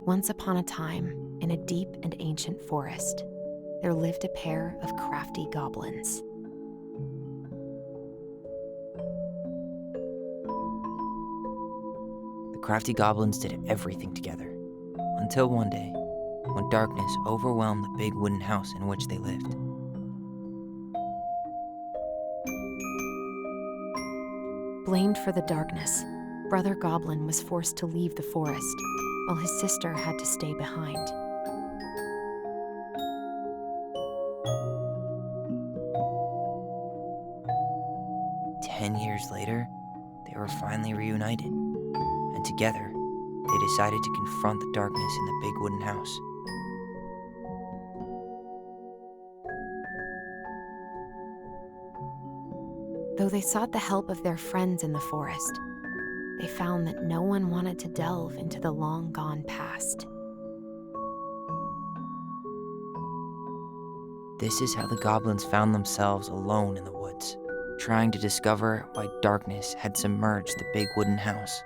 Once upon a time, in a deep and ancient forest, there lived a pair of crafty goblins. The crafty goblins did everything together, until one day, when darkness overwhelmed the big wooden house in which they lived. Blamed for the darkness, Brother Goblin was forced to leave the forest, while his sister had to stay behind. "10 years later, they were finally reunited, and together, they decided to confront the darkness in the big wooden house. Though they sought the help of their friends in the forest, they found that no one wanted to delve into the long-gone past. This is how the goblins found themselves alone in the woods, trying to discover why darkness had submerged the big wooden house.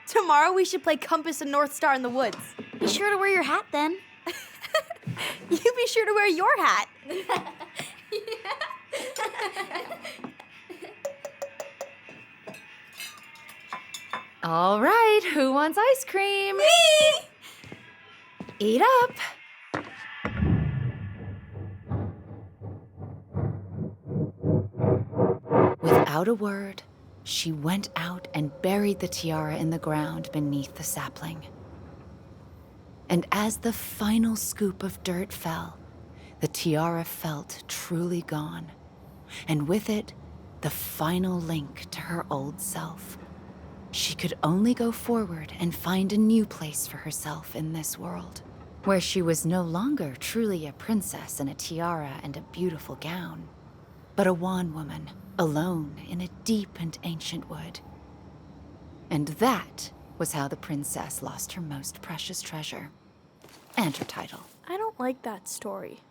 Tomorrow we should play Compass and North Star in the woods. Be sure to wear your hat then. You be sure to wear your hat. All right, who wants ice cream? Me! Eat up. Without a word, she went out and buried the tiara in the ground beneath the sapling. And as the final scoop of dirt fell, the tiara felt truly gone, and with it, the final link to her old self. She could only go forward and find a new place for herself in this world, where she was no longer truly a princess in a tiara and a beautiful gown, but a wan woman, alone in a deep and ancient wood. And that was how the princess lost her most precious treasure, and her title. I don't like that story.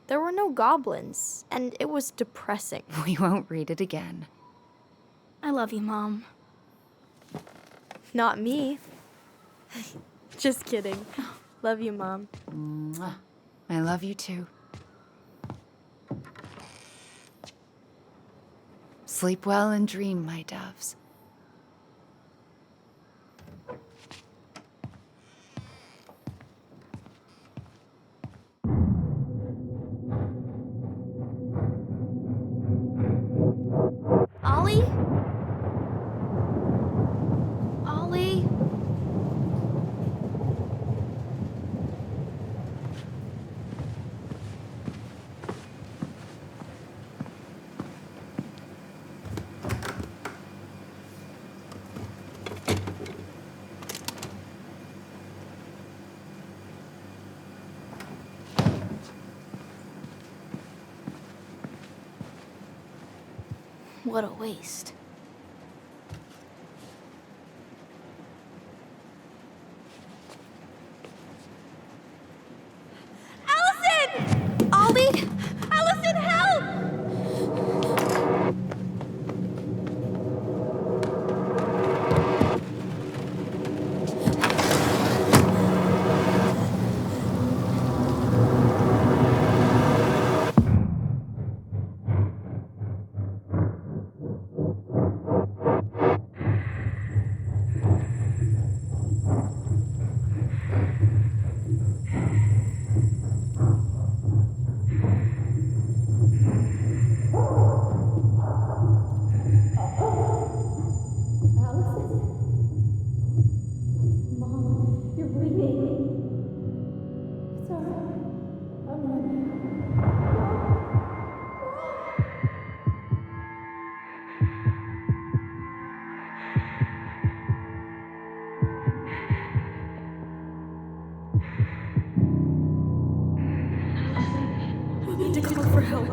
There were no goblins, and it was depressing. We won't read it again. I love you, Mom. Not me. Just kidding. Love you, Mom. Mwah. I love you too. Sleep well and dream, my doves. Ollie? Ollie? What a waste. Alyson! Ollie! Alyson, help! We need to call for help.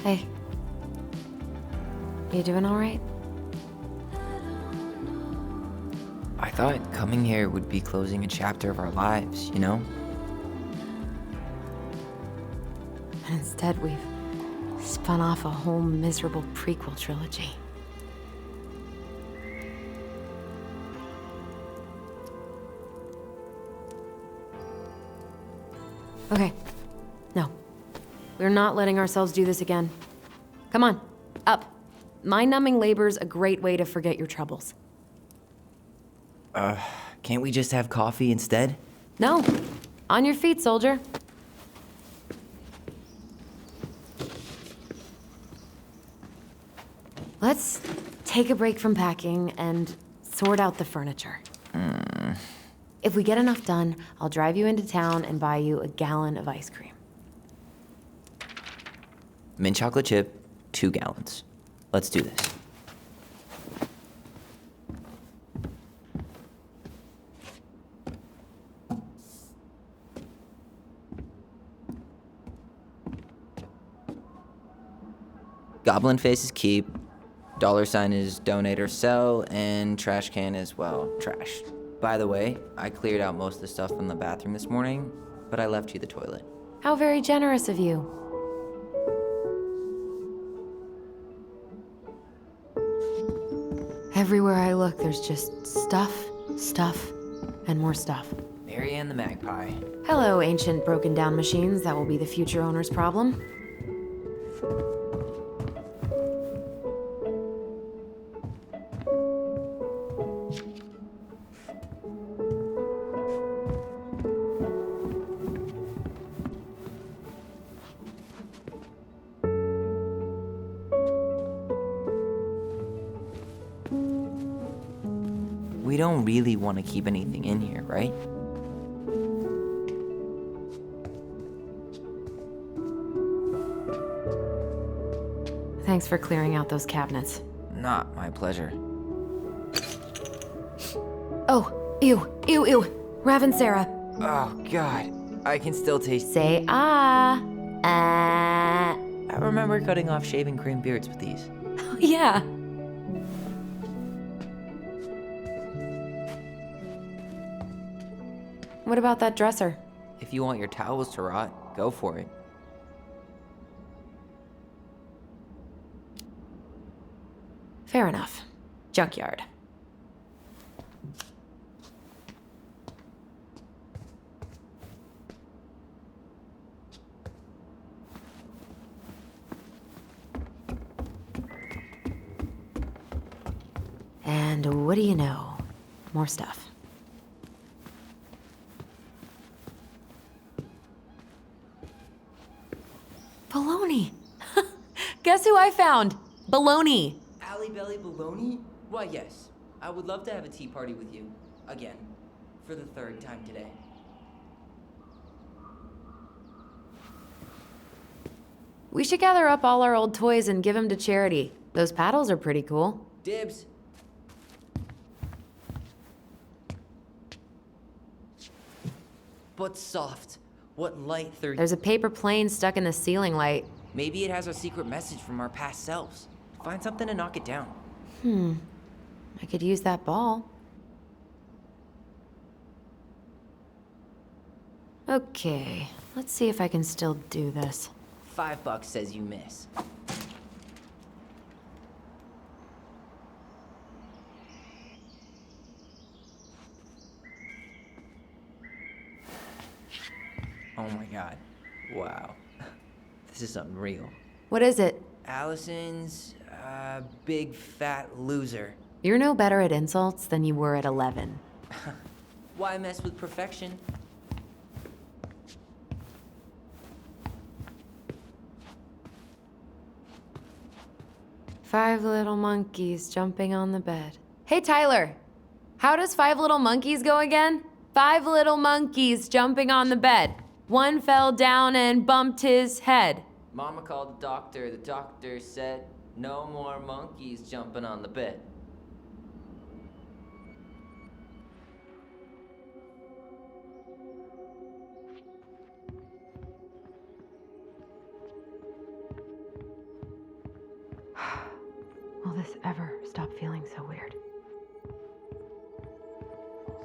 Hey. You doing all right? I thought coming here would be closing a chapter of our lives, you know? And instead, we've spun off a whole miserable prequel trilogy. Okay. No. We're not letting ourselves do this again. Come on, up. Mind-numbing labor's a great way to forget your troubles. Can't we just have coffee instead? No. On your feet, soldier. Let's take a break from packing and sort out the furniture. If we get enough done, I'll drive you into town and buy you a gallon of ice cream. Mint chocolate chip, 2 gallons. Let's do this. Goblin face is keep, $ is donate or sell, and trash can is, well, trash. By the way, I cleared out most of the stuff from the bathroom this morning, but I left you the toilet. How very generous of you. Everywhere I look, there's just stuff, and more stuff. Marianne the Magpie. Hello, ancient broken down machines that will be the future owner's problem. We don't really want to keep anything in here, right? Thanks for clearing out those cabinets. Not my pleasure. Oh, ew. Raven Sarah. Oh, God. I can still taste... Say ah. I remember cutting off shaving cream beards with these. Yeah. What about that dresser? If you want your towels to rot, go for it. Fair enough. Junkyard. And what do you know? More stuff. Baloney! Guess who I found? Baloney! Alley Belly Baloney? Why, yes. I would love to have a tea party with you. Again. For the 3rd time today. We should gather up all our old toys and give them to charity. Those paddles are pretty cool. Dibs. But soft. What light they're... There's a paper plane stuck in the ceiling light. Maybe it has a secret message from our past selves. Find something to knock it down. I could use that ball. Okay, let's see if I can still do this. $5 says you miss. Oh my God. Wow. This is unreal. What is it? Alyson's, big fat loser. You're no better at insults than you were at 11. Why mess with perfection? Five little monkeys jumping on the bed. Hey, Tyler! How does Five Little Monkeys go again? 5 little monkeys jumping on the bed. One fell down and bumped his head. Mama called the doctor. The doctor said, no more monkeys jumping on the bed. this ever stop feeling so weird?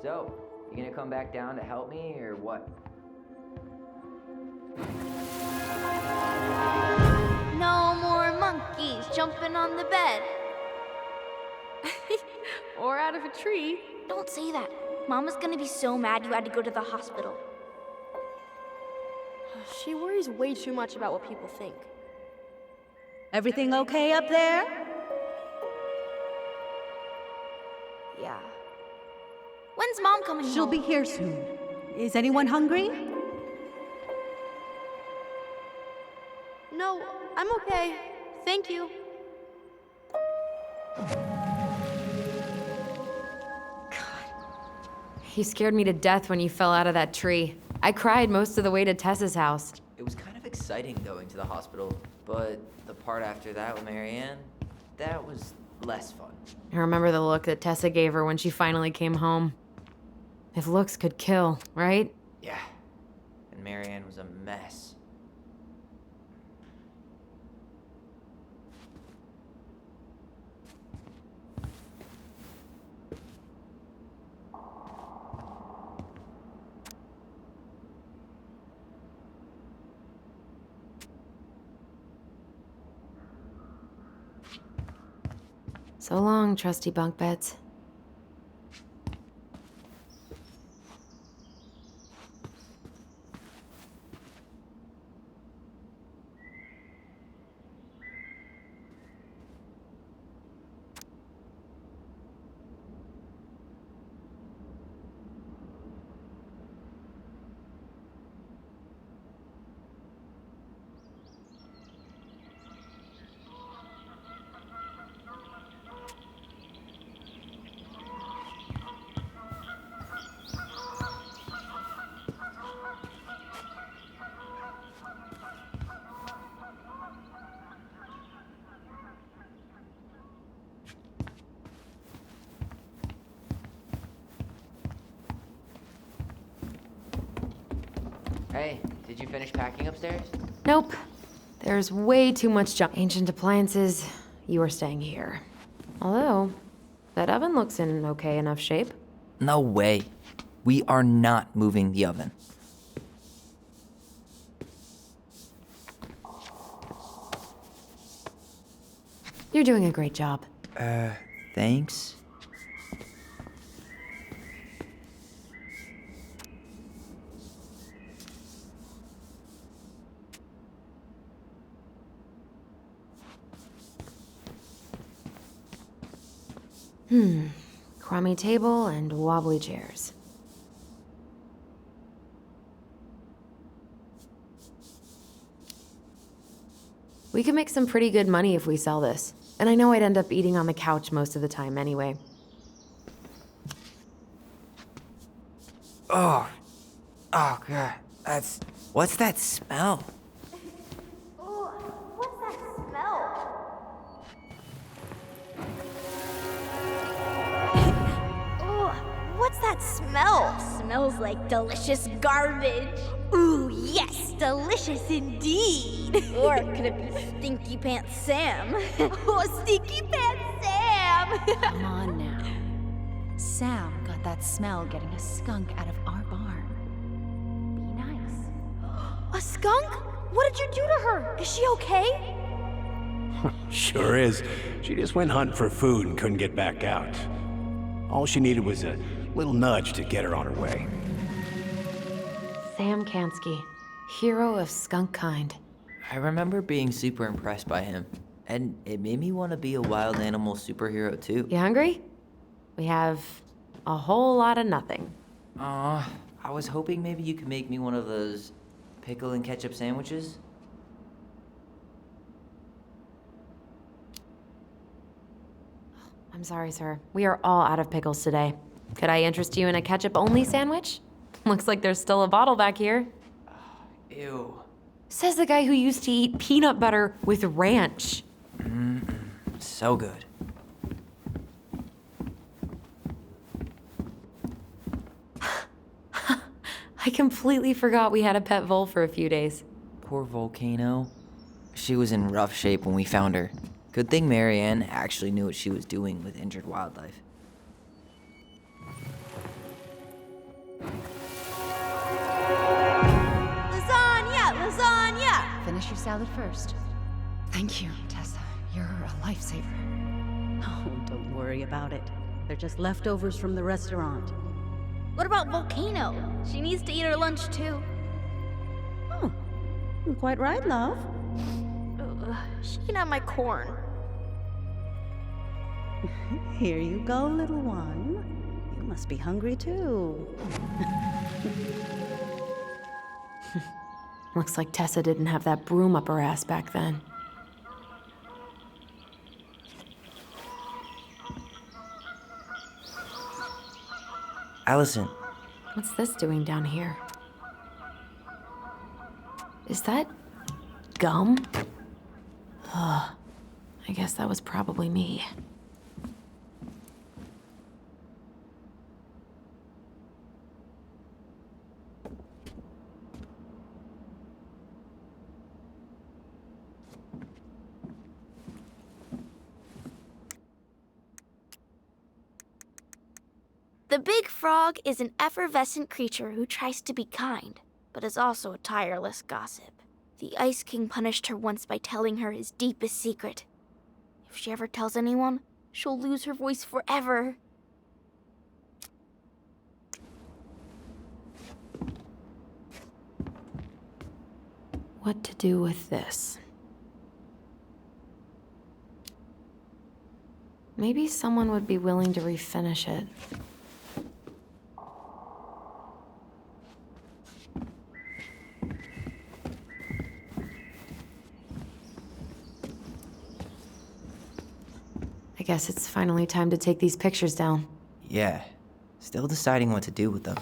So, you gonna come back down to help me, or what? No more monkeys jumping on the bed. Or out of a tree. Don't say that. Mama's gonna be so mad you had to go to the hospital. She worries way too much about what people think. Everything okay up there? Yeah. When's Mom coming She'll home? be here soon. Is anyone hungry? No, I'm okay. Thank you. You scared me to death when you fell out of that tree. I cried most of the way to Tessa's house. It was kind of exciting going to the hospital, but the part after that with Marianne, that was less fun. I remember the look that Tessa gave her when she finally came home. If looks could kill, right? Yeah. And Marianne was a mess. So long, trusty bunk beds. Hey, did you finish packing upstairs? Nope. There's way too much junk. Ancient appliances. You are staying here. Although, that oven looks in okay enough shape. No way. We are not moving the oven. You're doing a great job. Thanks. Crummy table and wobbly chairs. We could make some pretty good money if we sell this. And I know I'd end up eating on the couch most of the time anyway. Oh, God. What's that smell? Ooh, what's that smell? Ooh, what's that smell? Smells like delicious garbage. Ooh, yes, delicious indeed. Or could it be Stinky Pants Sam? Oh, Stinky Pants Sam! Come on now. Sam got that smell getting a skunk out of our barn. Be nice. A skunk? What did you do to her? Is she okay? Sure is. She just went hunting for food and couldn't get back out. All she needed was a little nudge to get her on her way. Sam Kansky, hero of skunk kind. I remember being super impressed by him, and it made me want to be a wild animal superhero too. You hungry? We have a whole lot of nothing. I was hoping maybe you could make me one of those pickle and ketchup sandwiches. I'm sorry, sir. We are all out of pickles today. Could I interest you in a ketchup-only sandwich? Looks like there's still a bottle back here. Ew. Says the guy who used to eat peanut butter with ranch. So good. I completely forgot we had a pet vole for a few days. Poor Volcano. She was in rough shape when we found her. Good thing Marianne actually knew what she was doing with injured wildlife. Lasagna! Lasagna! Finish your salad first. Thank you, Tessa. You're a lifesaver. Oh, don't worry about it. They're just leftovers from the restaurant. What about Volcano? She needs to eat her lunch too. Oh, you're quite right, love. She can have my corn. Here you go, little one. You must be hungry too. Looks like Tessa didn't have that broom up her ass back then. Alyson, What's this doing down here? Is that gum? Ugh. I guess that was probably me. The big frog is an effervescent creature who tries to be kind, but is also a tireless gossip. The Ice King punished her once by telling her his deepest secret. If she ever tells anyone, she'll lose her voice forever. What to do with this? Maybe someone would be willing to refinish it. I guess it's finally time to take these pictures down. yeah, still deciding what to do with them.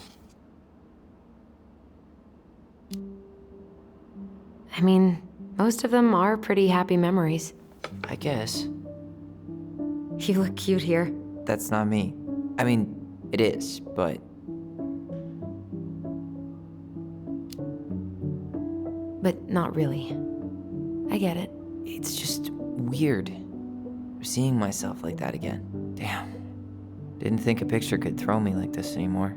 I mean, most of them are pretty happy memories. I guess. You look cute here. That's not me. I mean, it is, but But not really. I get it. it's just weird. Seeing myself like that again. Damn. Didn't think a picture could throw me like this anymore.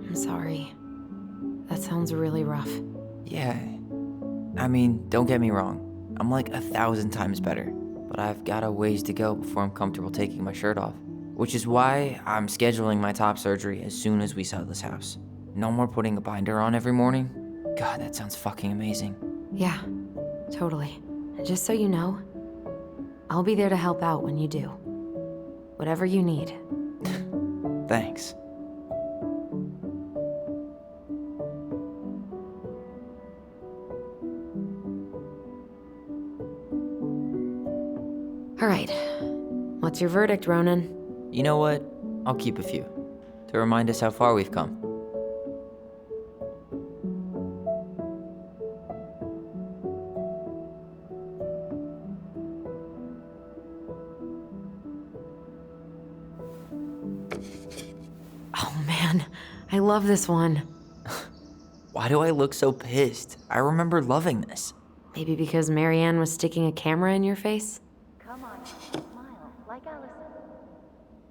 I'm sorry. That sounds really rough. Yeah. I mean, don't get me wrong. I'm like 1,000 times better. But I've got a ways to go before I'm comfortable taking my shirt off. Which is why I'm scheduling my top surgery as soon as we sell this house. No more putting a binder on every morning. God, that sounds fucking amazing. Yeah, totally. And just so you know, I'll be there to help out when you do. Whatever you need. Thanks. All right. What's your verdict, Ronan? You know what? I'll keep a few. To remind us how far we've come. Oh man, I love this one. Why do I look so pissed? I remember loving this. Maybe because Marianne was sticking a camera in your face? Come on, smile, like Alyson.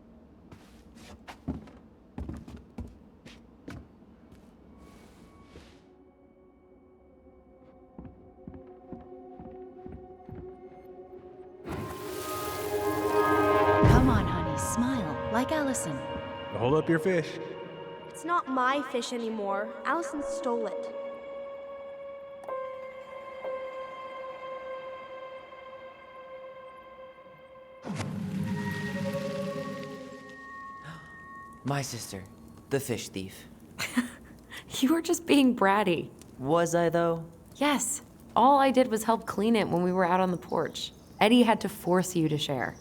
Come on, honey, smile, like Alyson. Hold up your fish. It's not my fish anymore. Alyson stole it. My sister, the fish thief. You were just being bratty. Was I, though? Yes, all I did was help clean it when we were out on the porch. Eddie had to force you to share.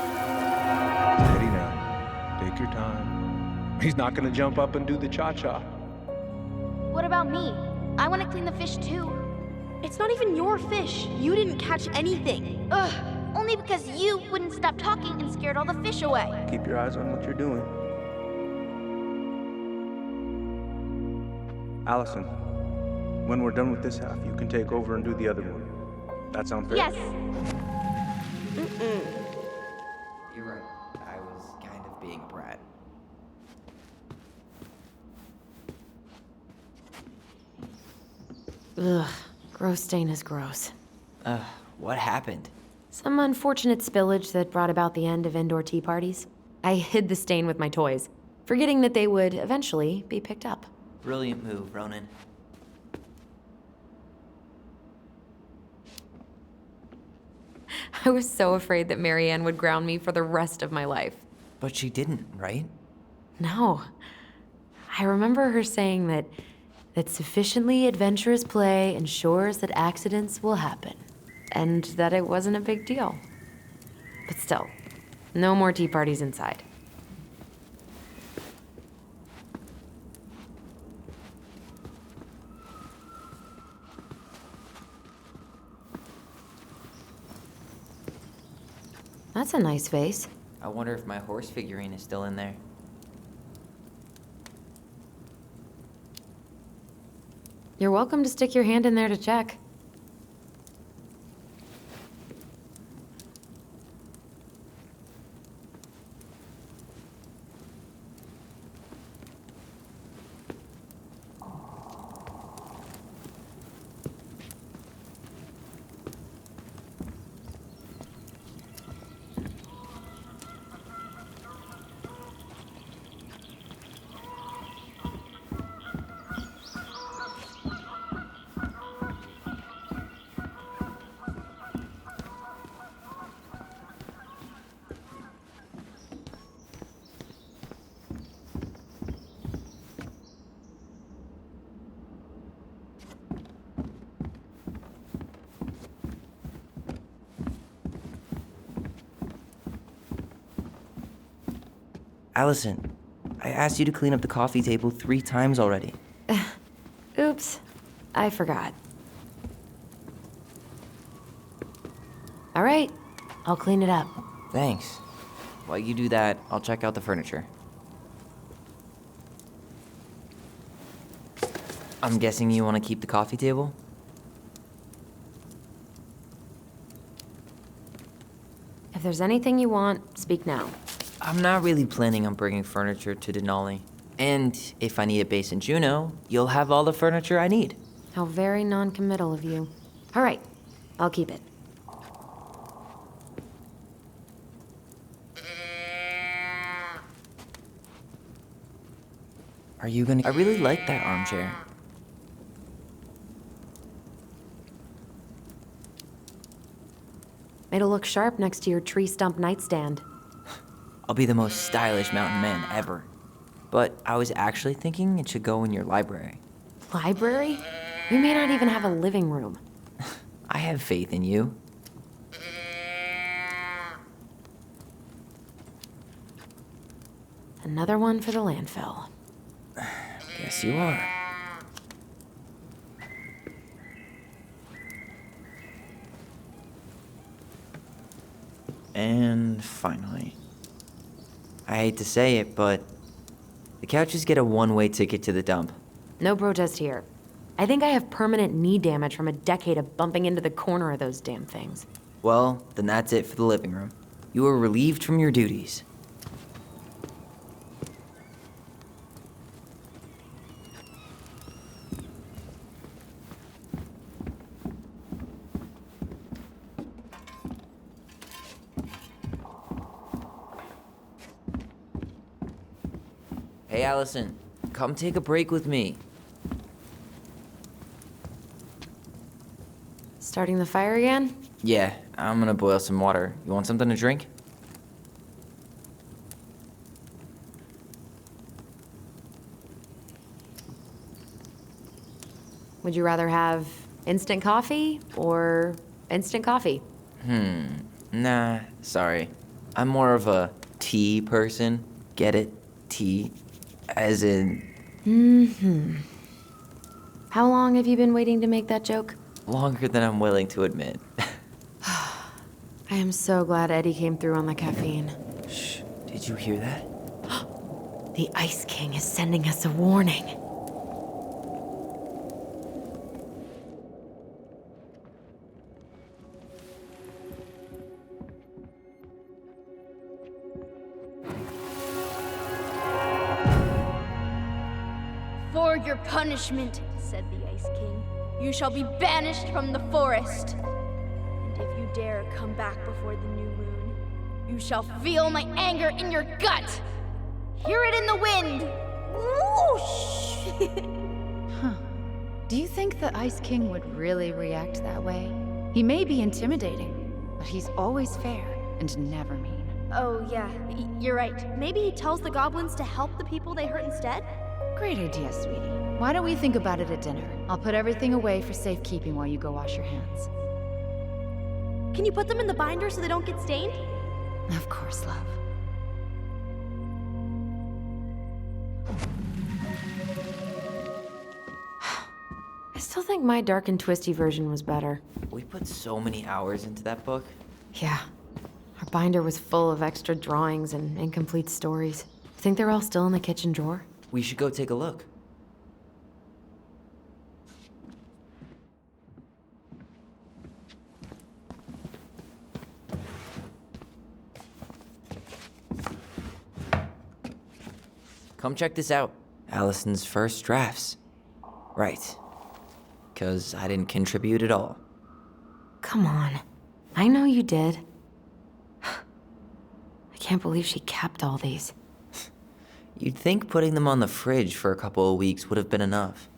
Steady now. Take your time. He's not gonna jump up and do the cha-cha. What about me? I want to clean the fish too. It's not even your fish. You didn't catch anything. Ugh, Only because you wouldn't stop talking and scared all the fish away. Keep your eyes on what you're doing. Alyson, when we're done with this half, you can take over and do the other one. That sound fair? Yes. You're right. I was kind of being a brat. Ugh, gross stain is gross. What happened? Some unfortunate spillage that brought about the end of indoor tea parties. I hid the stain with my toys, forgetting that they would eventually be picked up. Brilliant move, Ronan. I was so afraid that Marianne would ground me for the rest of my life. But she didn't, right? No. I remember her saying that sufficiently adventurous play ensures that accidents will happen, and that it wasn't a big deal. But still, no more tea parties inside. That's a nice vase. I wonder if my horse figurine is still in there. You're welcome to stick your hand in there to check. Alyson, I asked you to clean up the coffee table 3 times already. Oops, I forgot. All right, I'll clean it up. Thanks. While you do that, I'll check out the furniture. I'm guessing you want to keep the coffee table? If there's anything you want, speak now. I'm not really planning on bringing furniture to Denali. And if I need a base in Juneau, you'll have all the furniture I need. How very non-committal of you. All right, I'll keep it. Are you gonna... I really like that armchair. It'll look sharp next to your tree stump nightstand. I'll be the most stylish mountain man ever. But I was actually thinking it should go in your library. Library? We may not even have a living room. I have faith in you. Another one for the landfill. Guess you are. And finally, I hate to say it, but the couches get a one-way ticket to the dump. No protest here. I think I have permanent knee damage from a decade of bumping into the corner of those damn things. Well, then that's it for the living room. You are relieved from your duties. Hey, Alyson, come take a break with me. Starting the fire again? Yeah, I'm gonna boil some water. You want something to drink? Would you rather have instant coffee or instant coffee? Nah, sorry. I'm more of a tea person. Get it? Tea. As in... How long have you been waiting to make that joke? longer than I'm willing to admit. I am so glad Eddie came through on the caffeine. Shh, did you hear that? The Ice King is sending us a warning. For your punishment, said the Ice King, you shall be banished from the forest. And if you dare come back before the new moon, you shall feel my anger in your gut. Hear it in the wind. Whoosh! Do you think the Ice King would really react that way? He may be intimidating, but he's always fair and never mean. Oh, yeah, you're right. Maybe he tells the goblins to help the people they hurt instead? Great idea, sweetie. Why don't we think about it at dinner? I'll put everything away for safekeeping while you go wash your hands. Can you put them in the binder so they don't get stained? Of course, love. I still think my dark and twisty version was better. We put so many hours into that book. Yeah. Our binder was full of extra drawings and incomplete stories. Think they're all still in the kitchen drawer? We should go take a look. Come check this out. Alyson's first drafts. Right. 'Cause I didn't contribute at all. Come on. I know you did. I can't believe she kept all these. You'd think putting them on the fridge for a couple of weeks would have been enough.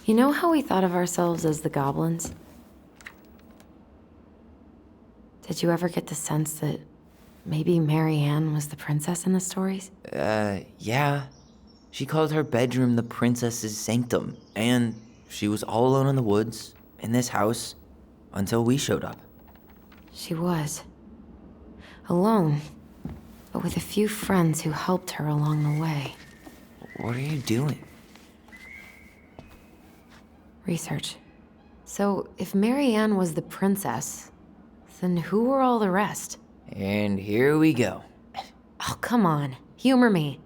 You know how we thought of ourselves as the goblins? Did you ever get the sense that maybe Mary Ann was the princess in the stories? Yeah. She called her bedroom the princess's sanctum, and she was all alone in the woods, in this house, until we showed up. She was. Alone, but with a few friends who helped her along the way. What are you doing? Research. So, if Mary Ann was the princess, then who were all the rest? And here we go. Oh, come on. Humor me.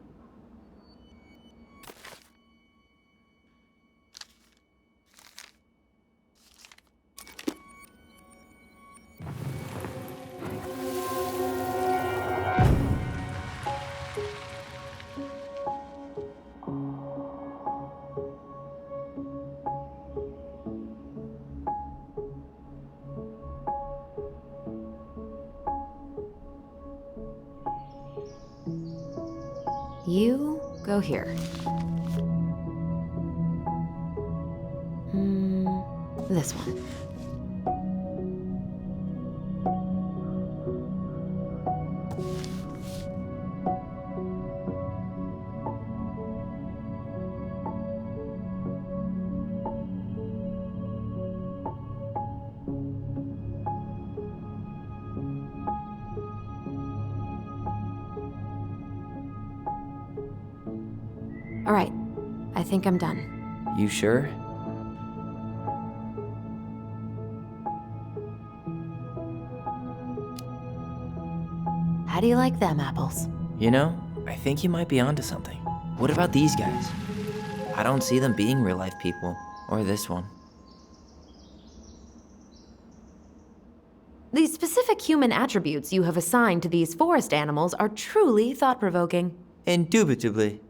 You go here. This one. All right, I think I'm done. You sure? How do you like them apples? You know, I think you might be onto something. What about these guys? I don't see them being real-life people, or this one. The specific human attributes you have assigned to these forest animals are truly thought-provoking. Indubitably.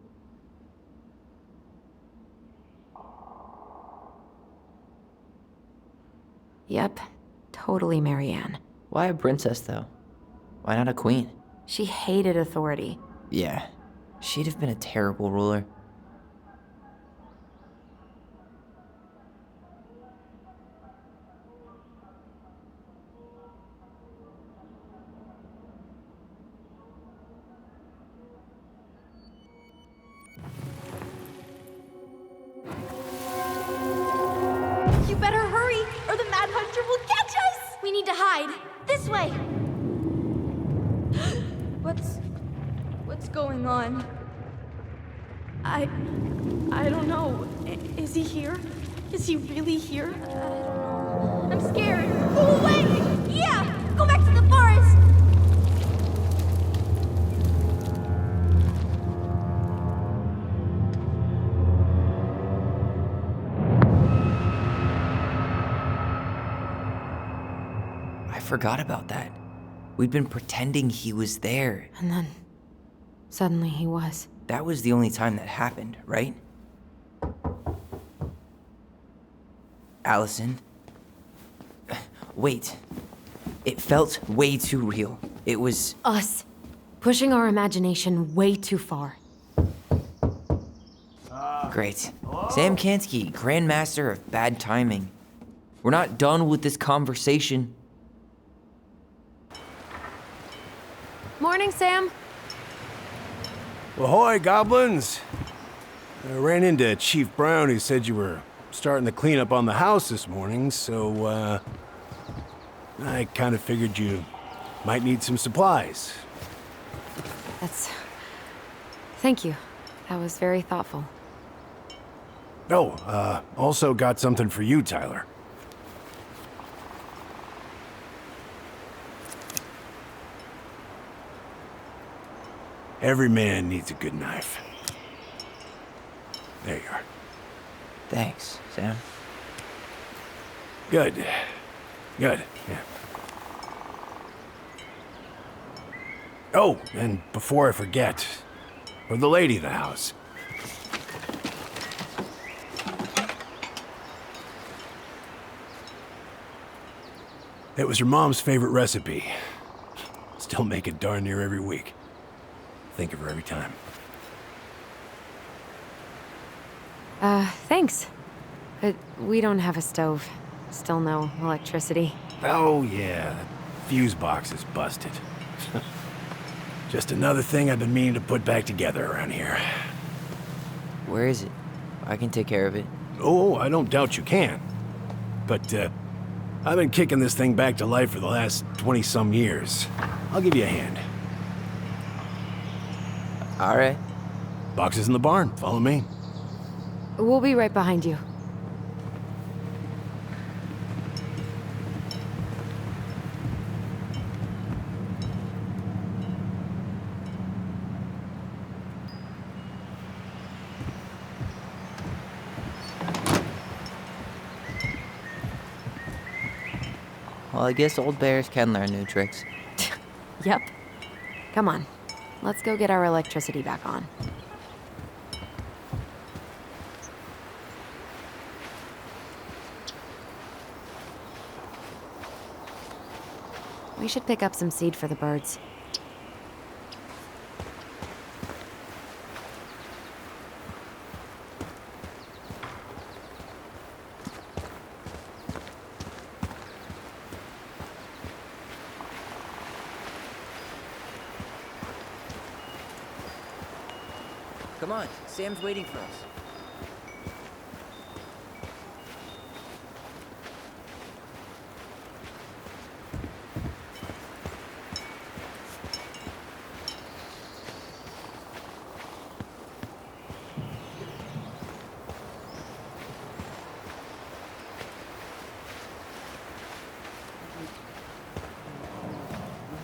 Yep, totally Mary Ann. Why a princess, though? Why not a queen? She hated authority. Yeah, she'd have been a terrible ruler. You better hurry, or the Mad Hunter will catch us! We need to hide. This way! What's going on? I don't know. Is he here? Is he really here? I don't know. I'm scared. Go away! Yeah! forgot about that. We'd been pretending he was there. And then, suddenly he was. That was the only time that happened, right? Alyson? Wait. It felt way too real. It was... Us. Pushing our imagination way too far. Great. Sam Kansky, Grandmaster of Bad Timing. We're not done with this conversation. Morning, Sam. Ahoy, goblins! I ran into Chief Brown, who said you were starting the cleanup on the house this morning, so, I kind of figured you might need some supplies. Thank you. That was very thoughtful. Oh, also got something for you, Tyler. Every man needs a good knife. There you are. Thanks, Sam. Good. Good, yeah. Oh, and before I forget, for the lady of the house. It was her mom's favorite recipe. Still make it darn near every week. Think of her every time. Thanks. But we don't have a stove. Still no electricity. Oh, yeah. The fuse box is busted. Just another thing I've been meaning to put back together around here. Where is it? I can take care of it. Oh, I don't doubt you can. But, I've been kicking this thing back to life for the last 20-some years. I'll give you a hand. All right. Box is in the barn. Follow me. We'll be right behind you. Well, I guess old bears can learn new tricks. Yep. Come on. Let's go get our electricity back on. We should pick up some seed for the birds. Come on, Sam's waiting for us.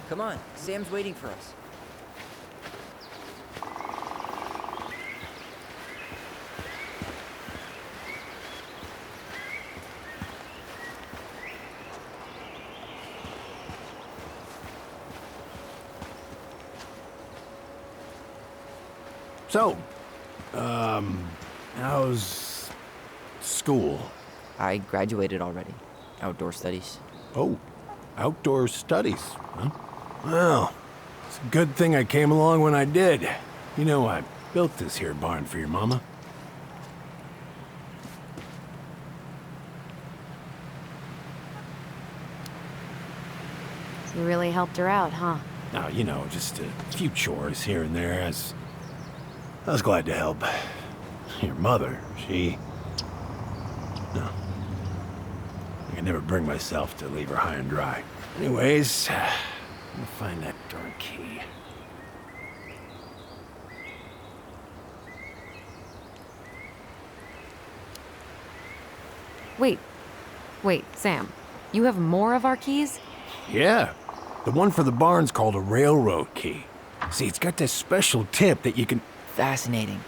Come on, Sam's waiting for us. So, how's school? I graduated already. Outdoor studies. Oh, outdoor studies, huh? Well, it's a good thing I came along when I did. You know, I built this here barn for your mama. You really helped her out, huh? Now, you know, just a few chores here and there. I was glad to help. Your mother, no. I could never bring myself to leave her high and dry. Anyways, let me find that darn key. Wait, Sam. You have more of our keys? Yeah, the one for the barn's called a railroad key. See, it's got this special tip that you can... Fascinating.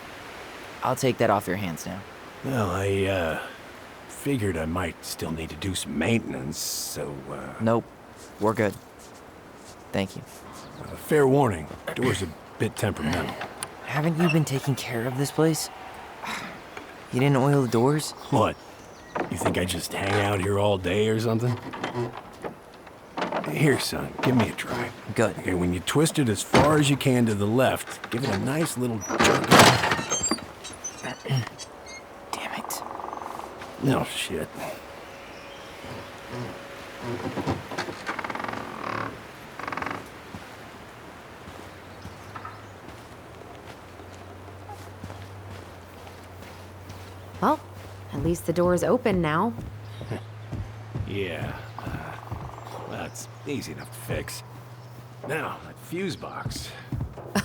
I'll take that off your hands now. Well, I, figured I might still need to do some maintenance, so, Nope. We're good. Thank you. Fair warning, door's a bit temperamental. Haven't you been taking care of this place? You didn't oil the doors? What? You think I just hang out here all day or something? Here, son, give me a try. Good. Okay, when you twist it as far as you can to the left, give it a nice little jerk. Damn it. No shit. Well, at least the door's open now. Yeah, that's easy enough to fix. Now, that fuse box.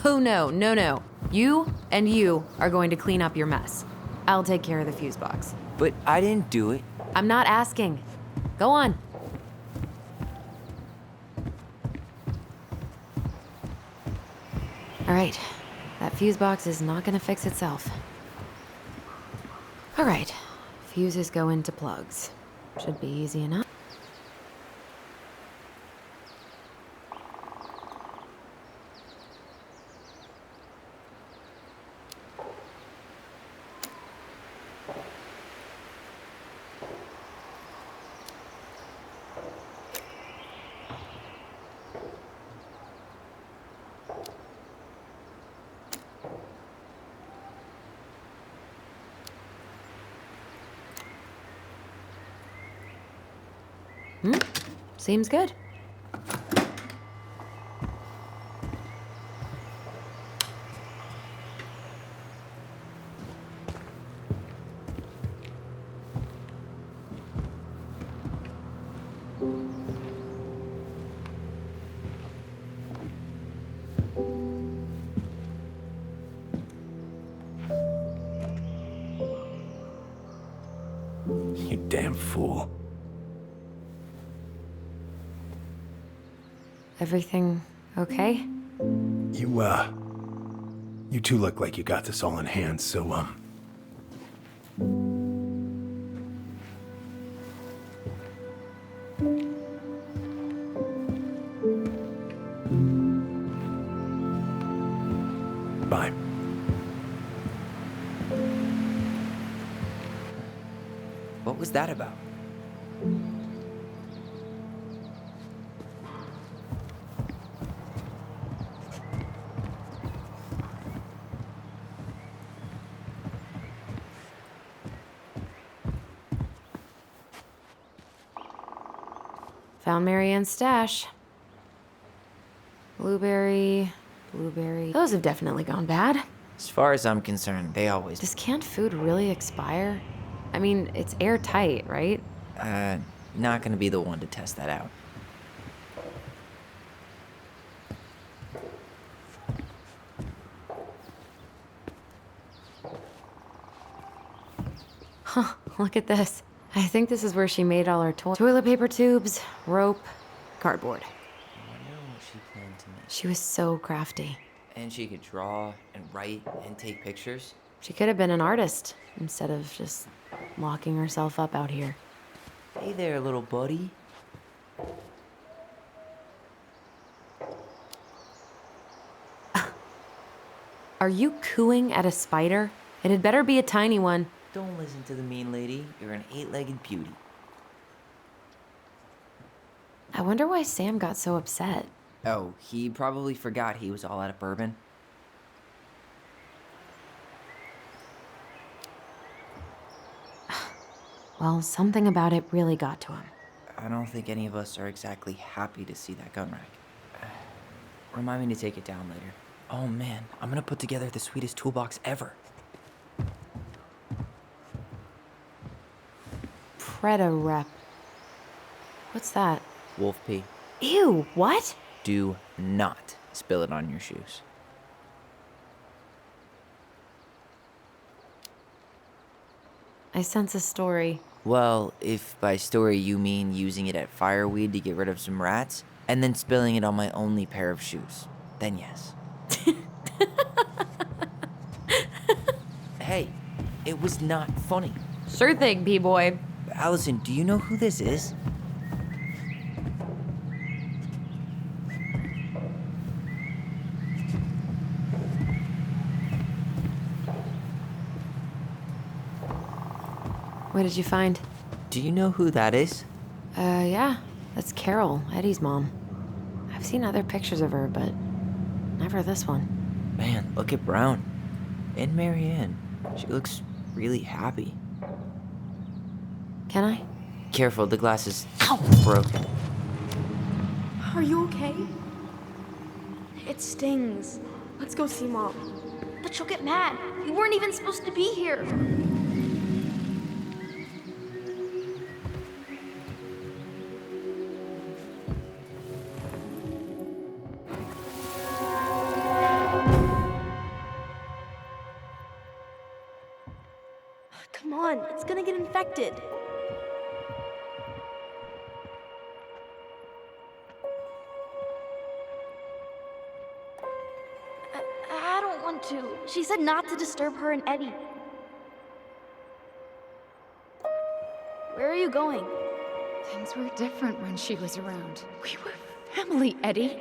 Oh no, no, no. You and you are going to clean up your mess. I'll take care of the fuse box. But I didn't do it. I'm not asking. Go on. All right, that fuse box is not gonna fix itself. All right, fuses go into plugs. Should be easy enough. Seems good. You damn fool. Everything okay? You two look like you got this all in hand, so, bye. What was that about? Found Marianne's stash. Blueberry. Those have definitely gone bad. As far as I'm concerned, they always... Does canned food really expire? I mean, it's airtight, right? Not gonna be the one to test that out. Huh, look at this. I think this is where she made all her toilet paper tubes, rope, cardboard. I wonder what she planned to make. She was so crafty. And she could draw and write and take pictures. She could have been an artist instead of just locking herself up out here. Hey there, little buddy. Are you cooing at a spider? It had better be a tiny one. Don't listen to the mean lady. You're an 8-legged beauty. I wonder why Sam got so upset. Oh, he probably forgot he was all out of bourbon. Well, something about it really got to him. I don't think any of us are exactly happy to see that gun rack. Remind me to take it down later. Oh man, I'm gonna put together the sweetest toolbox ever. Preda-rep. What's that? Wolf pee. Ew, what? Do not spill it on your shoes. I sense a story. Well, if by story you mean using it at fireweed to get rid of some rats, and then spilling it on my only pair of shoes, then yes. Hey, it was not funny. Sure thing, P-boy. Alyson, do you know who this is? What did you find? Do you know who that is? Yeah. That's Carol, Eddie's mom. I've seen other pictures of her, but never this one. Man, look at Brown. And Marianne. She looks really happy. Can I? Careful, the glass is broken. Are you okay? It stings. Let's go see Mom. But she'll get mad. We weren't even supposed to be here. Come on, it's gonna get infected. I don't want to. She said not to disturb her and Eddie. Where are you going? Things were different when she was around. We were family, Eddie.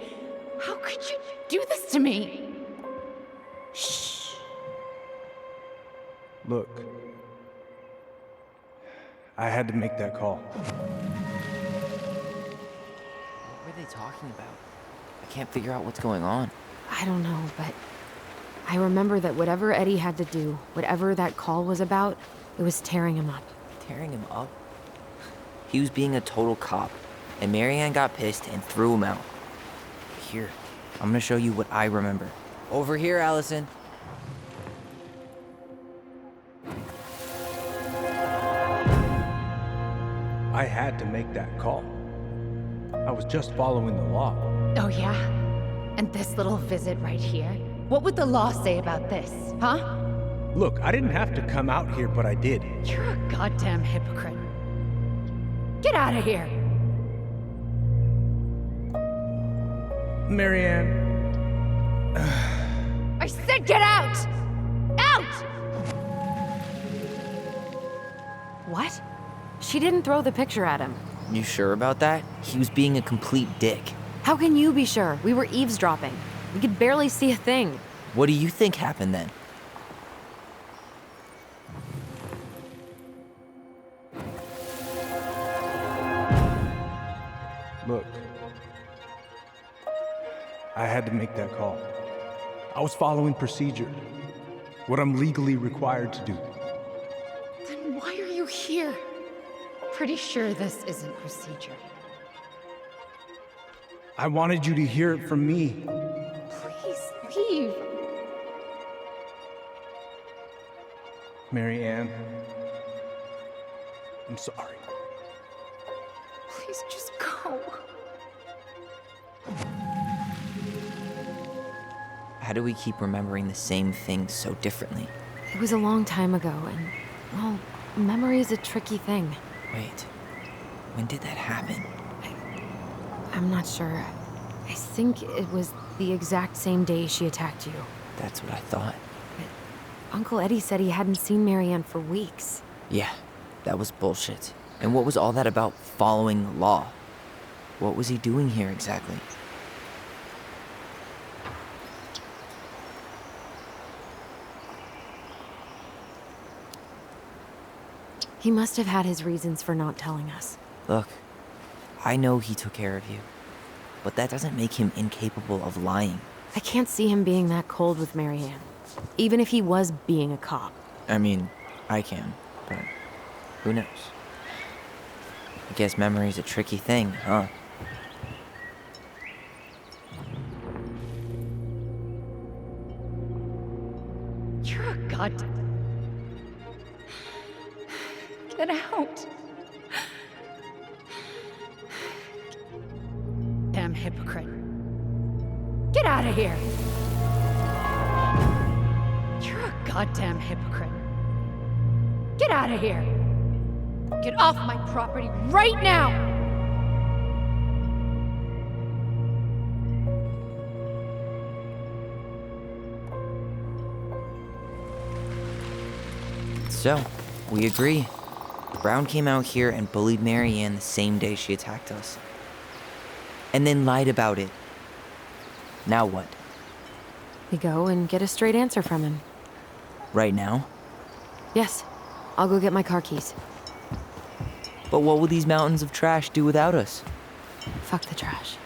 How could you do this to me? Shh. Look, I had to make that call. What were they talking about? I can't figure out what's going on. I don't know, but I remember that whatever Eddie had to do, whatever that call was about, it was tearing him up. Tearing him up? He was being a total cop, and Marianne got pissed and threw him out. Here, I'm gonna show you what I remember. Over here, Alyson. I had to make that call. I was just following the law. Oh, yeah? And this little visit right here? What would the law say about this, huh? Look, I didn't have to come out here, but I did. You're a goddamn hypocrite. Get out of here! Marianne. I said get out! Out! What? She didn't throw the picture at him. You sure about that? He was being a complete dick. How can you be sure? We were eavesdropping. We could barely see a thing. What do you think happened then? Look, I had to make that call. I was following procedure, what I'm legally required to do. Then why are you here? Pretty sure this isn't procedure. I wanted you to hear it from me. Please leave. Marianne, I'm sorry. Please just go. How do we keep remembering the same things so differently? It was a long time ago, and, well, memory is a tricky thing. Wait, when did that happen? I'm not sure. I think it was the exact same day she attacked you. That's what I thought. Uncle Eddie said he hadn't seen Marianne for weeks. Yeah, that was bullshit. And what was all that about following the law? What was he doing here exactly? He must have had his reasons for not telling us. Look, I know he took care of you, but that doesn't make him incapable of lying. I can't see him being that cold with Marianne, even if he was being a cop. I mean, I can, but who knows? I guess memory's a tricky thing, huh? You're a god. Get out. Damn hypocrite. Get out of here. You're a goddamn hypocrite. Get out of here. Get off my property right now. So, we agree. Brown came out here and bullied Marianne the same day she attacked us. And then lied about it. Now what? We go and get a straight answer from him. Right now? Yes. I'll go get my car keys. But what will these mountains of trash do without us? Fuck the trash.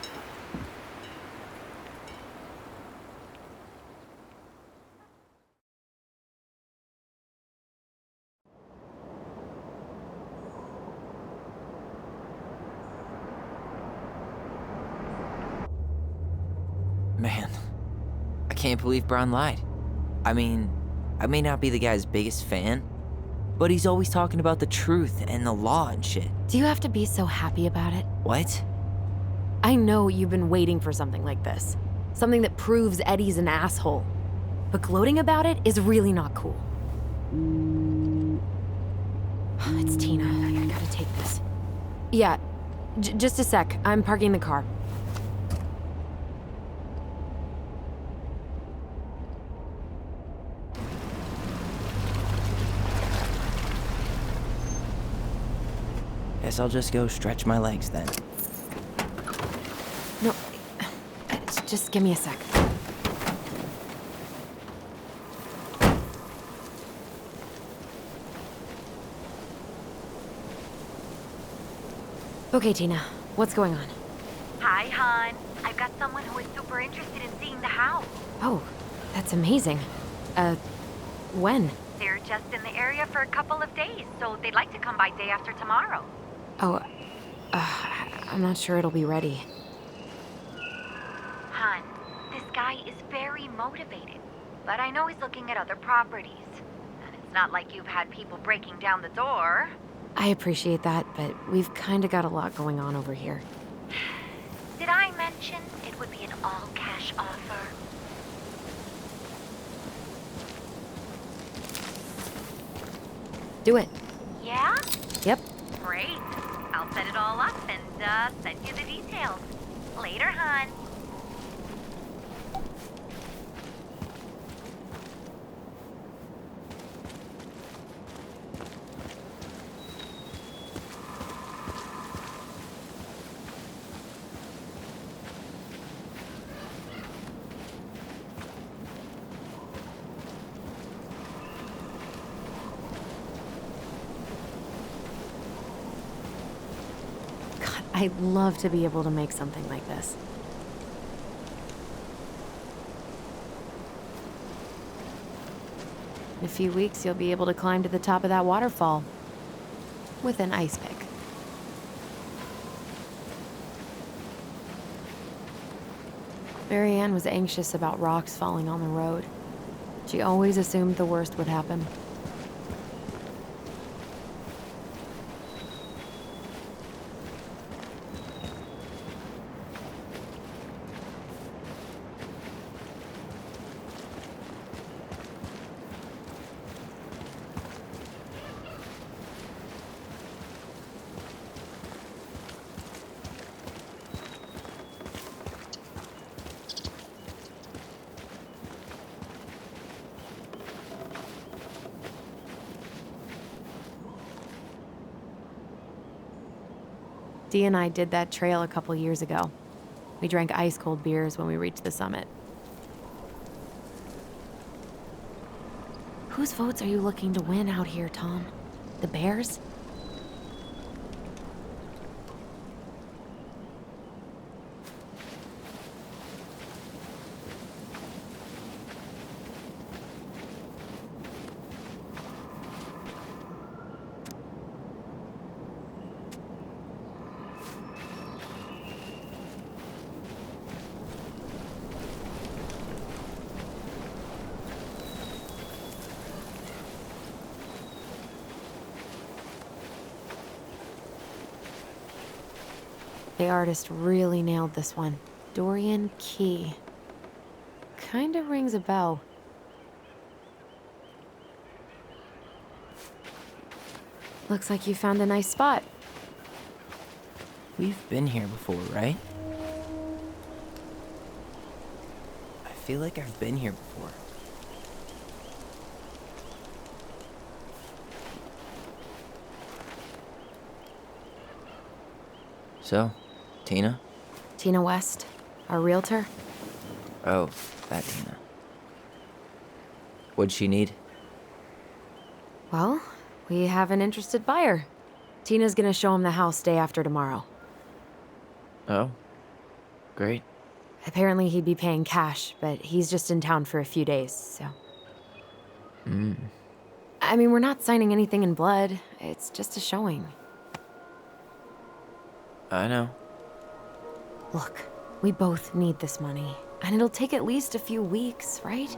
Man, I can't believe Brown lied. I mean, I may not be the guy's biggest fan, but he's always talking about the truth and the law and shit. Do you have to be so happy about it? What? I know you've been waiting for something like this. Something that proves Eddie's an asshole. But gloating about it is really not cool. It's Tina. I gotta take this. Yeah, just a sec. I'm parking the car. Guess I'll just go stretch my legs then. No, just give me a sec. Okay, Tina, what's going on? Hi, hon. I've got someone who is super interested in seeing the house. Oh, that's amazing. When? They're just in the area for a couple of days, so they'd like to come by day after tomorrow. Oh, I'm not sure it'll be ready. Hon, this guy is very motivated, but I know he's looking at other properties. And it's not like you've had people breaking down the door. I appreciate that, but we've kinda got a lot going on over here. Did I mention it would be an all-cash offer? Do it. Yeah? Yep. Great. I'll set it all up and send you the details. Later, hon. I'd love to be able to make something like this. In a few weeks, you'll be able to climb to the top of that waterfall with an ice pick. Marianne was anxious about rocks falling on the road. She always assumed the worst would happen. Dee and I did that trail a couple years ago. We drank ice-cold beers when we reached the summit. Whose votes are you looking to win out here, Tom? The Bears? The artist really nailed this one. Dorian Key. Kinda rings a bell. Looks like you found a nice spot. We've been here before, right? I feel like I've been here before. So, Tina? Tina West, our realtor. Oh, that Tina. What'd she need? Well, we have an interested buyer. Tina's gonna show him the house day after tomorrow. Oh, great. Apparently he'd be paying cash, but he's just in town for a few days, so... I mean, we're not signing anything in blood. It's just a showing. I know. Look, we both need this money, and it'll take at least a few weeks, right?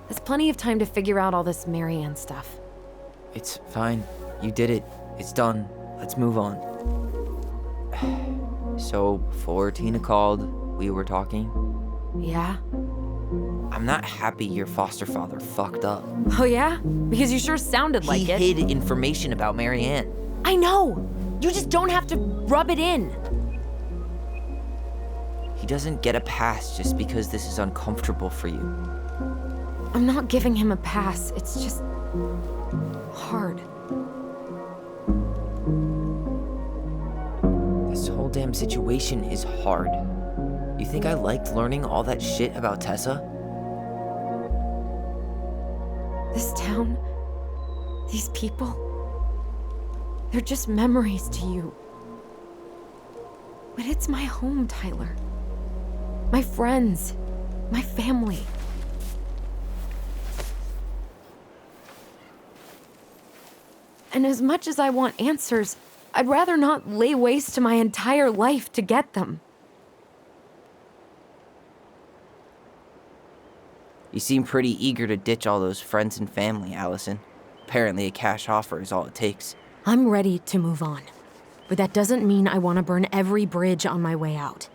There's plenty of time to figure out all this Marianne stuff. It's fine. You did it. It's done. Let's move on. So, before Tina called, we were talking. Yeah? I'm not happy your foster father fucked up. Oh yeah? Because you sure sounded like it. He hid information about Marianne. I know! You just don't have to rub it in. He doesn't get a pass just because this is uncomfortable for you. I'm not giving him a pass. It's just... hard. This whole damn situation is hard. You think I liked learning all that shit about Tessa? This town, these people, they're just memories to you. But it's my home, Tyler. My friends, my family. And as much as I want answers, I'd rather not lay waste to my entire life to get them. You seem pretty eager to ditch all those friends and family, Alyson. Apparently a cash offer is all it takes. I'm ready to move on. But that doesn't mean I want to burn every bridge on my way out.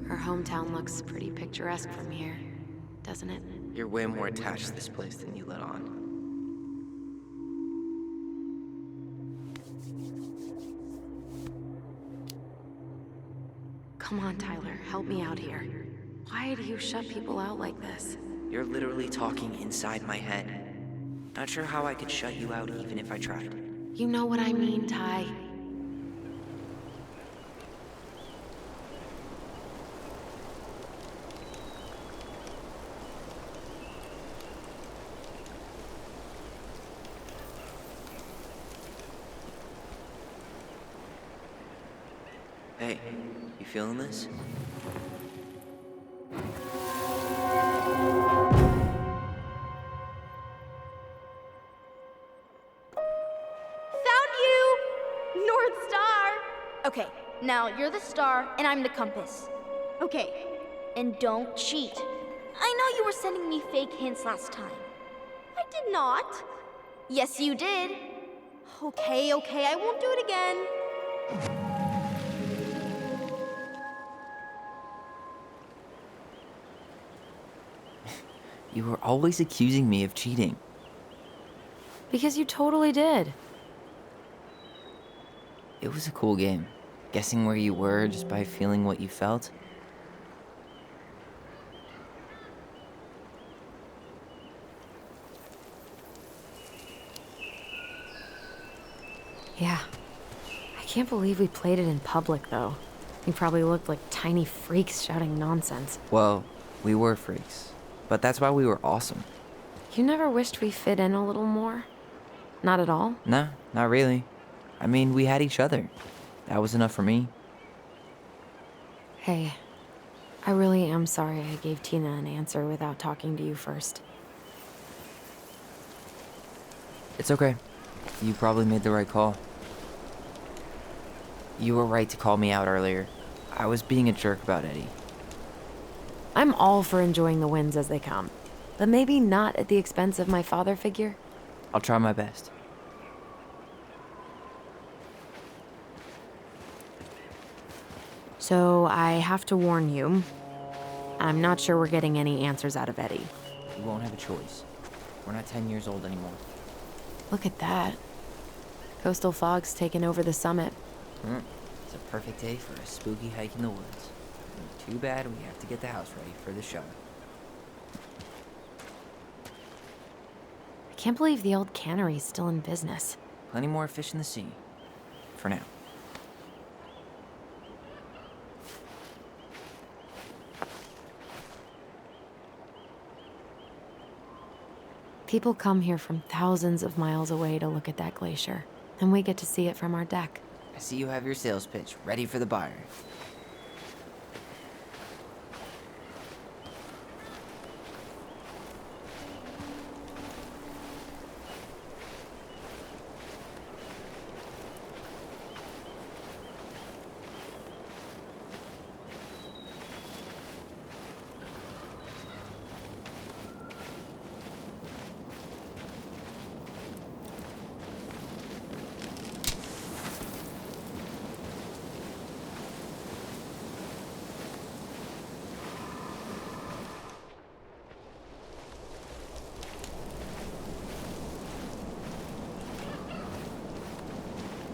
Her hometown looks pretty picturesque from here, doesn't it? You're way more attached to this place than you let on. Come on, Tyler, help me out here. Why do you shut people out like this? You're literally talking inside my head. Not sure how I could shut you out even if I tried. You know what I mean, Ty. Hey, you feeling this? Found you! North Star! Okay, now you're the star and I'm the compass. Okay. And don't cheat. I know you were sending me fake hints last time. I did not. Yes, you did. Okay, I won't do it again. You were always accusing me of cheating. Because you totally did. It was a cool game. Guessing where you were just by feeling what you felt. Yeah. I can't believe we played it in public, though. We probably looked like tiny freaks shouting nonsense. Well, we were freaks. But that's why we were awesome. You never wished we fit in a little more? Not at all? Nah, not really. I mean, we had each other. That was enough for me. Hey, I really am sorry I gave Tina an answer without talking to you first. It's okay. You probably made the right call. You were right to call me out earlier. I was being a jerk about Eddie. I'm all for enjoying the wins as they come, but maybe not at the expense of my father figure. I'll try my best. So I have to warn you, I'm not sure we're getting any answers out of Eddie. We won't have a choice. We're not 10 years old anymore. Look at that. Coastal fog's taken over the summit. It's a perfect day for a spooky hike in the woods. Too bad we have to get the house ready for the show. I can't believe the old cannery's still in business. Plenty more fish in the sea. For now. People come here from thousands of miles away to look at that glacier, and we get to see it from our deck. I see you have your sales pitch ready for the buyer.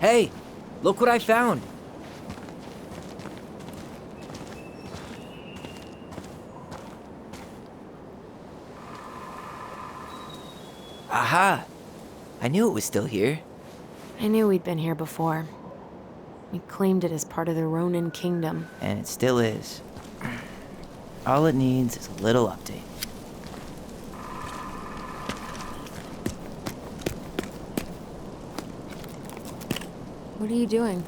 Hey, look what I found. Aha! I knew it was still here. I knew we'd been here before. We claimed it as part of the Ronin kingdom. And it still is. All it needs is a little update. What are you doing?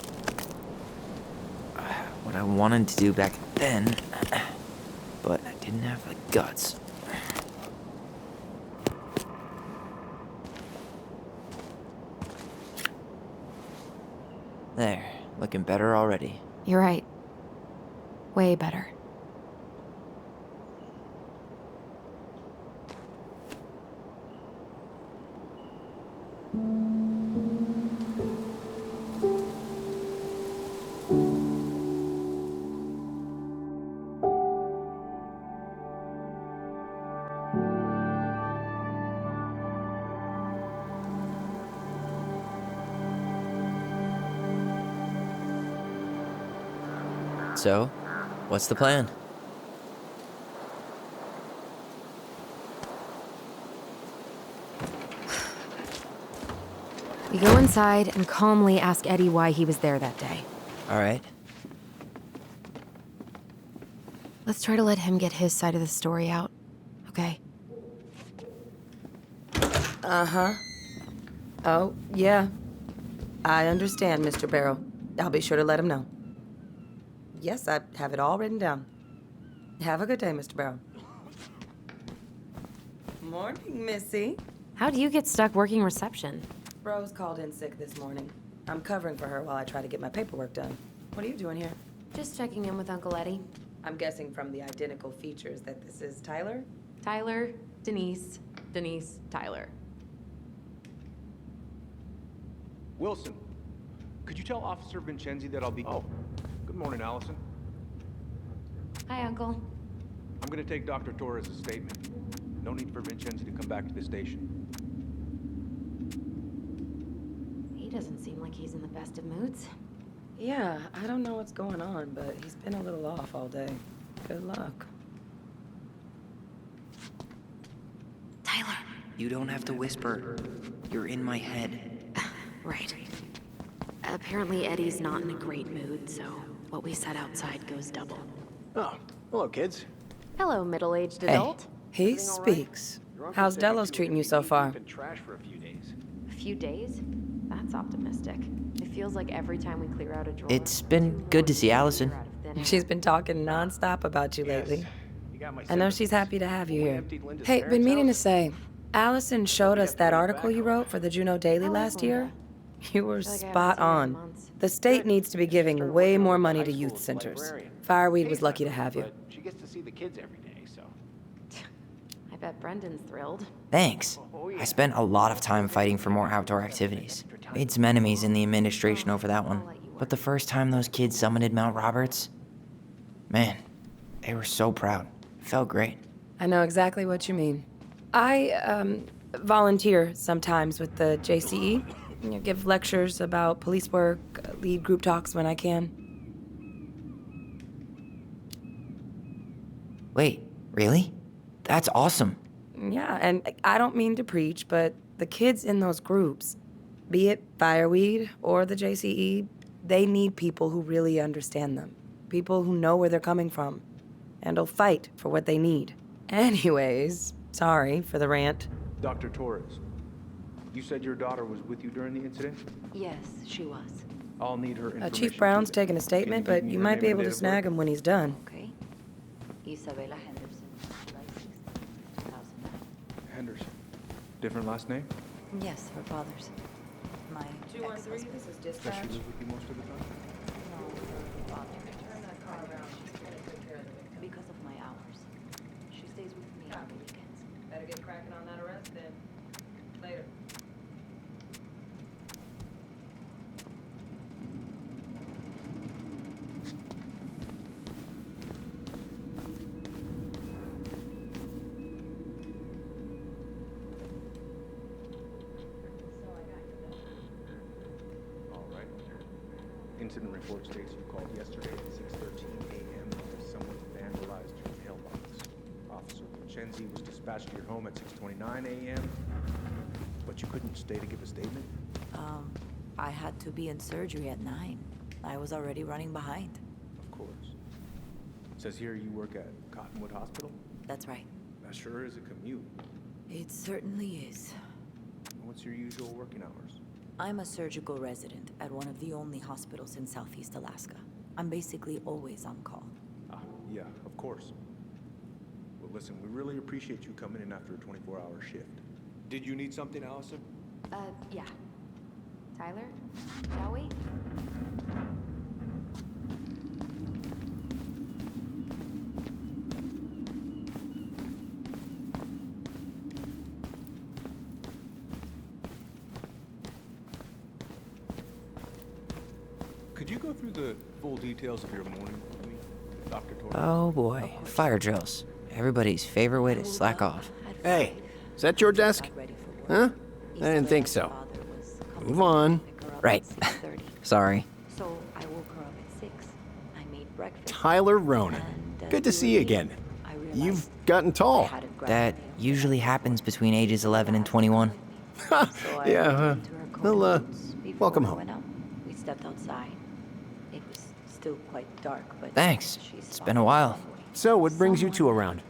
What I wanted to do back then, but I didn't have the guts. There, looking better already. You're right. Way better. So, what's the plan? We go inside and calmly ask Eddie why he was there that day. All right. Let's try to let him get his side of the story out, okay? Uh-huh. Oh, yeah. I understand, Mr. Barrow. I'll be sure to let him know. Yes, I have it all written down. Have a good day, Mr. Barrow. Morning, Missy. How do you get stuck working reception? Rose called in sick this morning. I'm covering for her while I try to get my paperwork done. What are you doing here? Just checking in with Uncle Eddie. I'm guessing from the identical features that this is Tyler? Tyler, Denise, Denise, Tyler. Wilson, could you tell Officer Vincenzi that I'll be... Oh, good morning, Alyson. Hi, Uncle. I'm gonna take Dr. Torres' statement. No need for Vincenzi to come back to the station. He doesn't seem like he's in the best of moods. Yeah, I don't know what's going on, but he's been a little off all day. Good luck. Tyler. You don't have to whisper. You're in my head. Right. Apparently Eddie's not in a great mood, so what we said outside goes double. Oh, hello, kids. Hello, middle-aged Hey, adult. he speaks. How's Delos treating you so far? A few days? That's optimistic. It feels like every time we clear out a drawer... It's been good to see Alyson. She's been talking nonstop about you lately. I know she's happy to have you here. Hey, been meaning to say, Alyson showed us that article you wrote for the Juneau Daily last year. You were spot on. The state needs to be giving way more money to youth centers. Fireweed was lucky to have you. She gets to see the kids every day, so. I bet Brendan's thrilled. Thanks. I spent a lot of time fighting for more outdoor activities. Made some enemies in the administration over that one. But the first time those kids summited Mount Roberts, man, they were so proud. It felt great. I know exactly what you mean. I, volunteer sometimes with the JCE. You know, give lectures about police work, lead group talks when I can. Wait, really? That's awesome. Yeah, and I don't mean to preach, but the kids in those groups, be it Fireweed or the JCE, they need people who really understand them. People who know where they're coming from and will fight for what they need. Anyways, sorry for the rant. Dr. Torres, you said your daughter was with you during the incident? Yes, she was. I'll need her information. Chief Brown's too. taking a statement, Can you but give me you her might name be and able date to of snag birth? him when he's done. Okay. Isabella Henderson, July 6th, 2009. Henderson. Different last name? Yes, her father's. My 213, this is Does dispatch. she live with you most of the time? No, her father. Because of my hours. She stays with me on the weekends. Better get cracking on that arrest then. Later. All right. Incident report states you called yesterday at 6:13 a.m. because someone vandalized your mailbox. Officer Vincenzi was dispatched to your home at 6:29 a.m. But you couldn't stay to give a statement? I had to be in surgery at 9. I was already running behind. Of course. It says here you work at Cottonwood Hospital? That's right. That sure is a commute. It certainly is. What's your usual working hours? I'm a surgical resident at one of the only hospitals in Southeast Alaska. I'm basically always on call. Ah, yeah, of course. Well, listen, we really appreciate you coming in after a 24-hour shift. Did you need something, Alyson? Yeah. Tyler, shall we? Could you go through the full details of your morning with me, Dr. Torres? Oh boy, fire drills. Everybody's favorite way to slack off. Hey, is that your desk? Huh? I didn't think so. Move on. Right. Sorry. So I woke her up at 6. I made breakfast. Tyler Ronan. Good to see you again. You've gotten tall. That usually happens between ages 11 and 21. Yeah, well, welcome home. We stepped outside. It was still quite dark, but Thanks. she It's saw been a me while. away. So, what brings you two around?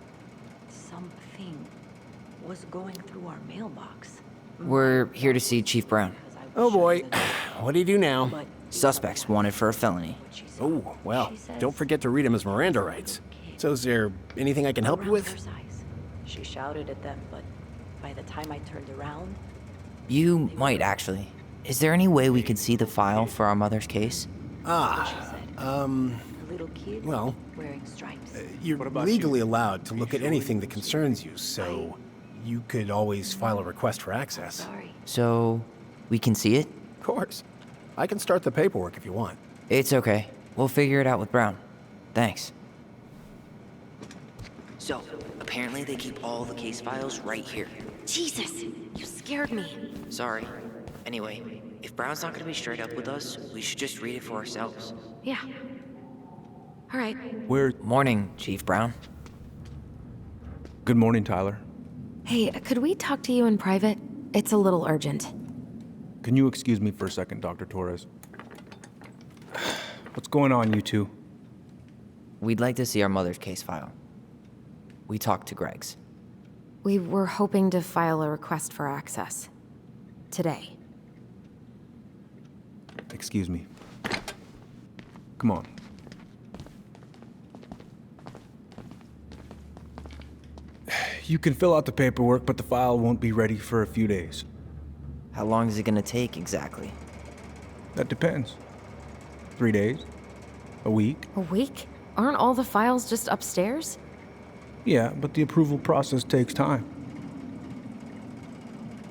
Something was going through our mailbox. We're here to see Chief Brown. Oh boy, what do you do now? Suspects wanted for a felony. Oh, well, don't forget to read him his Miranda rights. So is there anything I can help you with? She shouted at them, but by the time I turned around, You might actually. Is there any way we could see the file for our mother's case? Ah, a little kid well, wearing stripes. you're legally allowed to look at anything that concerns you, so you could always file a request for access. Sorry. So, we can see it? Of course. I can start the paperwork if you want. It's okay. We'll figure it out with Brown. Thanks. So, apparently they keep all the case files right here. Jesus, you scared me. Sorry. Anyway, if Brown's not gonna be straight up with us, we should just read it for ourselves. Yeah. All right. Morning, Chief Brown. Good morning, Tyler. Hey, could we talk to you in private? It's a little urgent. Can you excuse me for a second, Dr. Torres? What's going on, you two? We'd like to see our mother's case file. We talked to Greg's. We were hoping to file a request for access. Today. Excuse me. Come on. You can fill out the paperwork, but the file won't be ready for a few days. How long is it gonna take exactly? That depends. 3 days? A week? A week? Aren't all the files just upstairs? Yeah, but the approval process takes time.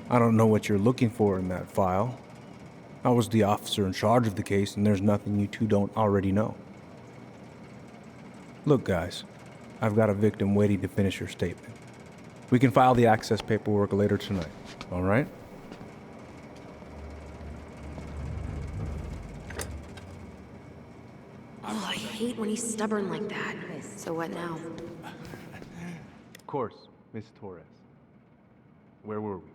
I don't know what you're looking for in that file. I was the officer in charge of the case, and there's nothing you two don't already know. Look, guys, I've got a victim waiting to finish her statement. We can file the access paperwork later tonight, all right? Oh, I hate when he's stubborn like that. So what now? Of course, Miss Torres. Where were we?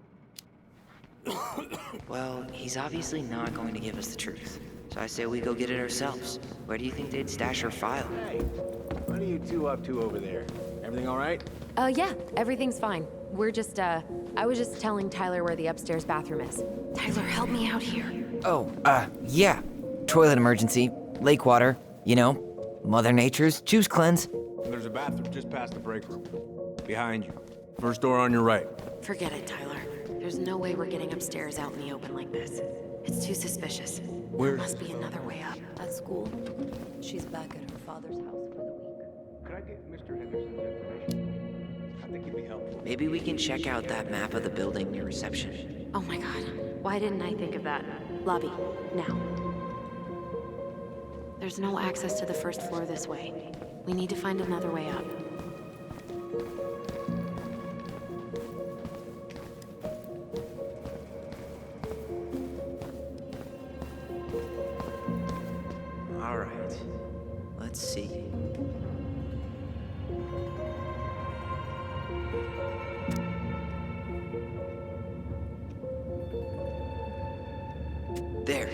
Well, he's obviously not going to give us the truth. So I say we go get it ourselves. Where do you think they'd stash her file? Hey, what are you two up to over there? Everything all right? Yeah, everything's fine. I was just telling Tyler where the upstairs bathroom is. Tyler, help me out here. Oh, yeah. Toilet emergency. Lake water. You know, Mother Nature's juice cleanse. There's a bathroom just past the break room. Behind you. First door on your right. Forget it, Tyler. There's no way we're getting upstairs out in the open like this. It's too suspicious. There must be another way up. At school, she's back at her father's house for the week. Could I get Mr. Henderson's information? I think it'd be helpful. Maybe we can check out that map of the building near reception. Oh my god. Why didn't I think of that? Lobby, now. There's no access to the first floor this way. We need to find another way up. All right. Let's see. There.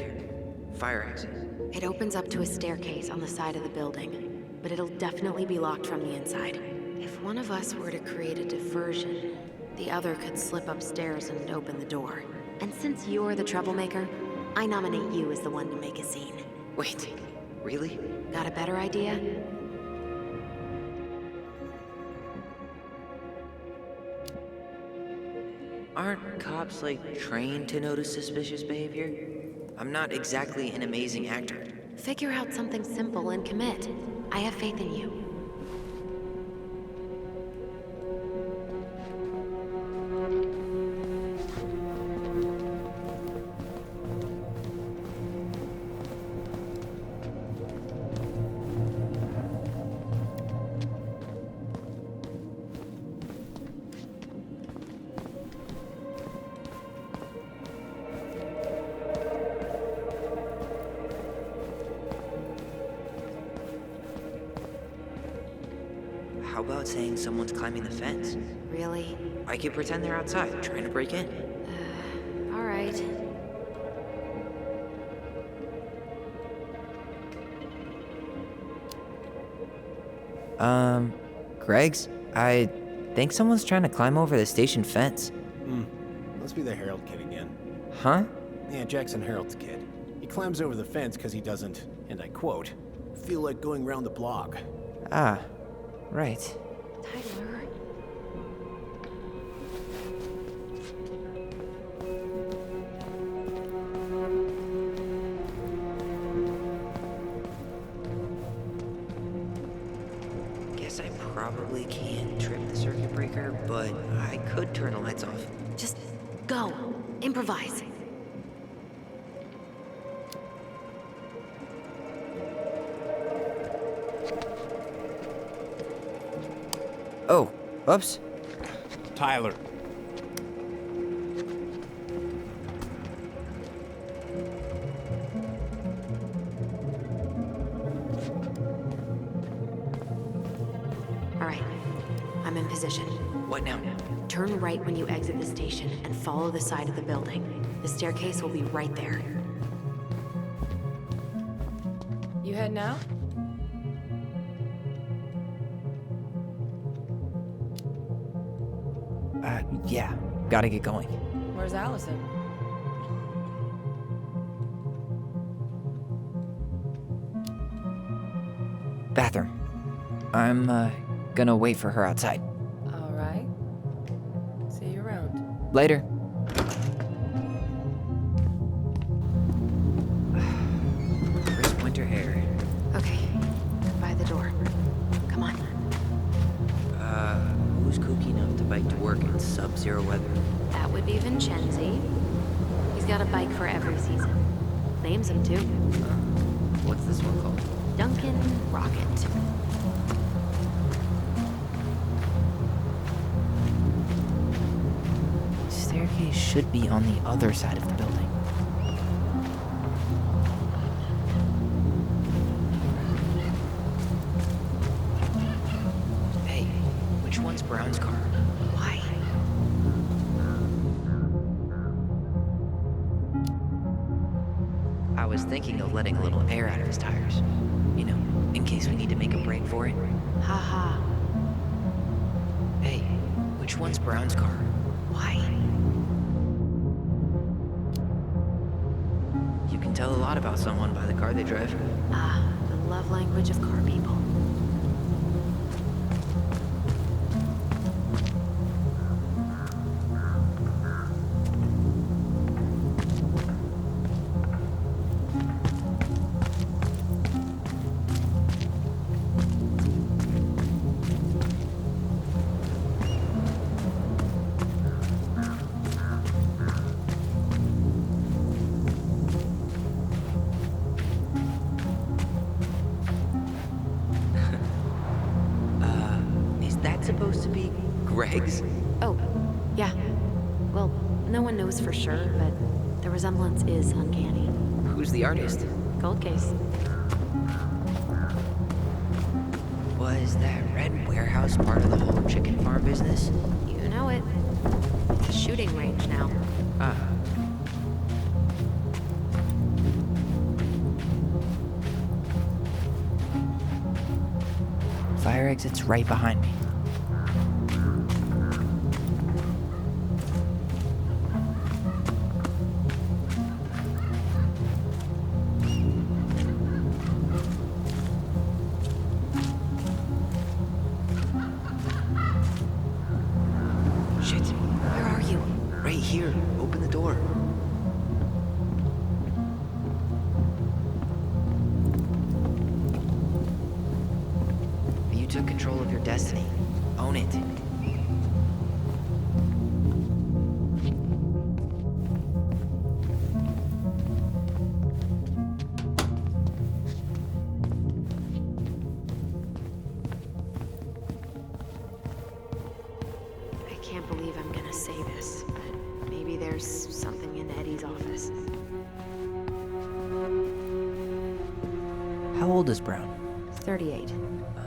Fire exit. It opens up to a staircase on the side of the building, but it'll definitely be locked from the inside. If one of us were to create a diversion, the other could slip upstairs and open the door. And since you're the troublemaker, I nominate you as the one to make a scene. Wait, really? Got a better idea? Aren't cops, like, trained to notice suspicious behavior? I'm not exactly an amazing actor. Figure out something simple and commit. I have faith in you. How about saying someone's climbing the fence? Really? I could pretend they're outside, trying to break in. All right. Greg's? I think someone's trying to climb over the station fence. Must be the Harold kid again. Huh? Yeah, Jackson Harold's kid. He climbs over the fence because he doesn't, and I quote, feel like going round the block. Ah, right. Tyler. Guess I probably can't trip the circuit breaker, but I could turn the lights off. Just go. Improvise. Oh, oops. Tyler. All right. I'm in position. What now? Turn right when you exit the station and follow the side of the building. The staircase will be right there. You heading out? Yeah. Gotta get going. Where's Alyson? Bathroom. I'm, gonna wait for her outside. All right. See you around. Later. Crisp winter air. Okay. By the door. Come on. Who's kooky enough to bike to work in sub-zero weather? That would be Vincenzi. He's got a bike for every season. Names him too. What's this one called? Duncan Rocket. Staircase should be on the other side of the building. Hey, which one's Brown's car? Why? I was thinking of letting a little air out of his tires. You know, in case we need to make a break for it. Haha. Hey, which Which one's Brown's car? Why? You can tell a lot about someone by the car they drive. Ah, the love language of car people. Is that supposed to be Greg's? Oh, yeah. Well, no one knows for sure, but the resemblance is uncanny. Who's the artist? Cold case. Was that red warehouse part of the whole chicken farm business? You know it. It's a shooting range now. Ah. Fire exit's right behind me. Shit. Where are you? Right here. Open the door. You took control of your destiny. Own it. I can't believe I'm gonna say this, but maybe there's something in Eddie's office. How old is Brown? 38.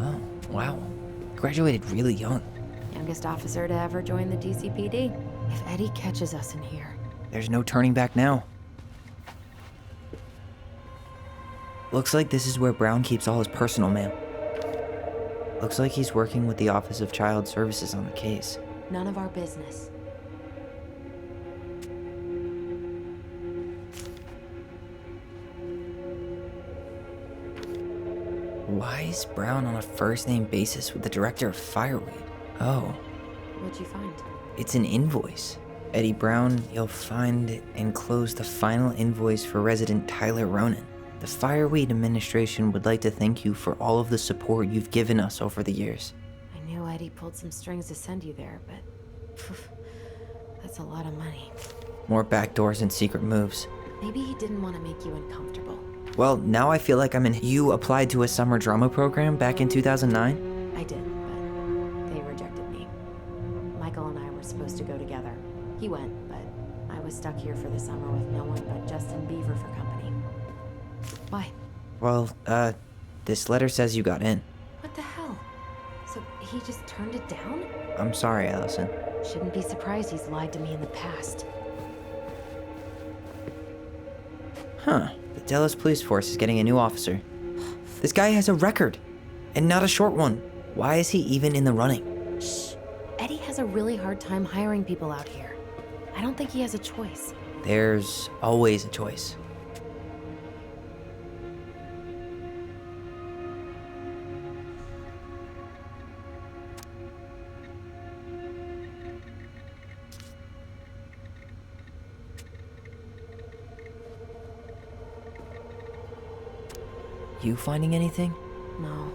Oh, wow. Graduated really young. Youngest officer to ever join the DCPD. If Eddie catches us in here. There's no turning back now. Looks like this is where Brown keeps all his personal mail. Looks like he's working with the Office of Child Services on the case. None of our business. Why is Brown on a first-name basis with the director of Fireweed? Oh, What'd you find? it's an invoice. Eddie Brown, you'll find enclosed the final invoice for resident Tyler Ronan. The Fireweed administration would like to thank you for all of the support you've given us over the years. I knew Eddie pulled some strings to send you there, but phew, that's a lot of money. More backdoors and secret moves. Maybe he didn't want to make you uncomfortable. Well, now I feel like I'm in. You applied to a summer drama program back in 2009? I did, but they rejected me. Michael and I were supposed to go together. He went, but I was stuck here for the summer with no one but Justin Beaver for company. Why? Well, this letter says you got in. What the hell? So he just turned it down? I'm sorry, Alyson. Shouldn't be surprised he's lied to me in the past. Huh. The Dallas Police Force is getting a new officer. This guy has a record, and not a short one. Why is he even in the running? Shh. Eddie has a really hard time hiring people out here. I don't think he has a choice. There's always a choice. You finding anything? No.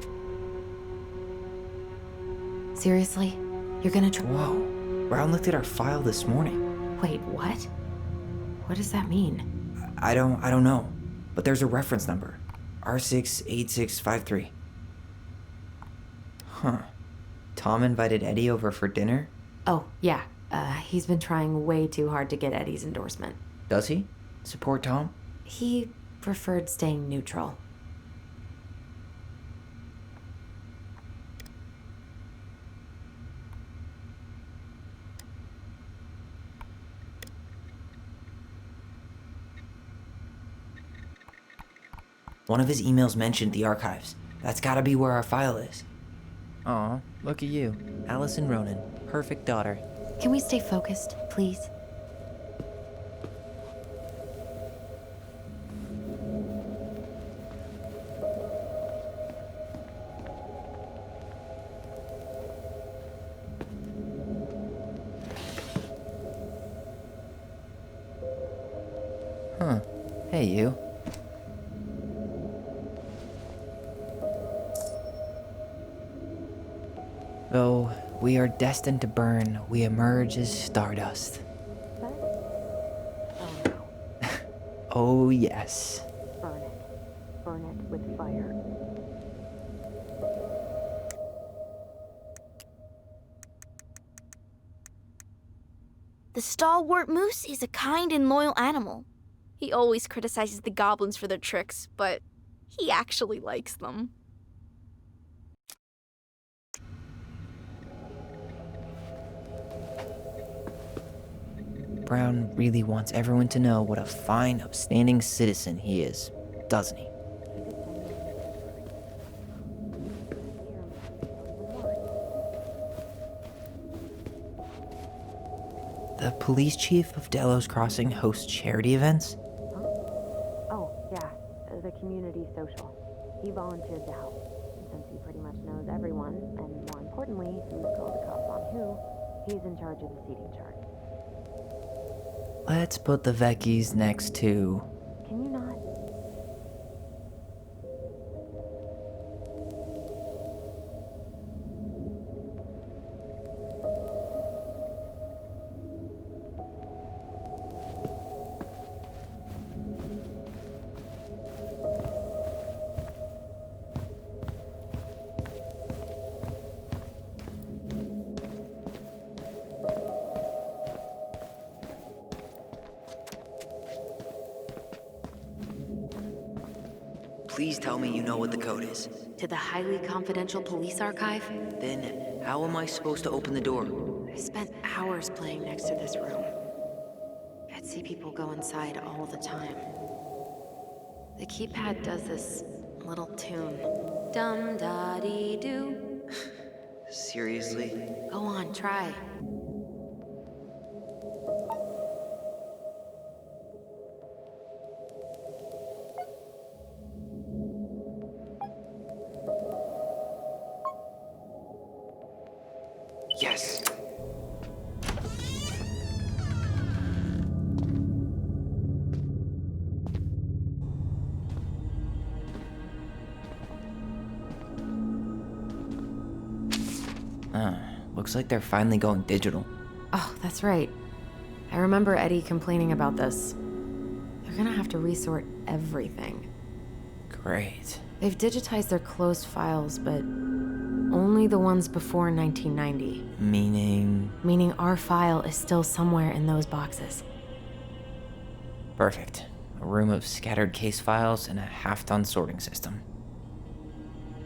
Seriously? You're gonna try? Whoa. Brown looked at our file this morning. Wait, what? What does that mean? I don't know. But there's a reference number. R68653. Huh. Tom invited Eddie over for dinner? Oh, yeah. He's been trying way too hard to get Eddie's endorsement. Does he? Support Tom? He preferred staying neutral. One of his emails mentioned the archives. That's gotta be where our file is. Aw, look at you. Alyson Ronan. perfect daughter. Can we stay focused, please? Huh. Hey, you. Though we are destined to burn, we emerge as stardust. Oh, yes. Burn it. Burn it with fire. The stalwart moose is a kind and loyal animal. He always criticizes the goblins for their tricks, but he actually likes them. Brown really wants everyone to know what a fine, upstanding citizen he is, doesn't he? The police chief of Delos Crossing hosts charity events? Oh, yeah, the community social. He volunteered to help. And since he pretty much knows everyone, and more importantly, who's called the cops on who, he's in charge of the seating chart. Let's put the Vecchies next to... Can you not? Please tell me you know what the code is. To the highly confidential police archive? Then how am I supposed to open the door? I spent hours playing next to this room. I'd see people go inside all the time. The keypad does this little tune. Dum-da-dee-doo. Seriously? Go on, try. Yes. Looks like they're finally going digital. Oh, that's right. I remember Eddie complaining about this. They're gonna have to resort everything. Great. They've digitized their closed files, but only the ones before 1990. Meaning? Meaning our file is still somewhere in those boxes. Perfect. A room of scattered case files and a half-done sorting system.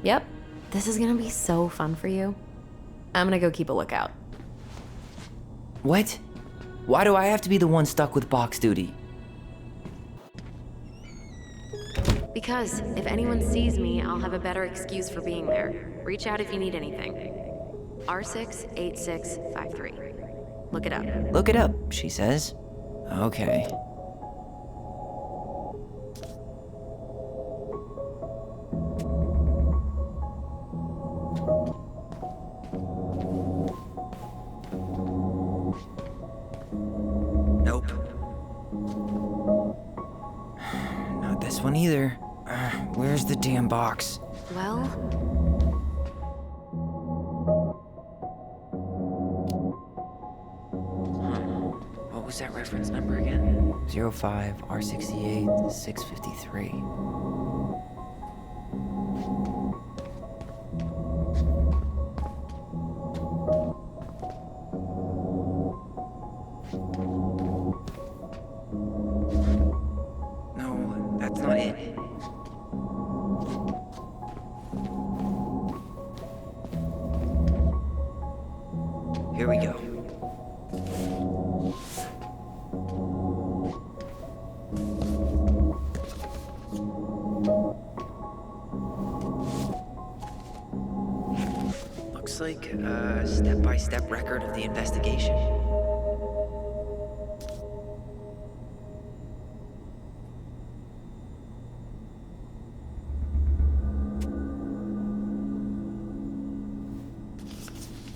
Yep. This is gonna be so fun for you. I'm gonna go keep a lookout. What? Why do I have to be the one stuck with box duty? Because if anyone sees me, I'll have a better excuse for being there. Reach out if you need anything. R68653. Look it up. Look it up, she says. Okay. Nope. Not this one either. Where's the damn box? Well, what was that reference number again? 05 R68 653. No, that's not it. Here we go. Looks looks like a step-by-step record of the investigation.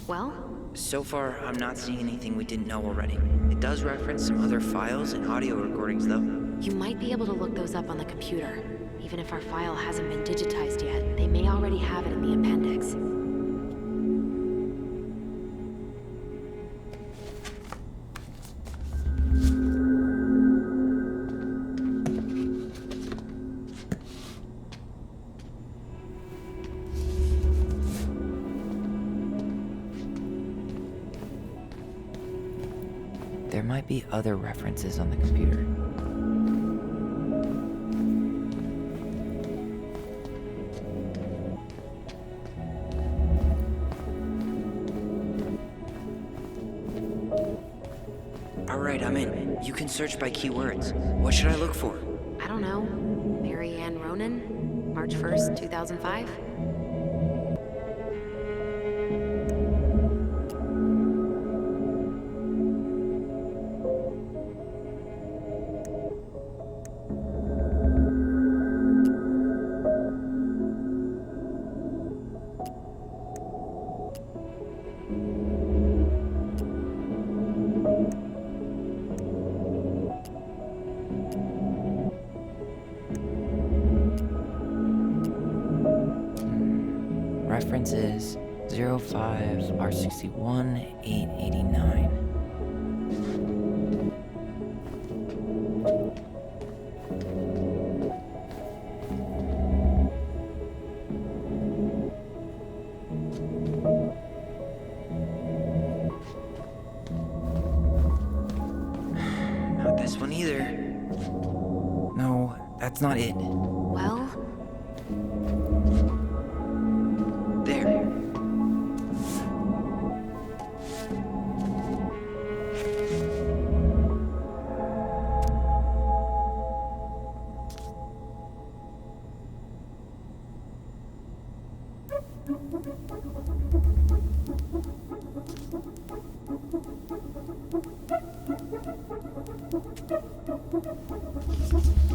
Well? So far, I'm not seeing anything we didn't know already. It does reference some other files and audio recordings, though. You might be able to look those up on the computer. Even if our file hasn't been digitized yet, they may already have it in the appendix. There might be other references on the computer. Alright, I'm in. You can search by keywords. What should I look for? I don't know. Mary Ann Ronan? March 1st, 2005? References 05 R61 889. Not this one either. No, that's not it. Well? There.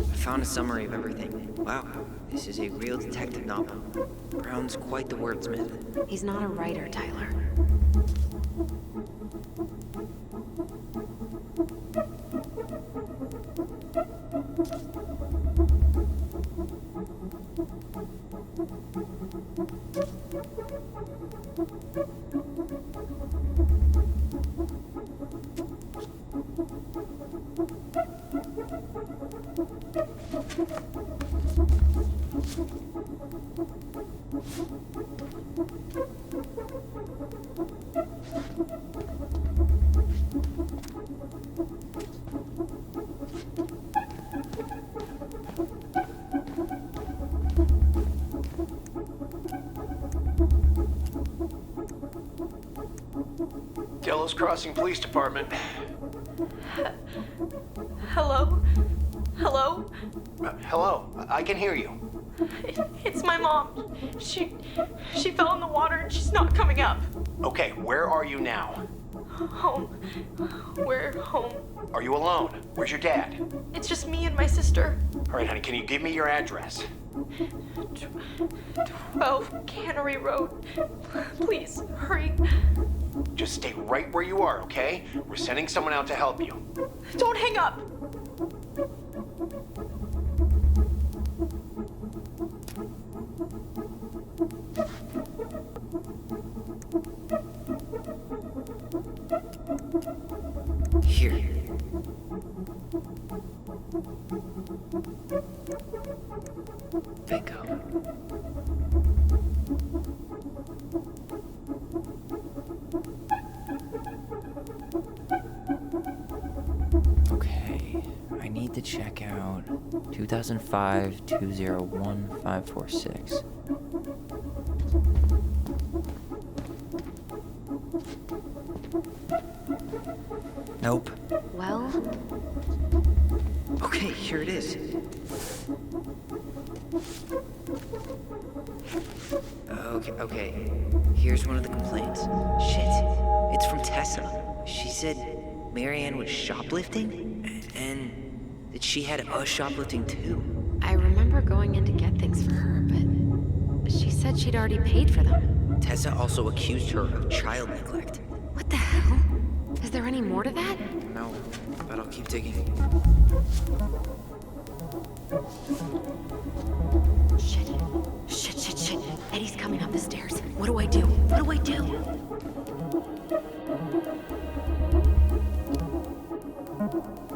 I found a summary of everything. Wow, this is a real detective novel. Brown's quite the wordsmith. He's not a writer, Tyler. Delos Crossing Police Department. Hello? Hello? Hello, I can hear you. It's my mom. She fell in the water and she's not coming up. Okay, where are you now? Home. We're home. Are you alone? Where's your dad? It's just me and my sister. All right, honey, can you give me your address? 12 Cannery Road. Please, hurry. Just stay right where you are, okay? We're sending someone out to help you. Don't hang up. Here. Bingo. Okay, I need to check out 2005 201 546. Nope. Well? Okay, here it is. Okay. Here's one of the complaints. Shit. It's from Tessa. She said Marianne was shoplifting, and that she had us shoplifting too. I remember going in to get things for her, but she said she'd already paid for them. Tessa also accused her of child neglect. What the hell? Is there any more to that? No, but I'll keep digging. Shit. Eddie's coming up the stairs. What do I do?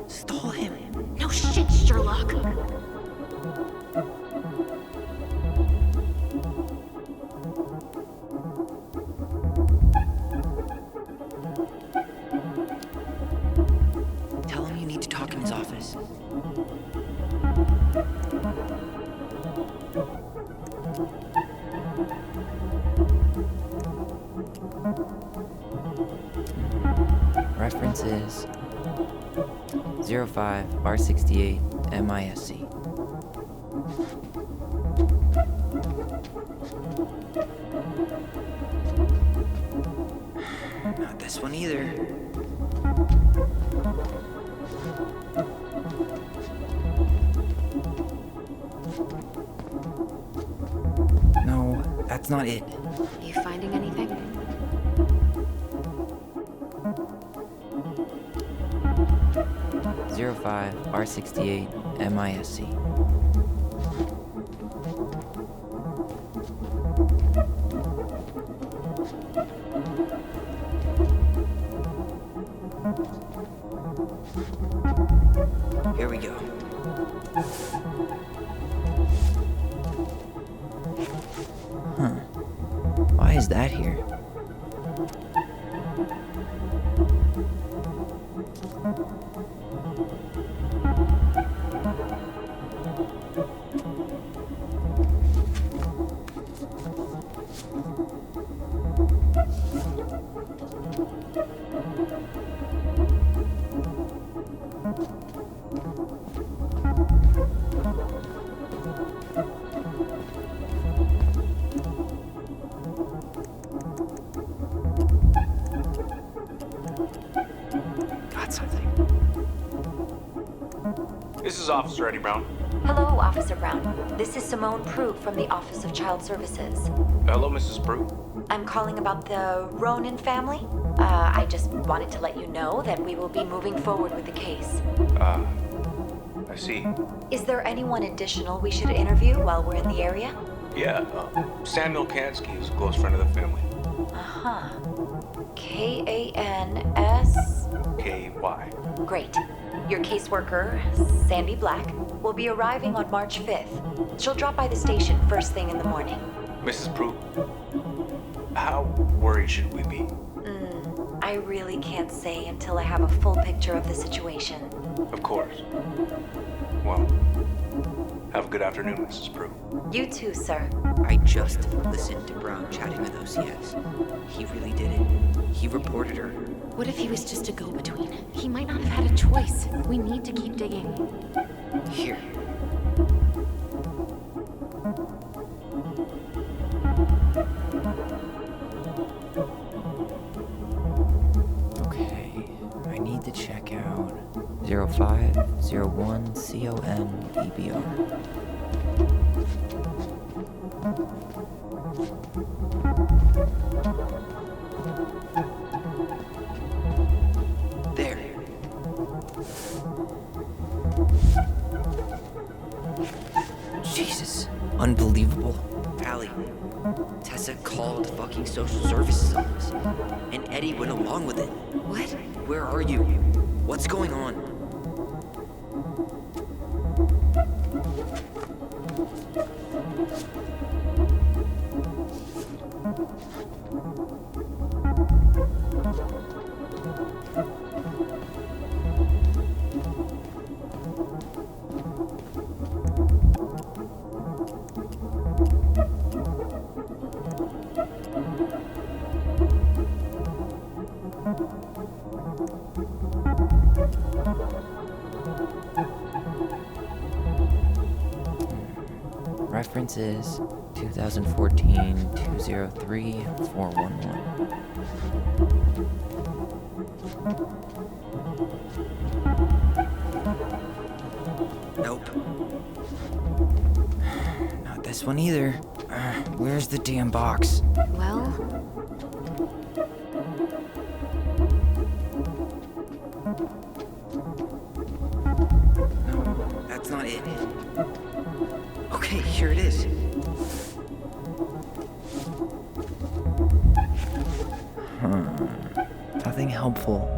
Stall him. No shit, Sherlock. Tell him you need to talk in his office. References 05 R68 MISC. Not this one either. No, that's not it. You finding anything? '05 R68 MISC. Here we go. Huh. Why is that here? Got something. This is Officer Eddie Brown. Hello, Officer Brown. This is Simone Prue from the Office of Child Services. Hello, Mrs. Prue. I'm calling about the Ronan family. I just wanted to let you know that we will be moving forward with the case. I see. Is there anyone additional we should interview while we're in the area? Yeah, Samuel Kansky is a close friend of the family. Uh-huh. K-A-N-S? K-Y. Great. Your caseworker, Sandy Black, will be arriving on March 5th. She'll drop by the station first thing in the morning. Mrs. Prue, how worried should we be? I really can't say until I have a full picture of the situation. Of course. Well, have a good afternoon, Mrs. Prue. You too, sir. I just listened to Brown chatting with OCS. He really did it. He reported her. What if he was just a go-between? He might not have had a choice. We need to keep digging. Here. Okay, I need to check out 0501 COM EBR. There. Jesus. Unbelievable. Allie, Tessa called fucking social services office, and Eddie went along with it. What? Where are you? What's going on? reference is 2014-203-411. Nope. Not this one either. Where's the damn box? Well, No, that's not it. Okay, here it is. Nothing helpful.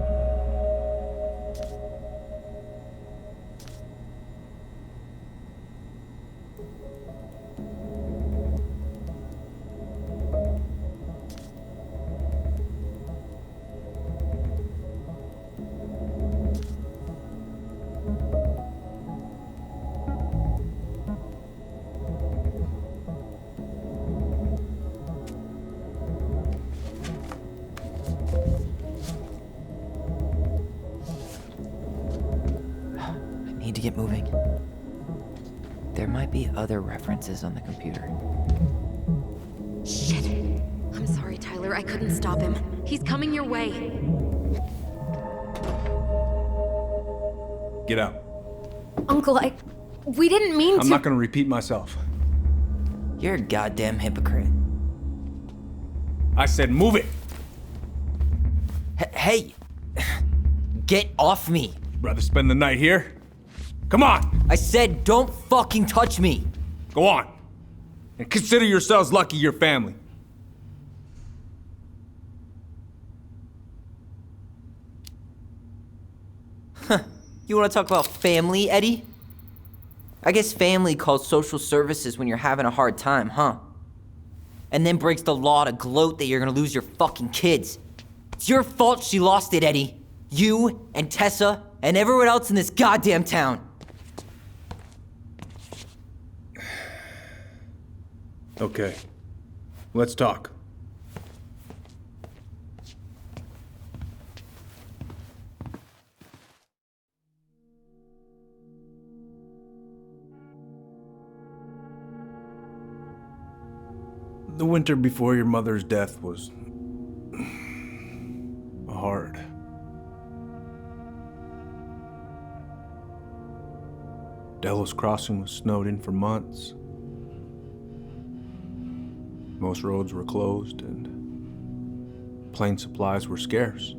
Need to get moving. There might be other references on the computer. shit. I'm sorry, Tyler. I couldn't stop him. He's coming your way. Get out. Uncle, we didn't mean to. I'm not gonna repeat myself. You're a goddamn hypocrite. I said move it. Hey! Get off me! Rather spend the night here? Come on! I said don't fucking touch me! Go on. And consider yourselves lucky you're family. You wanna talk about family, Eddie? I guess family calls social services when you're having a hard time, huh? And then breaks the law to gloat that you're gonna lose your fucking kids. It's your fault she lost it, Eddie. You and Tessa and everyone else in this goddamn town. Okay. Let's talk. The winter before your mother's death was hard. Delos Crossing was snowed in for months. Most roads were closed and plane supplies were scarce.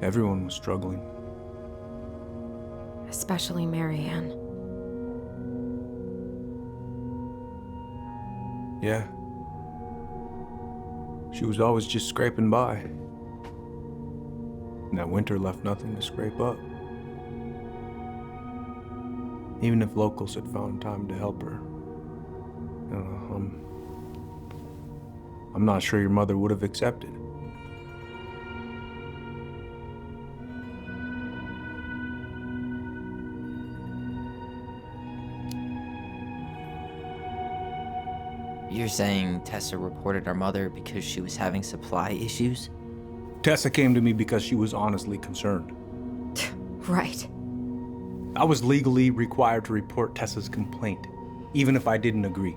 Everyone was struggling. Especially Marianne. Yeah. She was always just scraping by. And that winter left nothing to scrape up. Even if locals had found time to help her. I'm not sure your mother would have accepted. You're saying Tessa reported our mother because she was having supply issues? Tessa came to me because she was honestly concerned. Right. I was legally required to report Tessa's complaint, even if I didn't agree.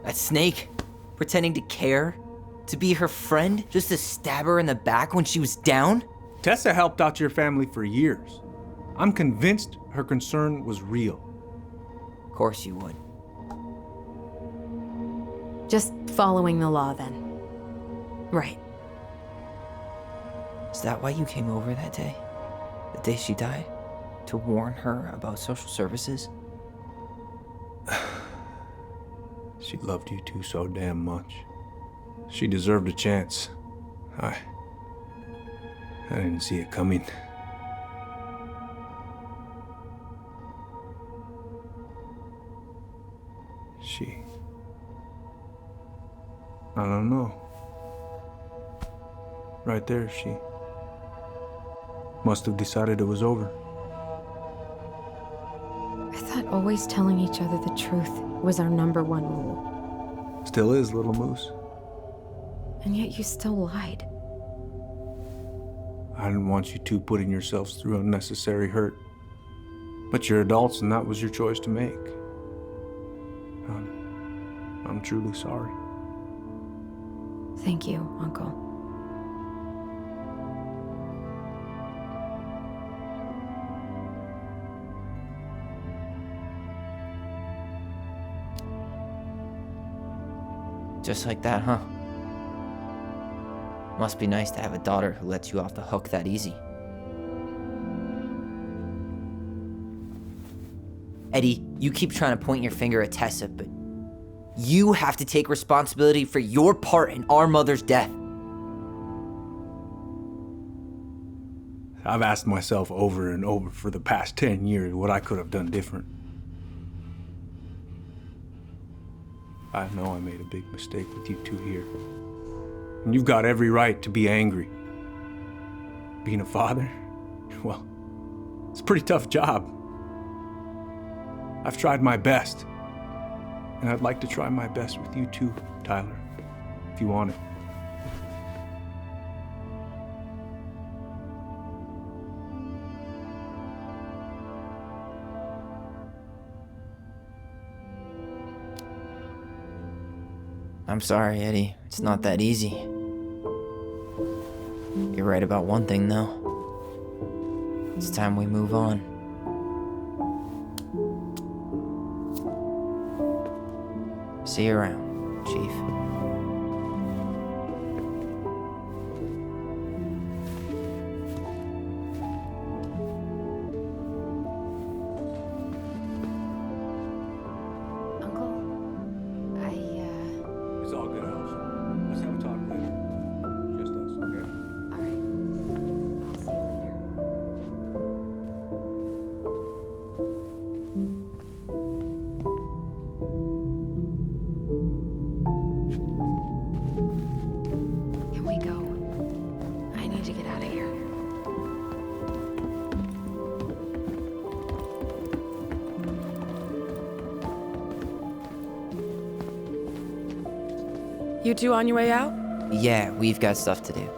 That snake? Pretending to care? To be her friend? Just to stab her in the back when she was down? Tessa helped out your family for years. I'm convinced her concern was real. Of course you would. Just following the law, then. Right. Is that why you came over that day? The day she died? To warn her about social services? She loved you two so damn much. She deserved a chance. I didn't see it coming. I don't know. Right there, she must have decided it was over. I thought always telling each other the truth was our #1 rule. Still is, little moose. And yet you still lied. I didn't want you two putting yourselves through unnecessary hurt. But you're adults and that was your choice to make. I'm truly sorry. Thank you, Uncle. Just like that, huh? Must be nice to have a daughter who lets you off the hook that easy. Eddie, you keep trying to point your finger at Tessa, but you have to take responsibility for your part in our mother's death. I've asked myself over and over for the past 10 years what I could have done different. I know I made a big mistake with you two here. And you've got every right to be angry. Being a father, well, it's a pretty tough job. I've tried my best. And I'd like to try my best with you too, Tyler, if you want it. I'm sorry, Eddie. It's not that easy. You're right about one thing, though. It's time we move on. See you around, Chief. It's all good, Alyson. Let's have a talk later. Just us, okay? I'll see you later. Can we go? I need to get out of here. You two on your way out? Yeah, we've got stuff to do.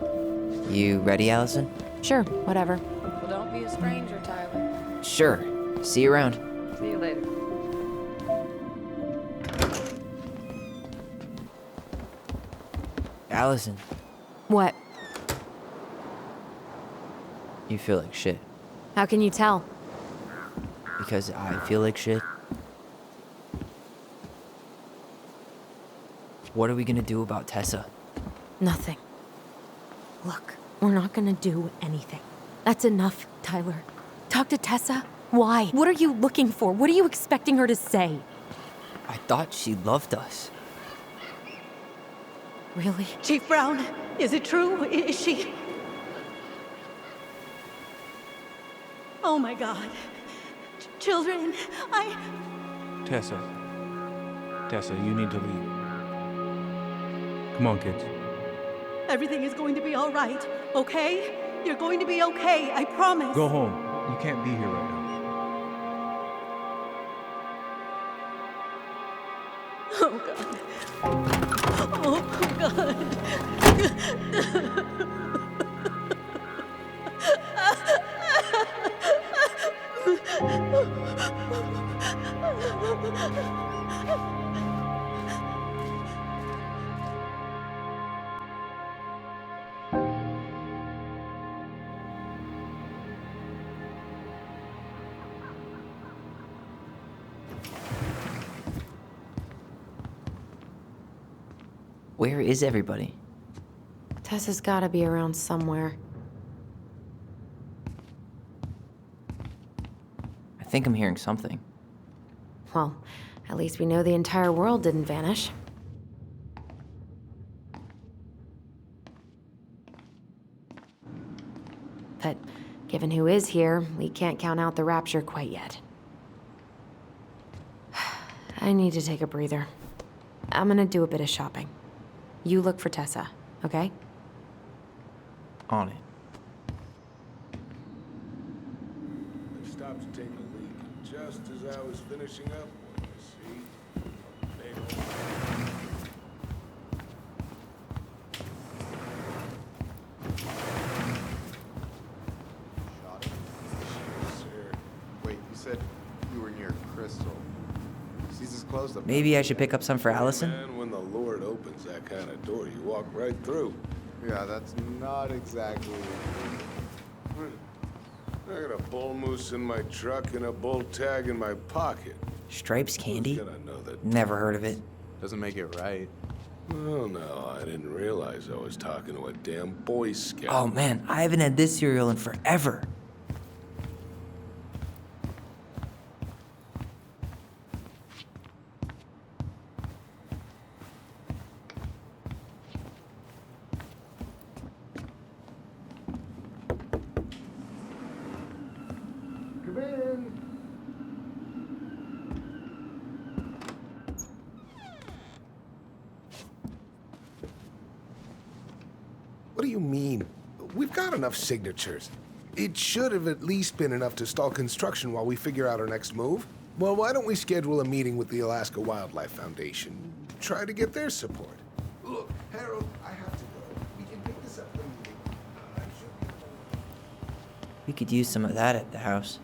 You ready, Alyson? Sure, whatever. Well, don't be a stranger, Tyler. Sure. See you around. See you later. Alyson, What? you feel like shit. How can you tell? Because I feel like shit. What are we gonna do about Tessa? Nothing. Look, we're not gonna do anything. That's enough, Tyler. Talk to Tessa? Why? What are you looking for? What are you expecting her to say? I thought she loved us. Really? Chief Brown, is it true? Is she? Oh my God. Children, Tessa, you need to leave. Come on, kids. everything is going to be all right, okay? You're going to be okay, I promise. Go home. You can't be here right now. Oh God. Oh Where is everybody? Tessa's gotta be around somewhere. I think I'm hearing something. Well, at least we know the entire world didn't vanish. But given who is here, we can't count out the rapture quite yet. I need to take a breather. I'm gonna do a bit of shopping. You look for Tessa, okay? On it. They stopped to take a leak just as I was finishing up. See? They don't. Crystal. She's as close to... Maybe I should pick up some for Alyson? Man, when the Lord opens that kind of door, you walk right through. Yeah, that's not exactly... I got a bull moose in my truck and a bull tag in my pocket. Stripes candy? Who's gonna know that? Never heard of it. Doesn't make it right. Well, no, I didn't realize I was talking to a damn Boy Scout. Oh man, I haven't had this cereal in forever. Come in. What do you mean? We've got enough signatures. It should have at least been enough to stall construction while we figure out our next move. Well, why don't we schedule a meeting with the Alaska Wildlife Foundation? Try to get their support. Look, Harold, I have to go. We can pick this up in the meeting. We could use some of that at the house.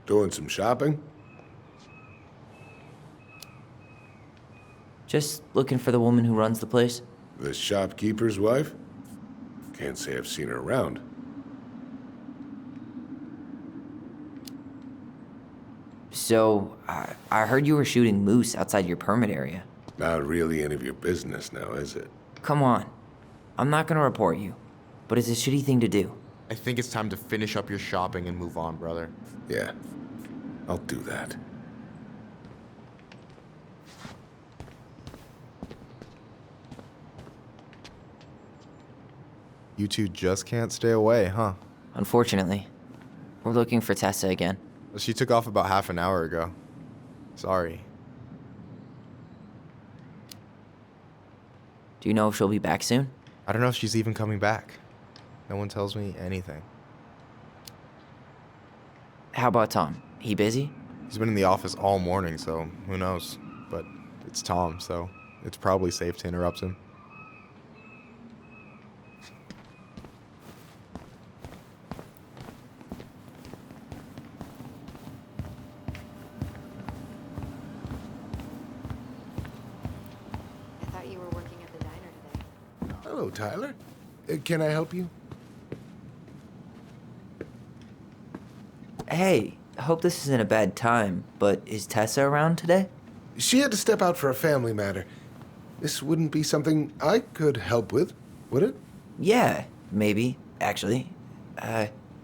Doing some shopping? Just looking for the woman who runs the place. The shopkeeper's wife? Can't say I've seen her around. So, I heard you were shooting moose outside your permit area. Not really any of your business now, is it? Come on. I'm not gonna report you, but it's a shitty thing to do. I think it's time to finish up your shopping and move on, brother. Yeah, I'll do that. You two just can't stay away, huh? Unfortunately. We're looking for Tessa again. She took off about half an hour ago. Sorry. Do you know if she'll be back soon? I don't know if she's even coming back. No one tells me anything. How about Tom? He busy? He's been in the office all morning, so who knows? But it's Tom, so it's probably safe to interrupt him. I thought you were working at the diner today. Hello, Tyler. Can I help you? Hey, I hope this isn't a bad time, but is Tessa around today? She had to step out for a family matter. This wouldn't be something I could help with, would it? Yeah, maybe, actually.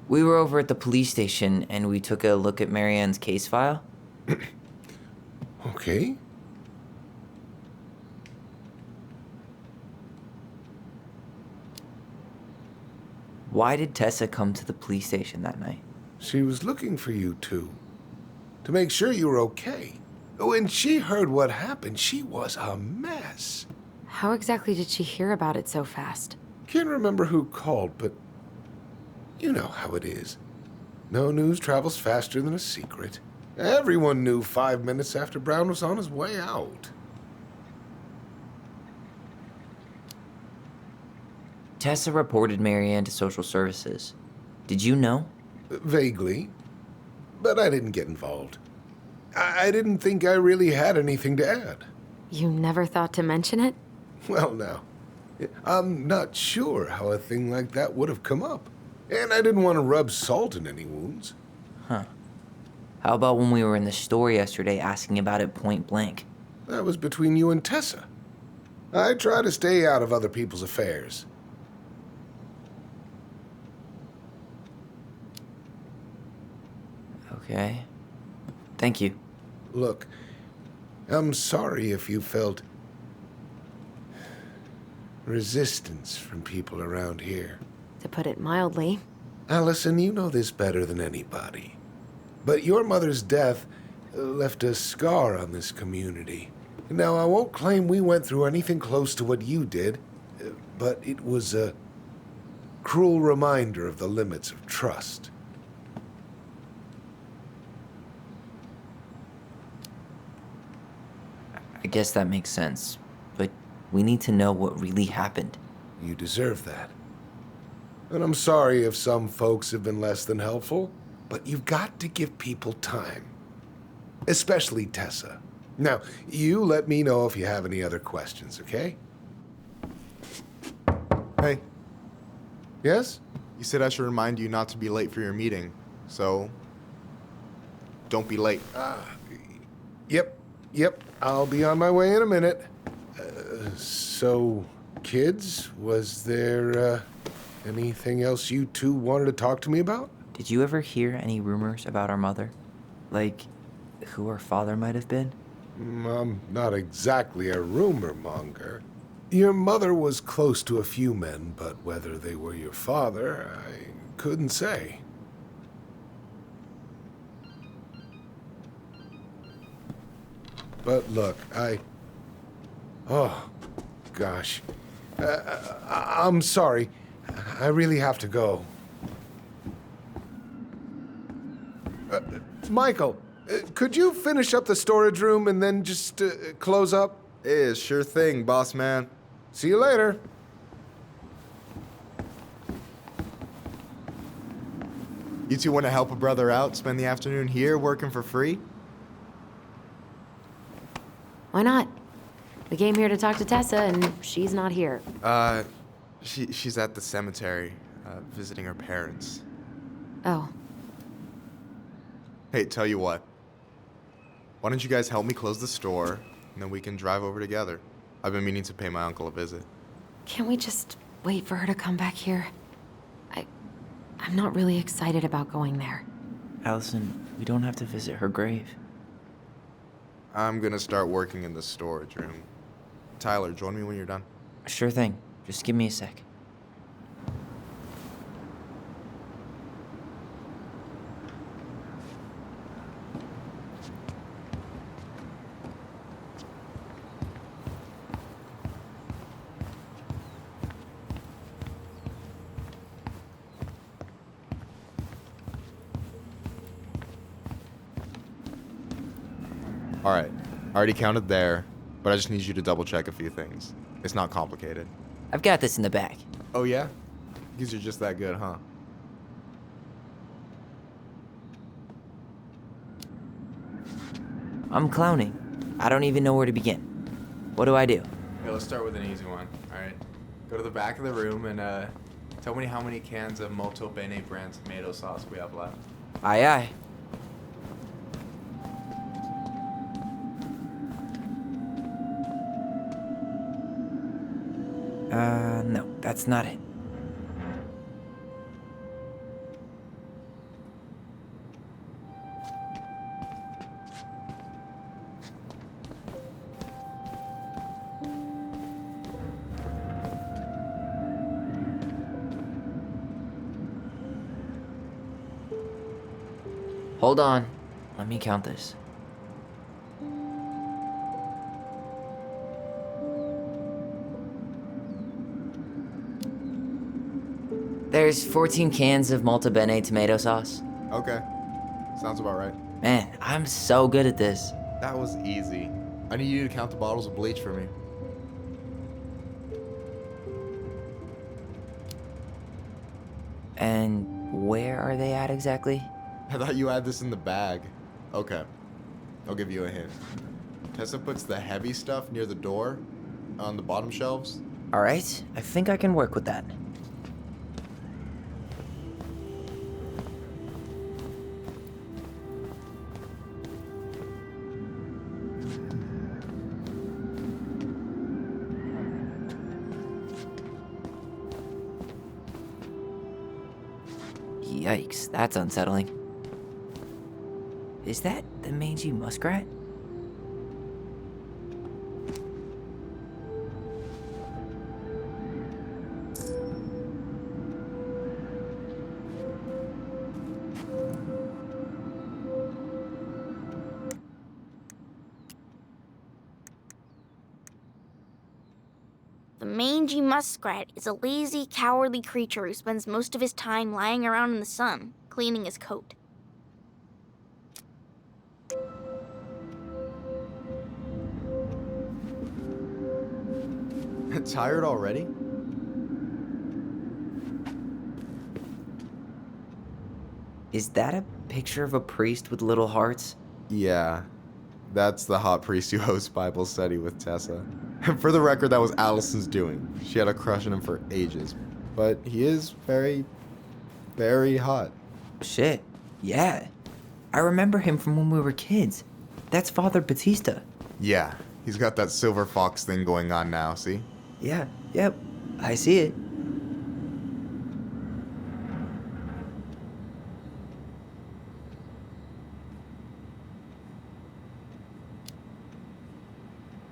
We were over at the police station and we took a look at Marianne's case file. Okay. Why did Tessa come to the police station that night? She was looking for you two. To make sure you were okay. When she heard what happened, she was a mess. How exactly did she hear about it so fast? Can't remember who called, but you know how it is. No news travels faster than a secret. Everyone knew 5 minutes after Brown was on his way out. Tessa reported Marianne to social services. Did you know? Vaguely, but I didn't get involved. I didn't think I really had anything to add. You never thought to mention it? Well, now, I'm not sure how a thing like that would have come up. And I didn't want to rub salt in any wounds. Huh. How about when we were in the store yesterday asking about it point blank? That was between you and Tessa. I try to stay out of other people's affairs. Okay. Thank you. Look, I'm sorry if you felt resistance from people around here. To put it mildly. Alyson, you know this better than anybody. But your mother's death left a scar on this community. Now, I won't claim we went through anything close to what you did, but it was a cruel reminder of the limits of trust. I guess that makes sense. But we need to know what really happened. You deserve that. And I'm sorry if some folks have been less than helpful, but you've got to give people time. Especially Tessa. Now, you let me know if you have any other questions, okay? Hey, Yes? you said I should remind you not to be late for your meeting, so don't be late. Yep. I'll be on my way in a minute. So, kids, was there anything else you two wanted to talk to me about? Did you ever hear any rumors about our mother? Like, who our father might have been? I'm not exactly a rumor monger. Your mother was close to a few men, but whether they were your father, I couldn't say. But look, oh, gosh. I'm sorry. I really have to go. Michael, could you finish up the storage room and then just close up? Sure thing, boss man. See you later. You two want to help a brother out, spend the afternoon here working for free? Why not? We came here to talk to Tessa, and she's not here. She's at the cemetery, visiting her parents. Oh. Hey, tell you what. Why don't you guys help me close the store, and then we can drive over together. I've been meaning to pay my uncle a visit. Can't we just wait for her to come back here? I'm not really excited about going there. Alyson, we don't have to visit her grave. I'm gonna start working in the storage room. Tyler, join me when you're done. Sure thing. Just give me a sec. All right, I already counted there, but I just need you to double check a few things. It's not complicated. I've got this in the bag. Oh yeah? Because you're just that good, huh? I'm clowning. I don't even know where to begin. What do I do? Okay, let's start with an easy one, all right? Go to the back of the room and tell me how many cans of Molto Bene brand tomato sauce we have left. Aye, aye. No, that's not it. Hold on. Let me count this. There's 14 cans of Molto Bene tomato sauce. Okay, sounds about right. Man, I'm so good at this. That was easy. I need you to count the bottles of bleach for me. And where are they at exactly? I thought you had this in the bag. Okay, I'll give you a hint. Tessa puts the heavy stuff near the door, on the bottom shelves. All right, I think I can work with that. Yikes, that's unsettling. Is that the mangy muskrat? The mangy muskrat is a lazy, cowardly creature who spends most of his time lying around in the sun, cleaning his coat. tired already? Is that a picture of a priest with little hearts? Yeah. That's the hot priest who hosts Bible study with Tessa. For the record, that was Alyson's doing. She had a crush on him for ages. But he is very, very hot. Shit, yeah. I remember him from when we were kids. That's Father Batista. Yeah, he's got that silver fox thing going on now, see? Yeah, yep, I see it.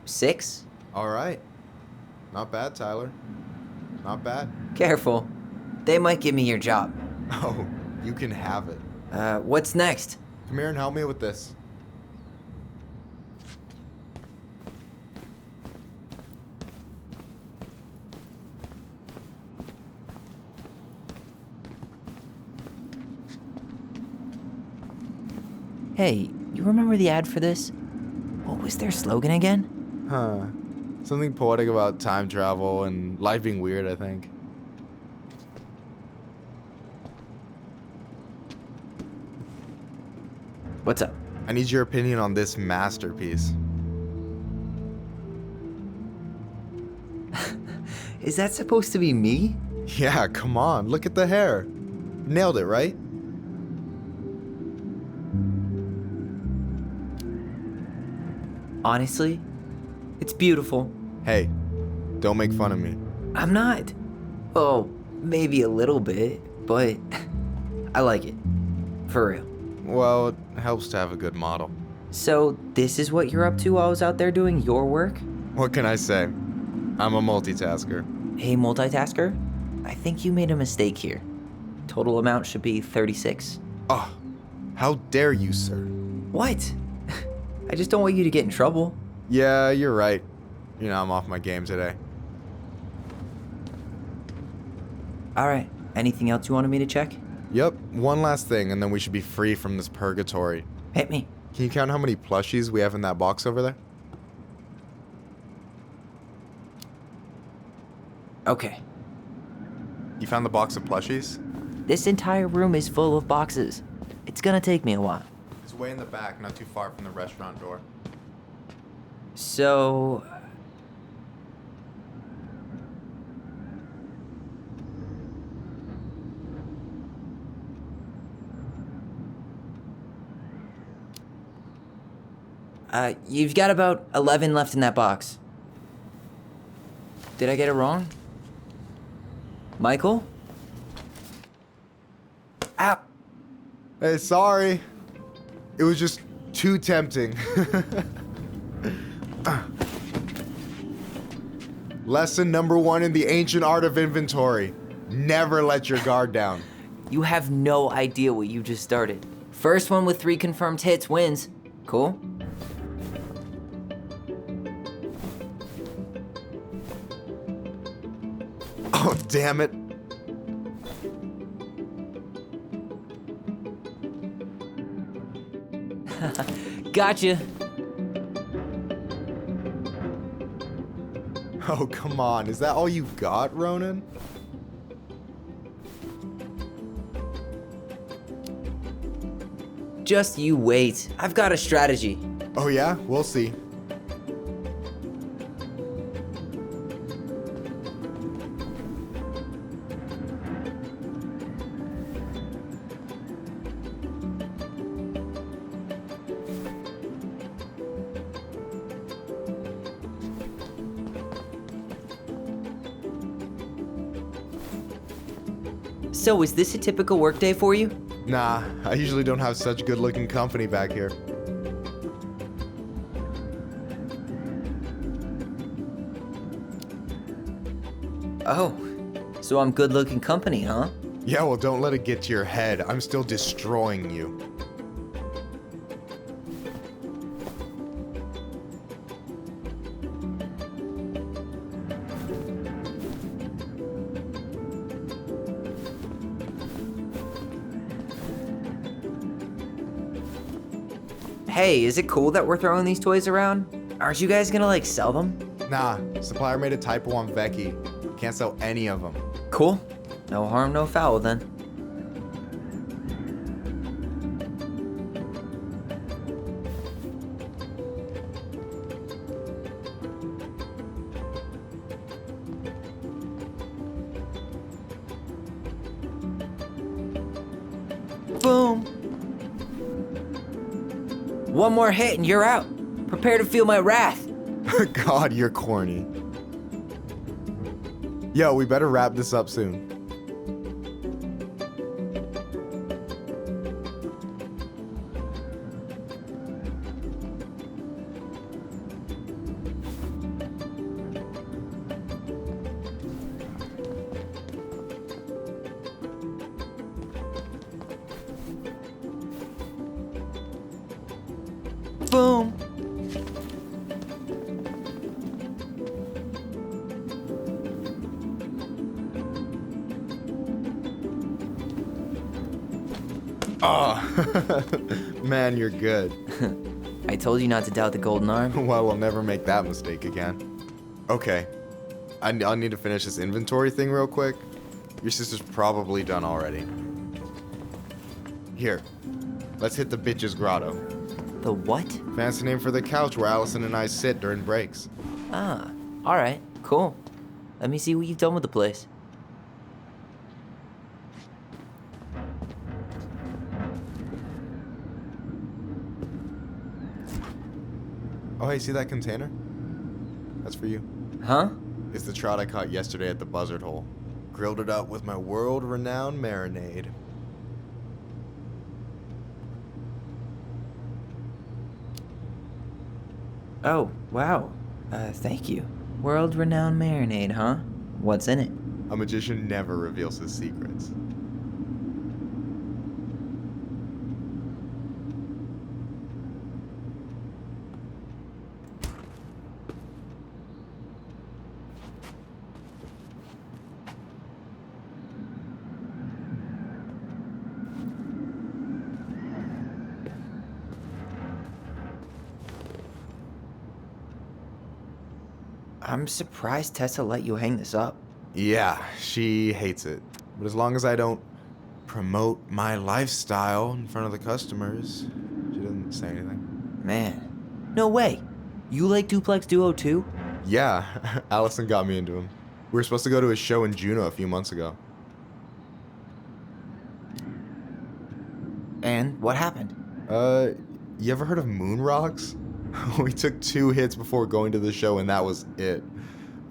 Six? All right. Not bad, Tyler. Not bad. Careful. They might give me your job. Oh, you can have it. What's next? Come here and help me with this. Hey, you remember the ad for this? What was their slogan again? Huh. Something poetic about time travel and life being weird, I think. What's up? I need your opinion on this masterpiece. Is that supposed to be me? Yeah, come on. Look at the hair. Nailed it, right? Honestly, it's beautiful. Hey, don't make fun of me. I'm not. Oh, maybe a little bit, but I like it. For real. Well, it helps to have a good model. So, this is what you're up to while I was out there doing your work? What can I say? I'm a multitasker. Hey, multitasker? I think you made a mistake here. Total amount should be 36. Oh, how dare you, sir? What? I just don't want you to get in trouble. Yeah, you're right. You know, I'm off my game today. Alright, anything else you wanted me to check? Yep, one last thing, and then we should be free from this purgatory. Hit me. Can you count how many plushies we have in that box over there? Okay. You found the box of plushies? This entire room is full of boxes. It's gonna take me a while. It's way in the back, not too far from the restaurant door. So... you've got about 11 left in that box. Did I get it wrong? Michael? Ow! Hey, sorry. It was just too tempting. Lesson number 1 in the ancient art of inventory. Never let your guard down. You have no idea what you just started. First one with 3 confirmed hits wins. Cool? Oh, damn it. Gotcha. Oh, come on. Is that all you got, Ronan? Just you wait. I've got a strategy. Oh, yeah? We'll see. So, is this a typical workday for you? Nah, I usually don't have such good-looking company back here. Oh, so I'm good-looking company, huh? Yeah, well, don't let it get to your head. I'm still destroying you. Hey, is it cool that we're throwing these toys around? Aren't you guys gonna, like, sell them? Nah, supplier made a typo on Vecchi. Can't sell any of them. Cool. No harm, no foul then. Boom. One more hit and you're out. Prepare to feel my wrath. God, you're corny. Yo, we better wrap this up soon. Boom. Oh, man, you're good. I told you not to doubt the golden arm. Well, we'll never make that mistake again. Okay, I'll need to finish this inventory thing real quick. Your sister's probably done already. Here, let's hit the bitch's grotto. The what? Fancy name for the couch where Alyson and I sit during breaks. Ah, alright, cool. Let me see what you've done with the place. Oh, hey, see that container? That's for you. Huh? It's the trout I caught yesterday at the buzzard hole. Grilled it up with my world-renowned marinade. Oh, wow. Thank you. World-renowned marinade, huh? What's in it? A magician never reveals his secrets. I'm surprised Tessa let you hang this up. Yeah, she hates it. But as long as I don't promote my lifestyle in front of the customers, she doesn't say anything. Man, no way. You like Duplex Duo too? Yeah, Alyson got me into him. We were supposed to go to a show in Juneau a few months ago. And what happened? You ever heard of moon rocks? We took 2 hits before going to the show and that was it.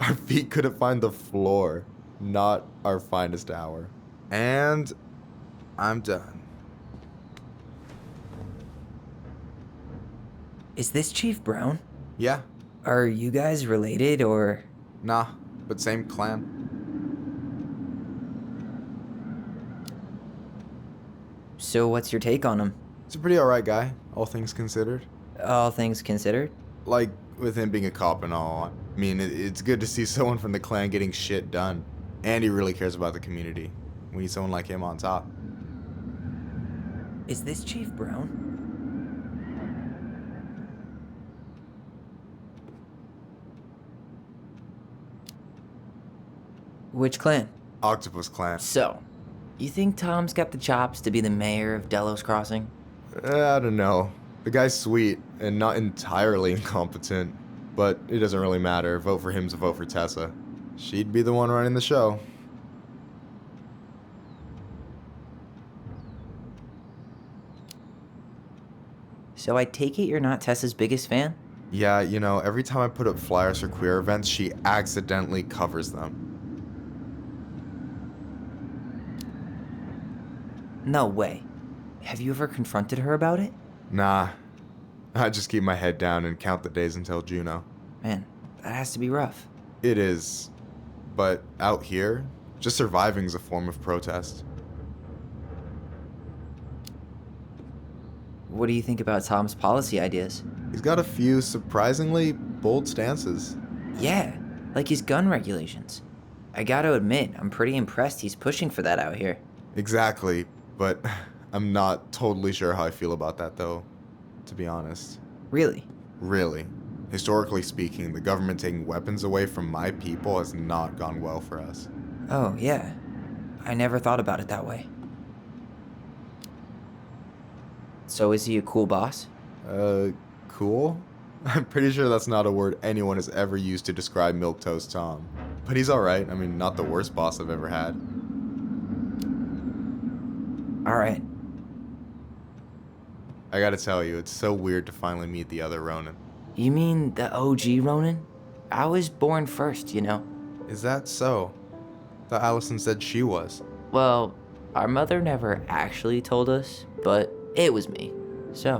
Our feet couldn't find the floor. Not our finest hour. And I'm done. Is this Chief Brown? Yeah. Are you guys related or? Nah, but same clan. So what's your take on him? He's a pretty alright guy, all things considered. All things considered? Like, with him being a cop and all. I mean, it's good to see someone from the clan getting shit done. And he really cares about the community. We need someone like him on top. Is this Chief Brown? Which clan? Octopus Clan. So, you think Tom's got the chops to be the mayor of Delos Crossing? I don't know. The guy's sweet and not entirely incompetent, but it doesn't really matter. Vote for him's a vote for Tessa. She'd be the one running the show. So I take it you're not Tessa's biggest fan? Yeah, you know, every time I put up flyers for queer events, she accidentally covers them. No way. Have you ever confronted her about it? Nah. I just keep my head down and count the days until Juneau. Man, that has to be rough. It is. But out here, just surviving's a form of protest. What do you think about Tom's policy ideas? He's got a few surprisingly bold stances. Yeah, like his gun regulations. I gotta admit, I'm pretty impressed he's pushing for that out here. Exactly, but I'm not totally sure how I feel about that though, to be honest. Really? Really. Historically speaking, the government taking weapons away from my people has not gone well for us. Oh, yeah. I never thought about it that way. So is he a cool boss? Cool? I'm pretty sure that's not a word anyone has ever used to describe Milquetoast Tom. But he's alright. I mean, not the worst boss I've ever had. Alright. I gotta tell you, it's so weird to finally meet the other Ronin. You mean the OG Ronin? I was born first, you know. Is that so? Thought Alyson said she was. Well, our mother never actually told us, but it was me. So,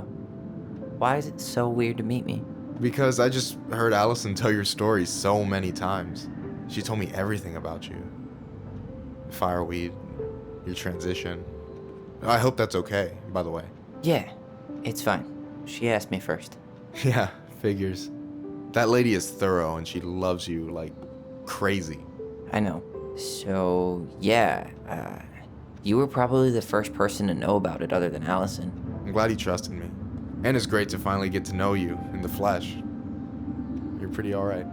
why is it so weird to meet me? Because I just heard Alyson tell your story so many times. She told me everything about you. Fireweed, your transition. I hope that's okay, by the way. Yeah, it's fine. She asked me first. Yeah, figures. That lady is thorough and she loves you like crazy. I know. So, yeah, you were probably the first person to know about it other than Alyson. I'm glad he trusted me. And it's great to finally get to know you in the flesh. You're pretty alright.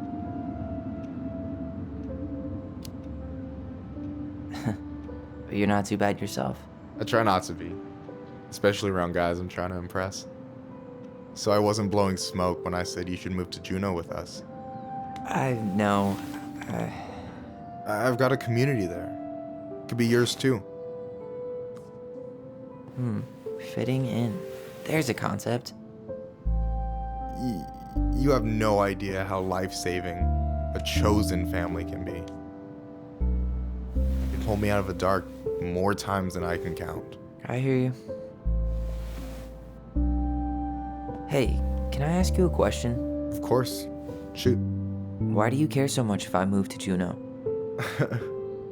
But you're not too bad yourself. I try not to be. Especially around guys I'm trying to impress. So I wasn't blowing smoke when I said you should move to Juneau with us. I know. I've got a community there. Could be yours too. Fitting in. There's a concept. You have no idea how life-saving a chosen family can be. It pulled me out of the dark more times than I can count. I hear you. Hey, can I ask you a question? Of course. Shoot. Why do you care so much if I move to Juneau?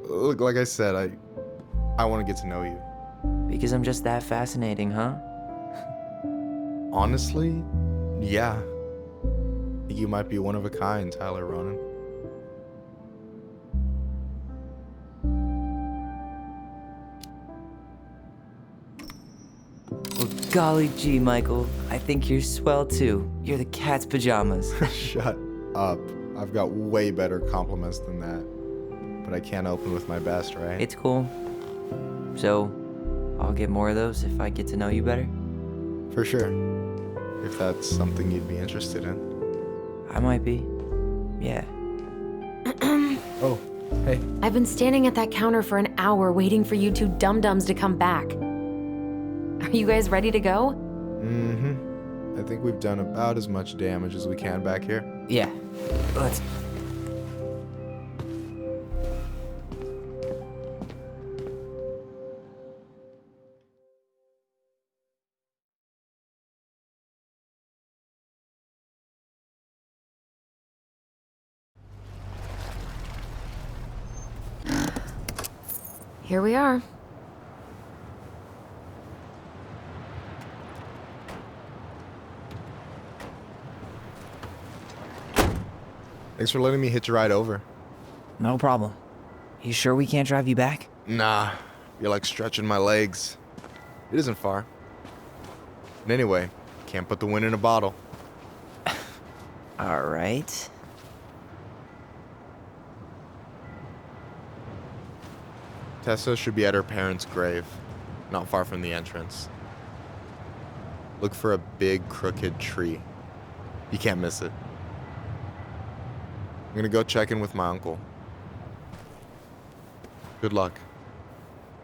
Look, like I said, I want to get to know you. Because I'm just that fascinating, huh? Honestly, yeah. You might be one of a kind, Tyler Ronin. Well, golly gee, Michael. I think you're swell too. You're the cat's pajamas. Shut up. I've got way better compliments than that. But I can't open with my best, right? It's cool. So, I'll get more of those if I get to know you better? For sure. If that's something you'd be interested in. I might be. Yeah. Oh, hey. I've been standing at that counter for an hour waiting for you two dum-dums to come back. Are you guys ready to go? I think we've done about as much damage as we can back here. Yeah. Let's... Here we are. Thanks for letting me hitch a ride over. No problem. You sure we can't drive you back? Nah, you're like stretching my legs. It isn't far. And anyway, can't put the wind in a bottle. All right. Tessa should be at her parents' grave, not far from the entrance. Look for a big crooked tree. You can't miss it. I'm gonna go check in with my uncle. Good luck.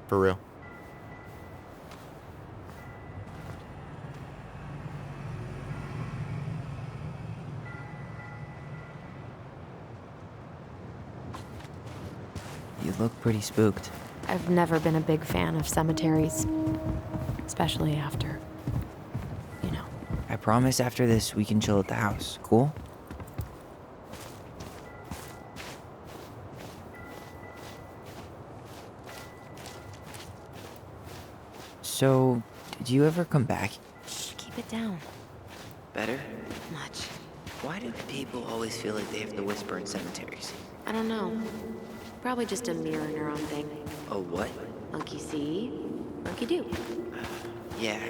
For real. You look pretty spooked. I've never been a big fan of cemeteries. Especially after, you know. I promise after this we can chill at the house, cool? So, did you ever come back? Shh, keep it down. Better? Much. Why do people always feel like they have to whisper in cemeteries? I don't know. Probably just a mirror neuron thing. Oh, what? Monkey see, monkey do. Yeah.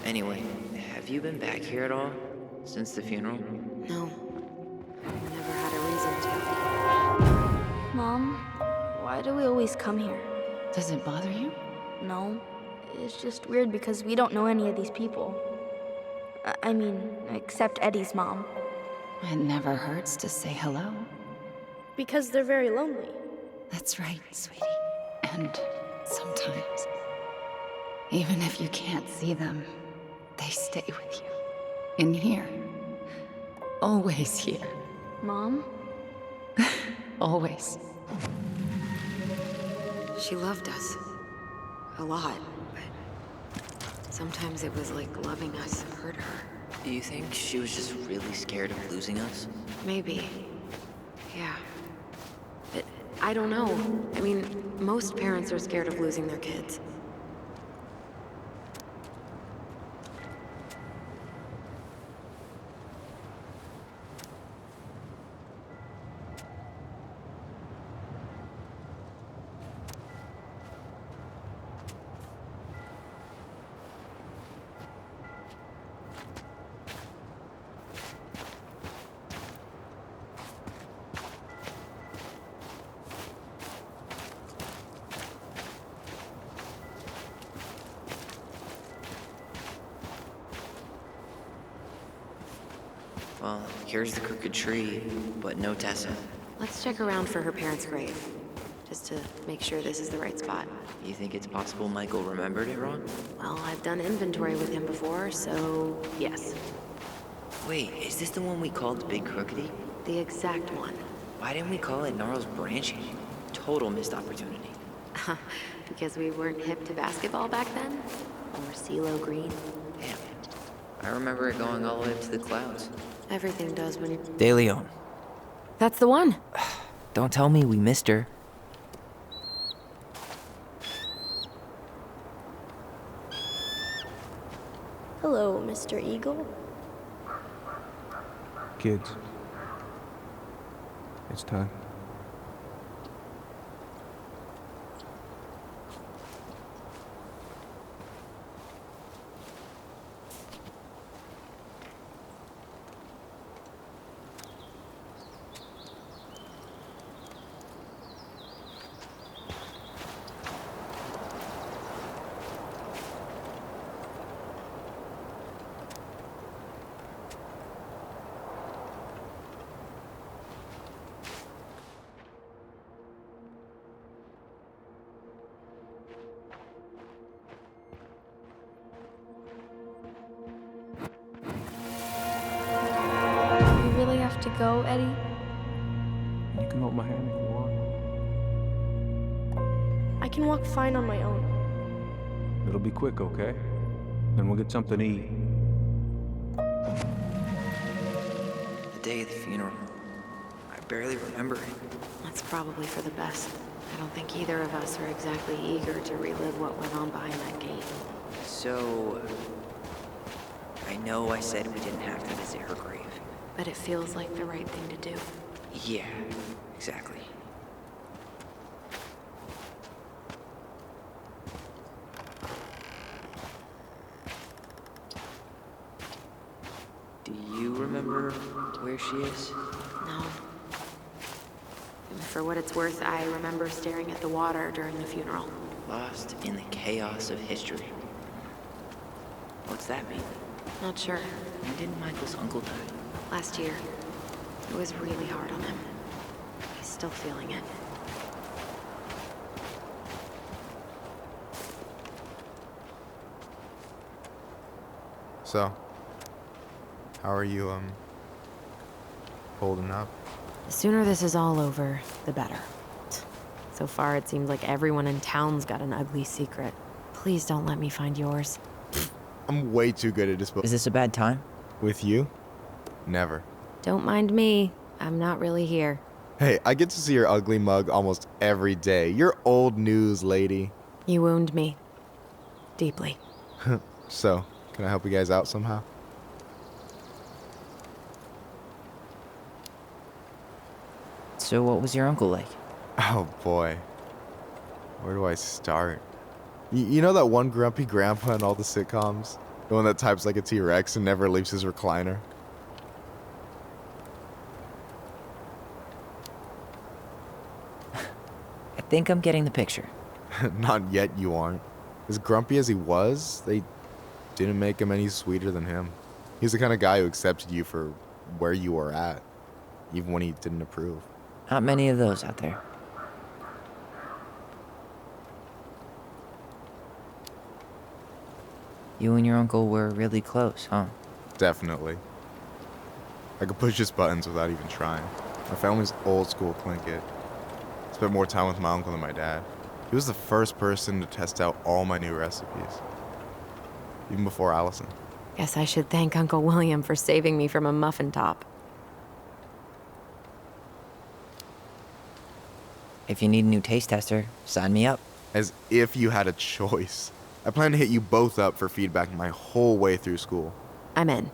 Anyway, have you been back here at all? Since the funeral? No. I've never had a reason to. Mom, why do we always come here? Does it bother you? No. It's just weird because we don't know any of these people. I mean, except Eddie's mom. It never hurts to say hello. Because they're very lonely. That's right, sweetie. And sometimes, even if you can't see them, they stay with you. In here. Always here. Mom? Always. She loved us. A lot, but sometimes it was like loving us hurt her. Do you think she was just really scared of losing us? Maybe. Yeah. But I don't know. I mean, most parents are scared of losing their kids. Well, here's the crooked tree, but no Tessa. Let's check around for her parents' grave, just to make sure this is the right spot. You think it's possible Michael remembered it wrong? Well, I've done inventory with him before, so yes. Wait, is this the one we called the Big Crookedy? The exact one. Why didn't we call it Gnarls Branching? Total missed opportunity. Because we weren't hip to basketball back then? Or CeeLo Green? Damn. I remember it going all the way up to the clouds. Everything does when you're... De Leon. That's the one! Don't tell me we missed her. Hello, Mr. Eagle. Kids. It's time. You really have to go, Eddie? You can hold my hand if you want. I can walk fine on my own. It'll be quick, okay? Then we'll get something to eat. The day of the funeral. I barely remember it. That's probably for the best. I don't think either of us are exactly eager to relive what went on behind that gate. So... I know I said we didn't have to visit her grave. But it feels like the right thing to do. Yeah, exactly. Do you remember where she is? No. And for what it's worth, I remember staring at the water during the funeral. Lost in the chaos of history. What's that mean? Not sure. When did Michael's uncle die? Last year. It was really hard on him. He's still feeling it. So, how are you, holding up? The sooner this is all over, the better. So far, it seems like everyone in town's got an ugly secret. Please don't let me find yours. I'm way too good at disposing. Is this a bad time? With you? Never. Don't mind me. I'm not really here. Hey, I get to see your ugly mug almost every day. You're old news, lady. You wound me. Deeply. So, can I help you guys out somehow? So what was your uncle like? Oh boy. Where do I start? You know that one grumpy grandpa in all the sitcoms? The one that types like a T-Rex and never leaves his recliner? think I'm getting the picture. Not yet, you aren't. As grumpy as he was, they didn't make him any sweeter than him. He's the kind of guy who accepted you for where you were at, even when he didn't approve. Not many of those out there. You and your uncle were really close, huh? Definitely. I could push his buttons without even trying. My family's old school Tlingit. Spent more time with my uncle than my dad. He was the first person to test out all my new recipes. Even before Alyson. Guess I should thank Uncle William for saving me from a muffin top. If you need a new taste tester, sign me up. As if you had a choice. I plan to hit you both up for feedback my whole way through school. I'm in.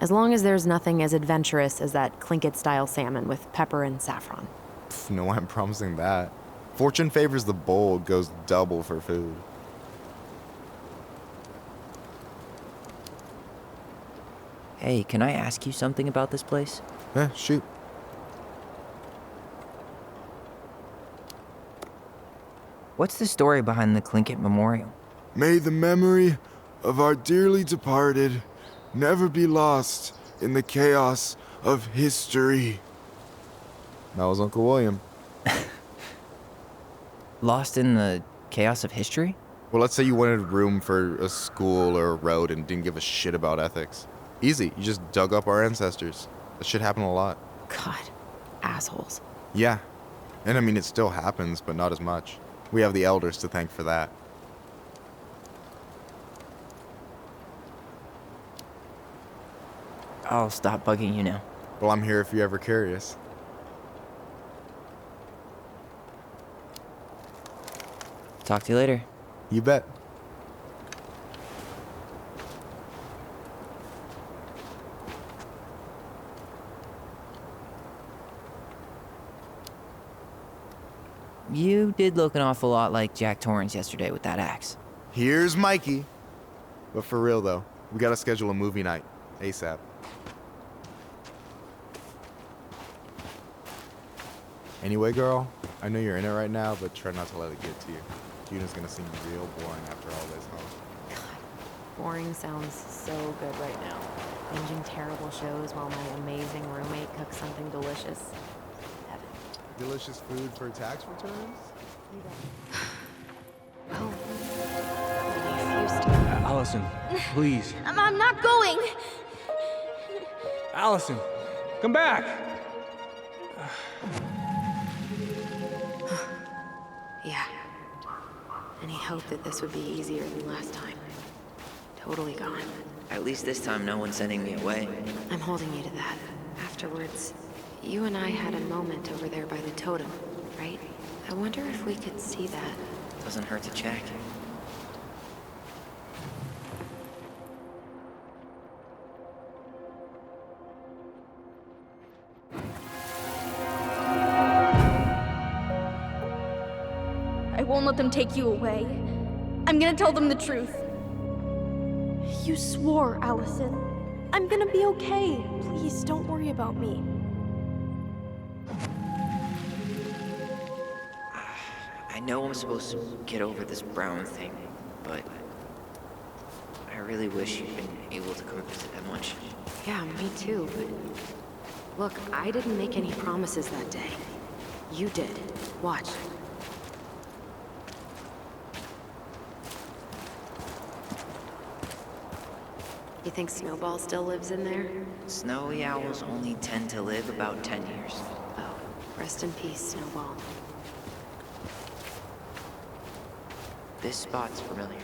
As long as there's nothing as adventurous as that Tlingit-style salmon with pepper and saffron. No way I'm promising that. Fortune favors the bold, goes double for food. Hey, can I ask you something about this place? Shoot. What's the story behind the Tlingit Memorial? May the memory of our dearly departed never be lost in the chaos of history. That was Uncle William. Lost in the chaos of history? Well, let's say you wanted room for a school or a road and didn't give a shit about ethics. Easy, you just dug up our ancestors. That shit happened a lot. God, assholes. Yeah, and I mean, it still happens, but not as much. We have the elders to thank for that. I'll stop bugging you now. Well, I'm here if you're ever curious. Talk to you later. You bet. You did look an awful lot like Jack Torrance yesterday with that axe. Here's Mikey. But for real, though, we gotta schedule a movie night. ASAP. Anyway, girl, I know you're in it right now, but try not to let it get to you. Juna's gonna seem real boring after all this, huh? God, boring sounds so good right now. Binging terrible shows while my amazing roommate cooks something delicious. Heaven. Delicious food for tax returns? Oh. Alyson, please. I'm not going. Alyson, come back. Yeah. Any hope that this would be easier than last time? Totally gone. At least this time no one's sending me away. I'm holding you to that. Afterwards, you and I had a moment over there by the totem, right? I wonder if we could see that. Doesn't hurt to check. I won't let them take you away. I'm gonna tell them the truth. You swore, Alyson. I'm gonna be okay. Please, don't worry about me. I know I'm supposed to get over this Brown thing, but I really wish you'd been able to come visit that much. Yeah, me too, but... Look, I didn't make any promises that day. You did. Watch. You think Snowball still lives in there? Snowy owls only tend to live about 10 years. Oh, rest in peace, Snowball. This spot's familiar.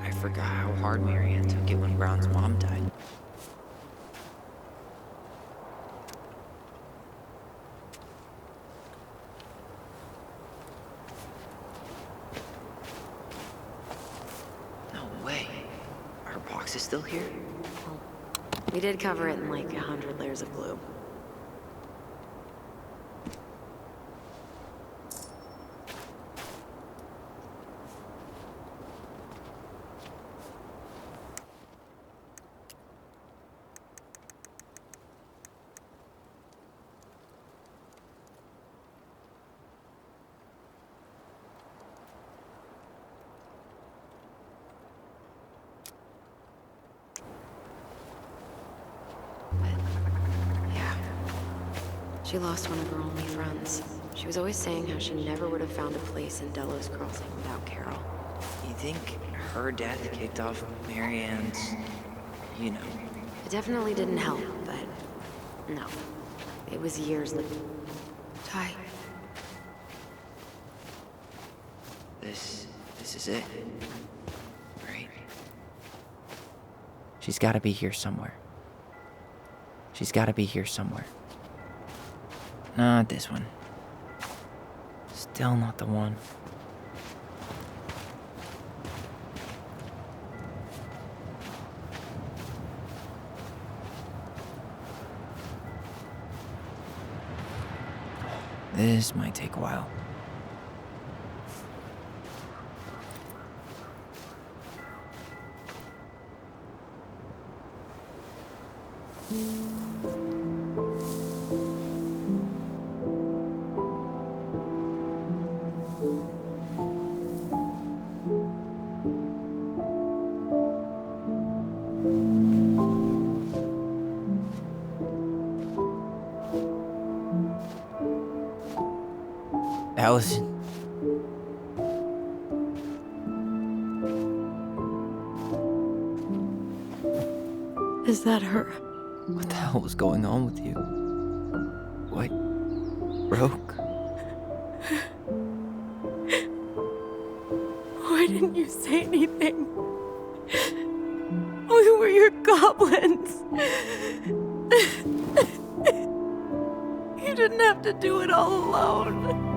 I forgot how hard Marianne took it when Brown's mom died. No way. Our box is still here? We did cover it in like 100 layers of glue. She lost one of her only friends. She was always saying how she never would have found a place in Delos Crossing without Carol. You think her death kicked off Marianne's, you know? It definitely didn't help, but no. It was years later. Ty. This is it. Right? She's gotta be here somewhere. She's gotta be here somewhere. Not this one. Still not the one. This might take a while. Alyson. Is that her? What the hell was going on with you? What broke? Why didn't you say anything? We were your goblins. You didn't have to do it all alone.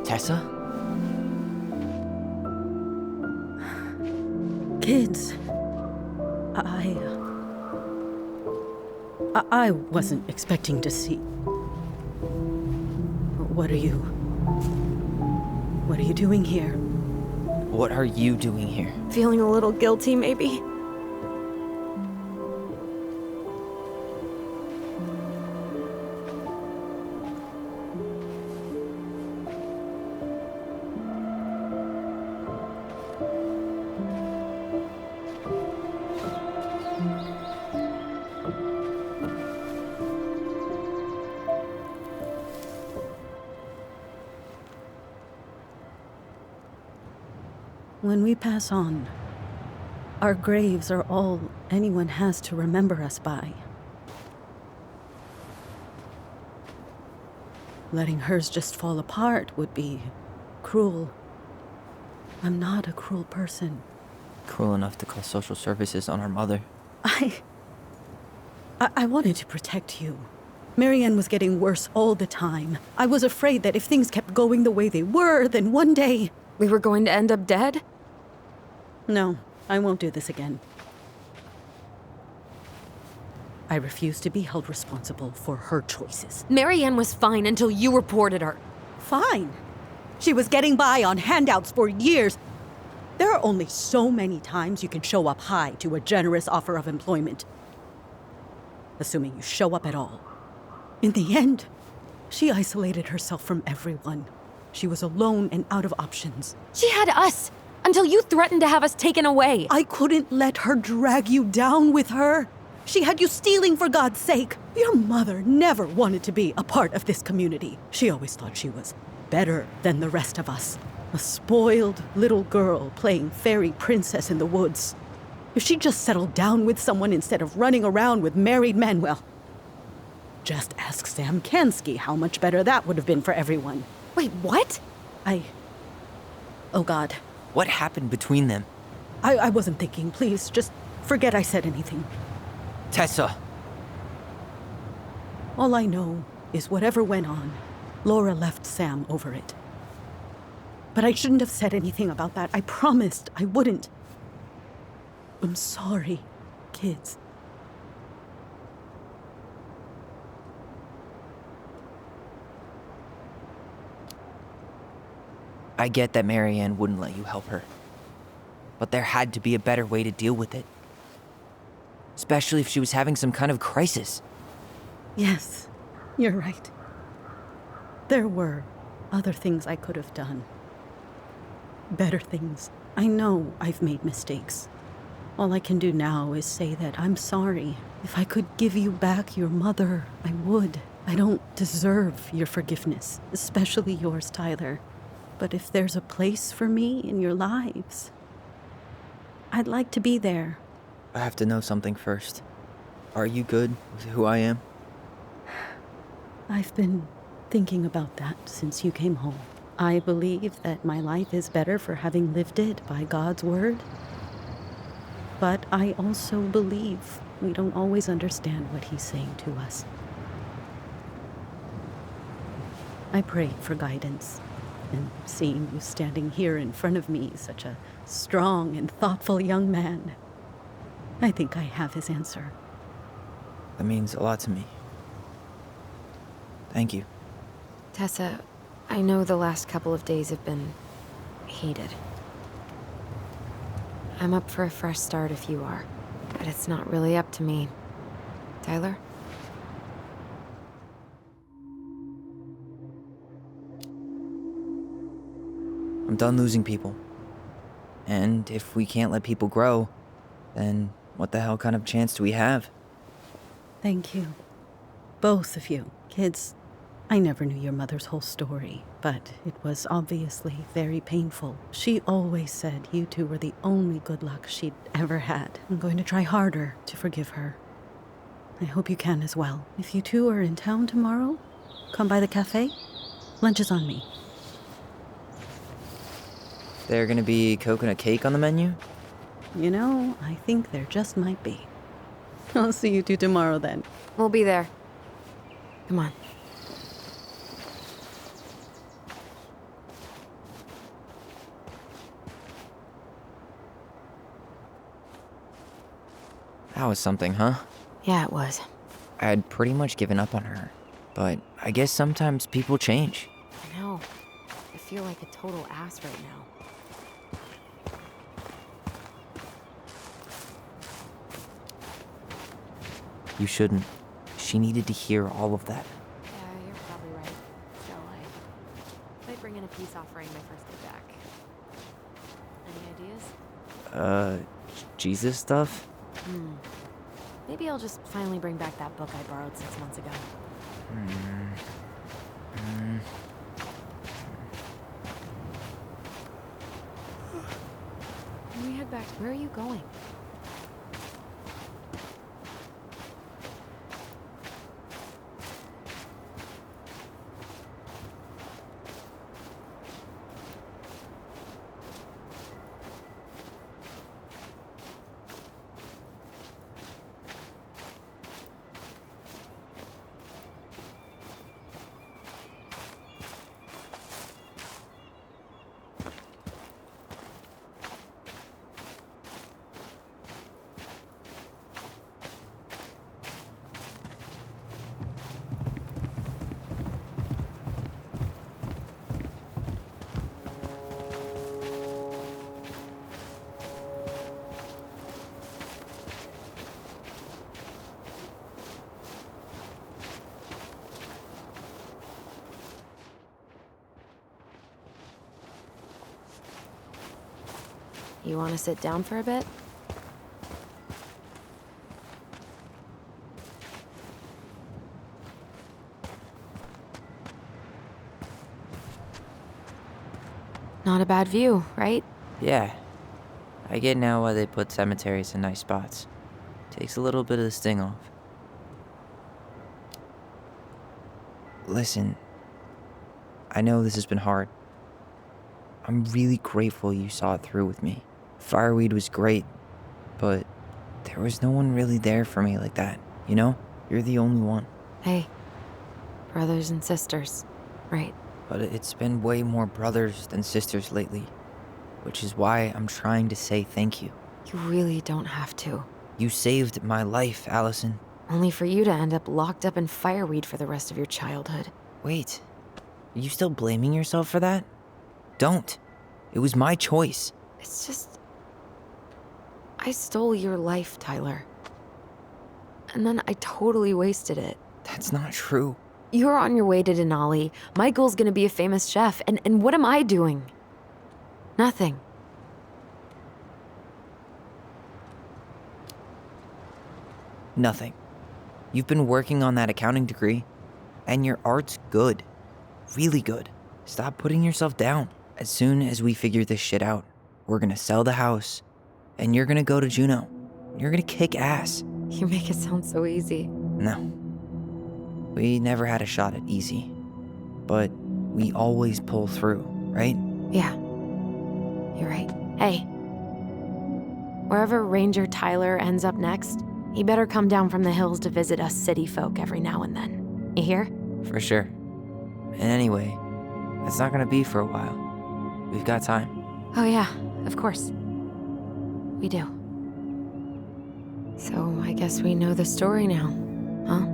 Tessa? Kids, I wasn't expecting to see. What are you doing here? What are you doing here? Feeling a little guilty, maybe? When we pass on, our graves are all anyone has to remember us by. Letting hers just fall apart would be cruel. I'm not a cruel person. Cruel enough to call social services on our mother. I wanted to protect you. Marianne was getting worse all the time. I was afraid that if things kept going the way they were, then one day... We were going to end up dead? No, I won't do this again. I refuse to be held responsible for her choices. Marianne was fine until you reported her. Fine. She was getting by on handouts for years. There are only so many times you can show up high to a generous offer of employment. Assuming you show up at all. In the end, she isolated herself from everyone. She was alone and out of options. She had us, until you threatened to have us taken away. I couldn't let her drag you down with her. She had you stealing for God's sake. Your mother never wanted to be a part of this community. She always thought she was better than the rest of us. A spoiled little girl playing fairy princess in the woods. If she just settled down with someone instead of running around with married men, well, just ask Sam Kansky how much better that would have been for everyone. Wait, what? Oh God. What happened between them? I wasn't thinking. Please, just forget I said anything. Tessa! All I know is whatever went on, Laura left Sam over it. But I shouldn't have said anything about that. I promised I wouldn't. I'm sorry, kids. I get that Marianne wouldn't let you help her. But there had to be a better way to deal with it. Especially if she was having some kind of crisis. Yes, you're right. There were other things I could have done. Better things. I know I've made mistakes. All I can do now is say that I'm sorry. If I could give you back your mother, I would. I don't deserve your forgiveness, especially yours, Tyler. But if there's a place for me in your lives, I'd like to be there. I have to know something first. Are you good with who I am? I've been thinking about that since you came home. I believe that my life is better for having lived it by God's word. But I also believe we don't always understand what He's saying to us. I pray for guidance. And seeing you standing here in front of me, such a strong and thoughtful young man, I think I have His answer. That means a lot to me. Thank you. Tessa, I know the last couple of days have been heated. I'm up for a fresh start if you are, but it's not really up to me. Tyler? I'm done losing people. And if we can't let people grow, then what the hell kind of chance do we have? Thank you. Both of you. Kids, I never knew your mother's whole story, but it was obviously very painful. She always said you two were the only good luck she'd ever had. I'm going to try harder to forgive her. I hope you can as well. If you two are in town tomorrow, come by the cafe. Lunch is on me. There gonna be coconut cake on the menu? You know, I think there just might be. I'll see you two tomorrow then. We'll be there. Come on. That was something, huh? Yeah, it was. I had pretty much given up on her, but I guess sometimes people change. I know. I feel like a total ass right now. You shouldn't. She needed to hear all of that. Yeah, you're probably right. Still, I might bring in a peace offering my first day back. Any ideas? Jesus stuff? Maybe I'll just finally bring back that book I borrowed 6 months ago. When we head back, where are you going? You want to sit down for a bit? Not a bad view, right? Yeah. I get now why they put cemeteries in nice spots. Takes a little bit of the sting off. Listen, I know this has been hard. I'm really grateful you saw it through with me. Fireweed was great, but there was no one really there for me like that, you know? You're the only one. Hey, Brothers and sisters, right? But it's been way more brothers than sisters lately, which is why I'm trying to say thank you. You really don't have to. You saved my life, Alyson. Only for you to end up locked up in fireweed for the rest of your childhood. Wait, are you still blaming yourself for that? Don't. It was my choice. It's just... I stole your life, Tyler. And then I totally wasted it. That's not true. You're on your way to Denali. Michael's gonna be a famous chef, and what am I doing? Nothing. Nothing. You've been working on that accounting degree, and your art's good. Really good. Stop putting yourself down. As soon as we figure this shit out, we're gonna sell the house, and you're gonna go to Juneau. You're gonna kick ass. You make it sound so easy. No. We never had a shot at easy. But we always pull through, right? Yeah. You're right. Hey. Wherever Ranger Tyler ends up next, he better come down from the hills to visit us city folk every now and then. You hear? For sure. And anyway, it's not gonna be for a while. We've got time. Oh yeah, of course. We do. So I guess we know the story now, huh?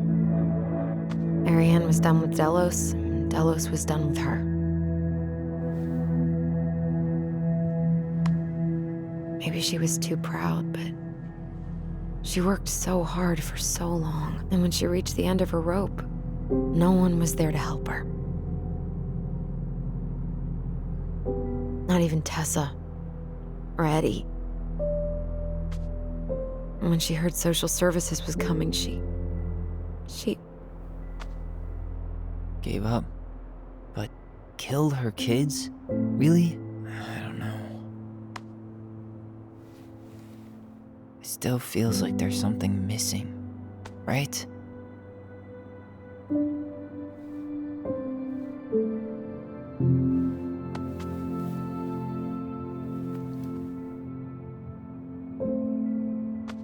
Marianne was done with Delos, and Delos was done with her. Maybe she was too proud, but she worked so hard for so long, and when she reached the end of her rope, no one was there to help her. Not even Tessa or Eddie. And when she heard social services was coming, she gave up. But killed her kids? Really? I don't know. It still feels like there's something missing, right?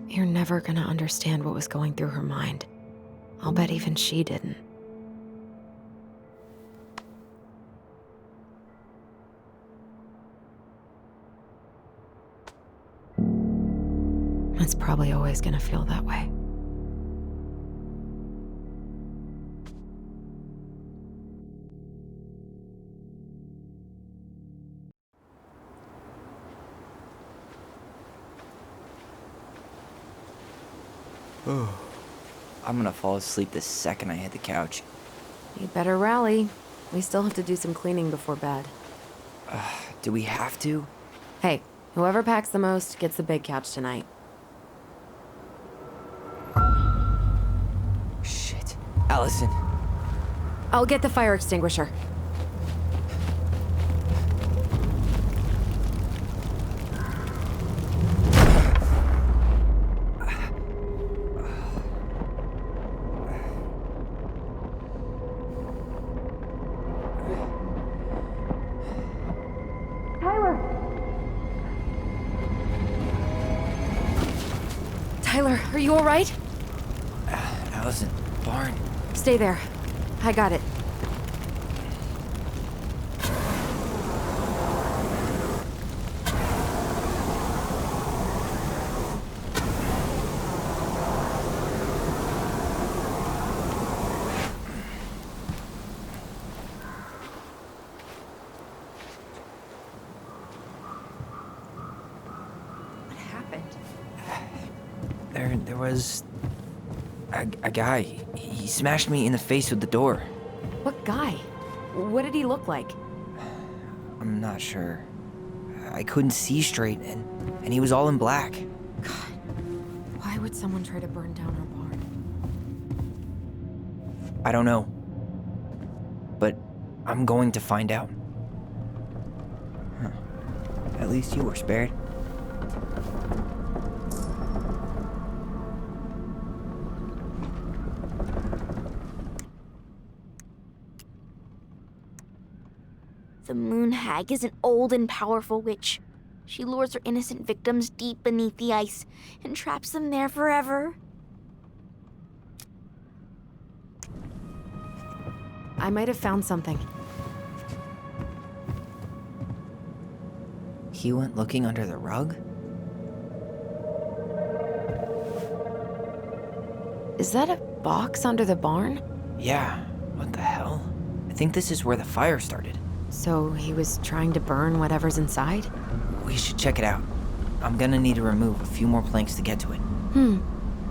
You're never gonna understand what was going through her mind. I'll bet even she didn't. It's probably always gonna feel that way. I'm gonna fall asleep the second I hit the couch. You better rally. We still have to do some cleaning before bed. Do we have to? Hey, whoever packs the most gets the big couch tonight. Shit. Alyson. I'll get the fire extinguisher. Tyler, are you all right? Alyson, barn. Stay there. I got it. What happened? There was a guy. He smashed me in the face with the door. What guy? What did he look like? I'm not sure. I couldn't see straight, and he was all in black. God, why would someone try to burn down our barn? I don't know. But I'm going to find out. Huh. At least you were spared. The Moon Hag is an old and powerful witch. She lures her innocent victims deep beneath the ice and traps them there forever. I might have found something. He went looking under the rug? Is that a box under the barn? Yeah, what the hell? I think this is where the fire started. So he was trying to burn whatever's inside? We should check it out. I'm gonna need to remove a few more planks to get to it.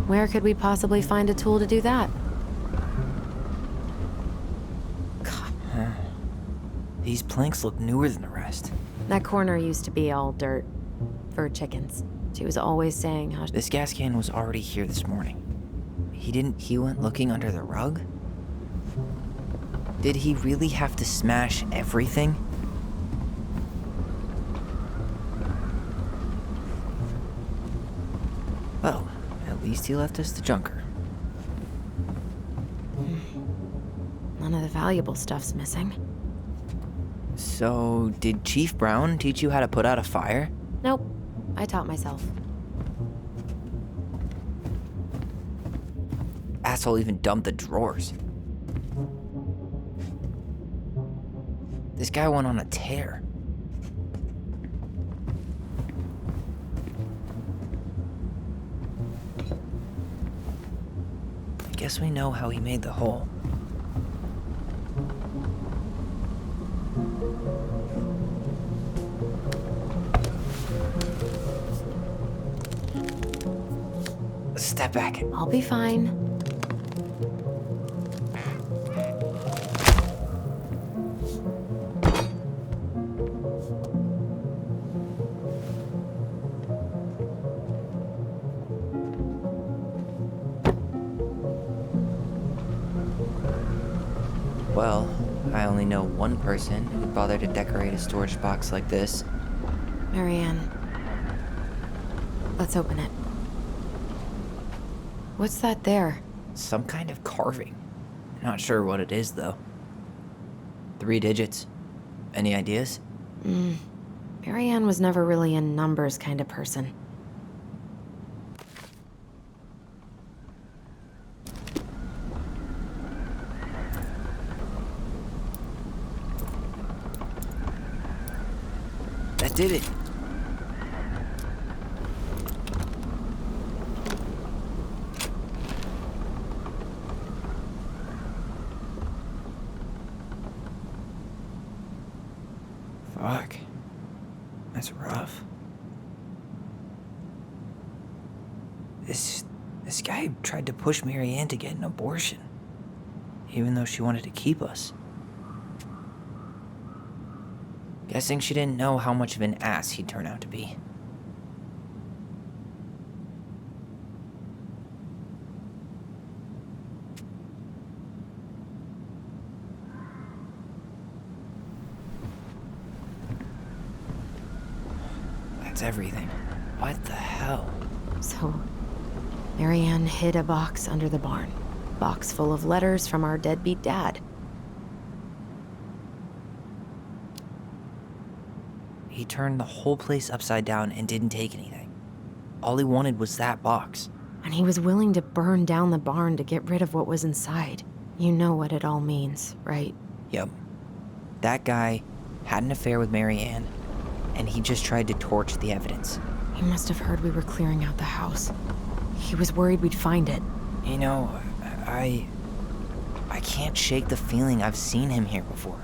Where could we possibly find a tool to do that? Huh. These planks look newer than the rest. That corner used to be all dirt for chickens. She was always saying how This gas can was already here this morning. He went looking under the rug? Did he really have to smash everything? Well, at least he left us the junker. none of the valuable stuff's missing. So, did Chief Brown teach you how to put out a fire? Nope, I taught myself. Asshole even dumped the drawers. This guy went on a tear. I guess we know how he made the hole. Step back. I'll be fine. Well, I only know one person who'd bother to decorate a storage box like this. Marianne, let's open it. What's that there? Some kind of carving. Not sure what it is, though. 3 digits. Any ideas? Marianne was never really a numbers kind of person. That did it. Fuck. That's rough. This guy tried to push Marianne to get an abortion, even though she wanted to keep us. Guessing she didn't know how much of an ass he'd turn out to be. That's everything. What the hell? So, Marianne hid a box under the barn. Box full of letters from our deadbeat dad. He turned the whole place upside down and didn't take anything. All he wanted was that box. And he was willing to burn down the barn to get rid of what was inside. You know what it all means, right? Yep. That guy had an affair with Marianne, and he just tried to torch the evidence. He must have heard we were clearing out the house. He was worried we'd find it. You know, I can't shake the feeling I've seen him here before.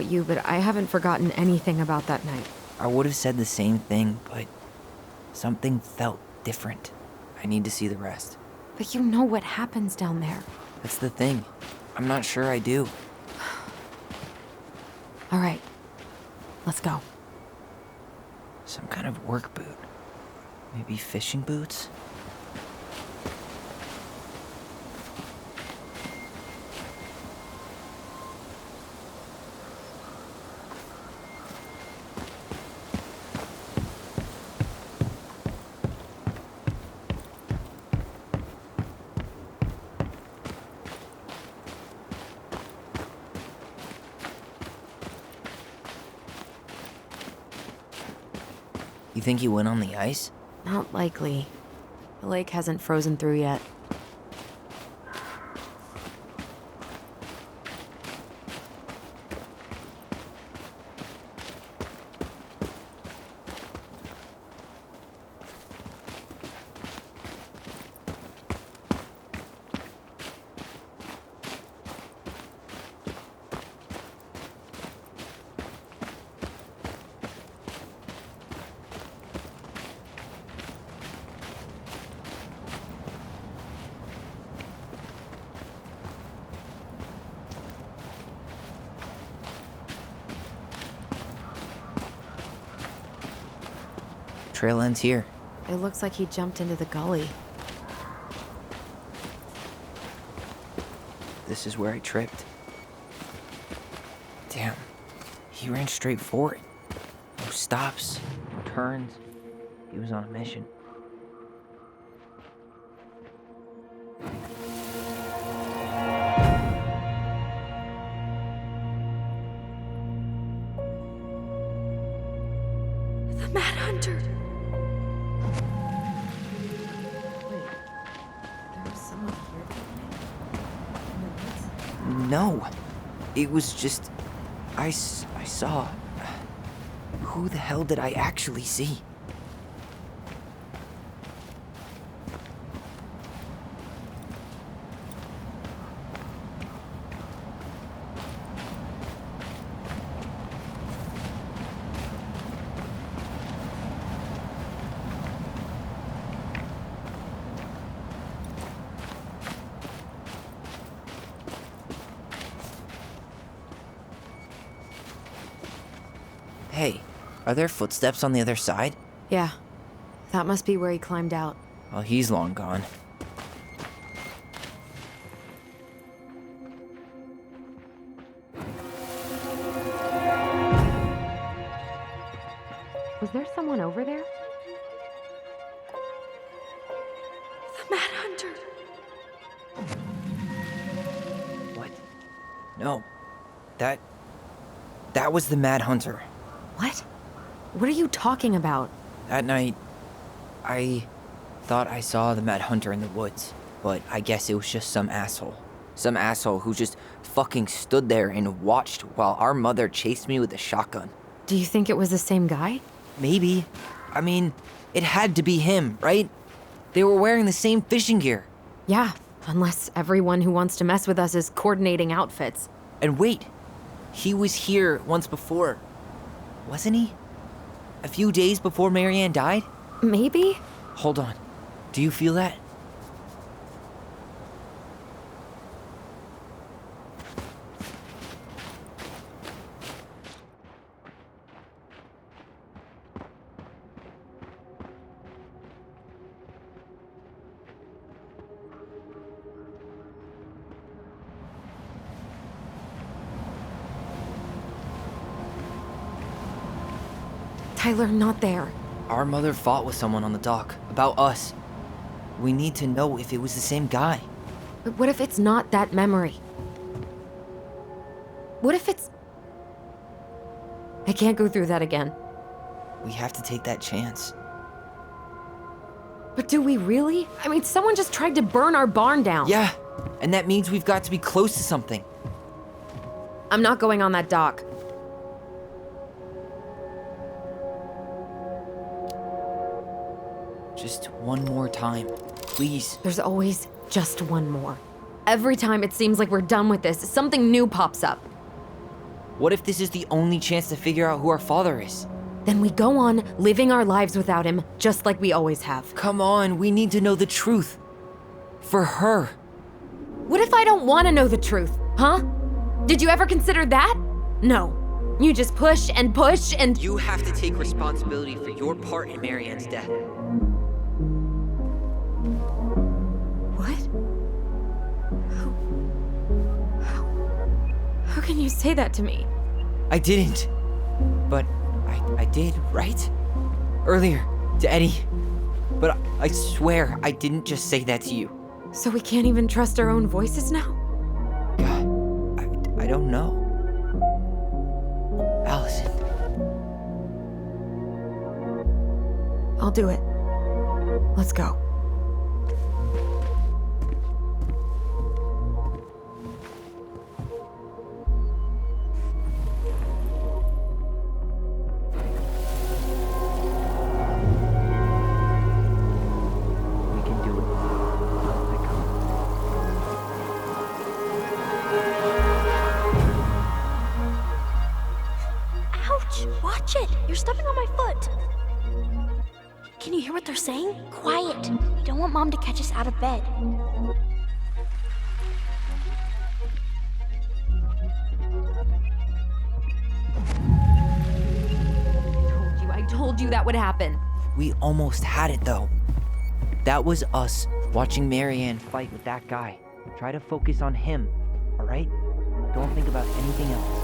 you, but I haven't forgotten anything about that night. I would have said the same thing, but something felt different. I need to see the rest. But you know what happens down there. That's the thing. I'm not sure I do. All right, let's go. Some kind of work boot. Maybe fishing boots? You think he went on the ice? Not likely. The lake hasn't frozen through yet. Trail ends here. It looks like he jumped into the gully. This is where I tripped. Damn. He ran straight for it. No stops, no turns. He was on a mission. The Mad Hunter. No. It was just... I saw... Who the hell did I actually see? Hey, are there footsteps on the other side? Yeah, that must be where he climbed out. Well, he's long gone. Was there someone over there? The Mad Hunter. What? No. That was the Mad Hunter. What? What are you talking about? That night, I thought I saw the Mad Hunter in the woods, but I guess it was just some asshole. Some asshole who just fucking stood there and watched while our mother chased me with a shotgun. Do you think it was the same guy? Maybe. I mean, it had to be him, right? They were wearing the same fishing gear. Yeah, unless everyone who wants to mess with us is coordinating outfits. And wait, he was here once before. Wasn't he? A few days before Marianne died? Maybe? Hold on. Do you feel that? Tyler, not there. Our mother fought with someone on the dock about us. We need to know if it was the same guy. But what if it's not that memory? What if it's... I can't go through that again. We have to take that chance. But do we really? I mean, someone just tried to burn our barn down. Yeah, and that means we've got to be close to something. I'm not going on that dock. Just one more time, please. There's always just one more. Every time it seems like we're done with this, something new pops up. What if this is the only chance to figure out who our father is? Then we go on living our lives without him, just like we always have. Come on, we need to know the truth. For her. What if I don't want to know the truth, huh? Did you ever consider that? No. You just push and push and... You have to take responsibility for your part in Marianne's death. What? How can you say that to me? I didn't. But I did, right? Earlier, to Eddie. But I swear I didn't just say that to you. So we can't even trust our own voices now? God, I don't know. Alyson. I'll do it. Let's go. We can do it. Ouch! Watch it! You're stepping on my foot! Can you hear what they're saying? Quiet! We don't want Mom to catch us out of bed. I told you that would happen. We almost had it, though. That was us watching Marianne fight with that guy. Try to focus on him, all right? Don't think about anything else.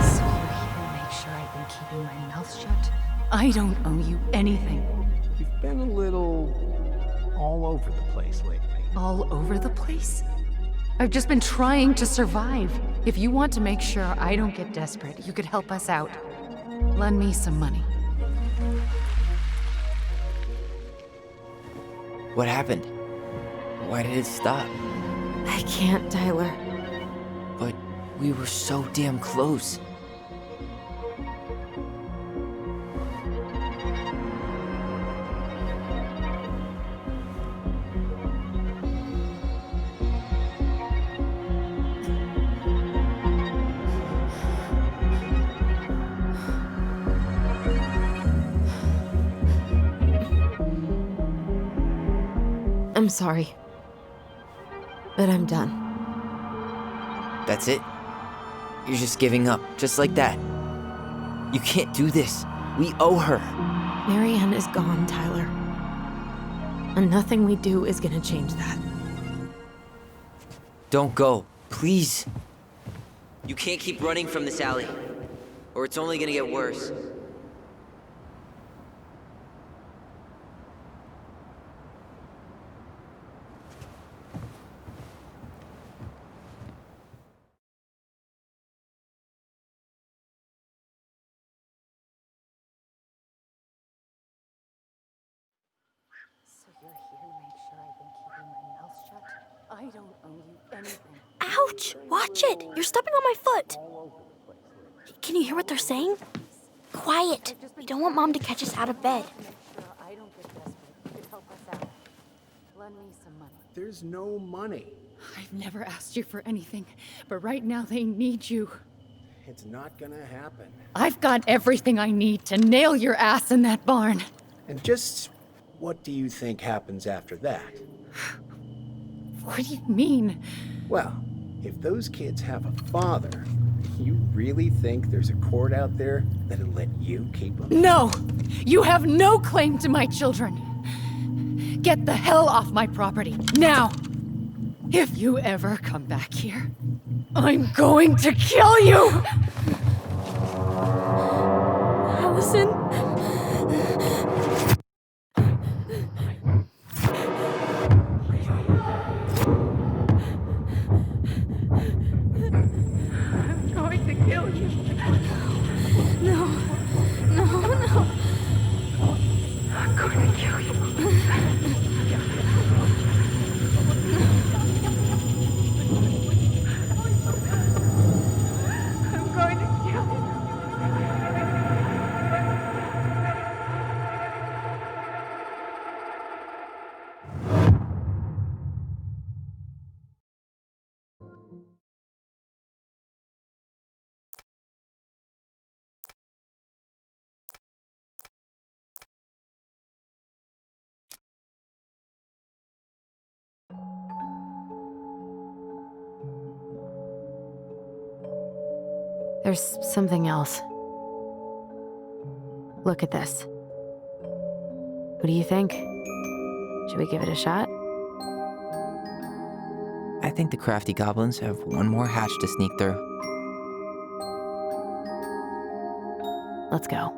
So you're here to make sure I've been keeping my mouth shut? I don't owe you anything. You've been a little all over the place lately. All over the place? I've just been trying to survive. If you want to make sure I don't get desperate, you could help us out. Lend me some money. What happened? Why did it stop? I can't, Tyler. But we were so damn close. I'm sorry. But I'm done. That's it? You're just giving up, just like that. You can't do this. We owe her. Marianne is gone, Tyler. And nothing we do is gonna change that. Don't go, please. You can't keep running from this alley, or it's only gonna get worse. So you're here to make sure I've been keeping my mouth shut? I don't owe you anything. Ouch! Watch it! You're stepping on my foot! Can you hear what they're saying? Quiet! We don't want Mom to catch us out of bed. I don't get desperate. You could help us out. Lend me some money. There's no money. I've never asked you for anything, but right now they need you. It's not gonna happen. I've got everything I need to nail your ass in that barn. And just what do you think happens after that? What do you mean? Well, if those kids have a father, you really think there's a court out there that'll let you keep them? No! You have no claim to my children. Get the hell off my property, now! If you ever come back here, I'm going to kill you! Alyson? I'm going to kill you. No. No. I'm going to kill you. I'm going to kill you. There's something else. Look at this. What do you think? Should we give it a shot? I think the crafty goblins have one more hatch to sneak through. Let's go.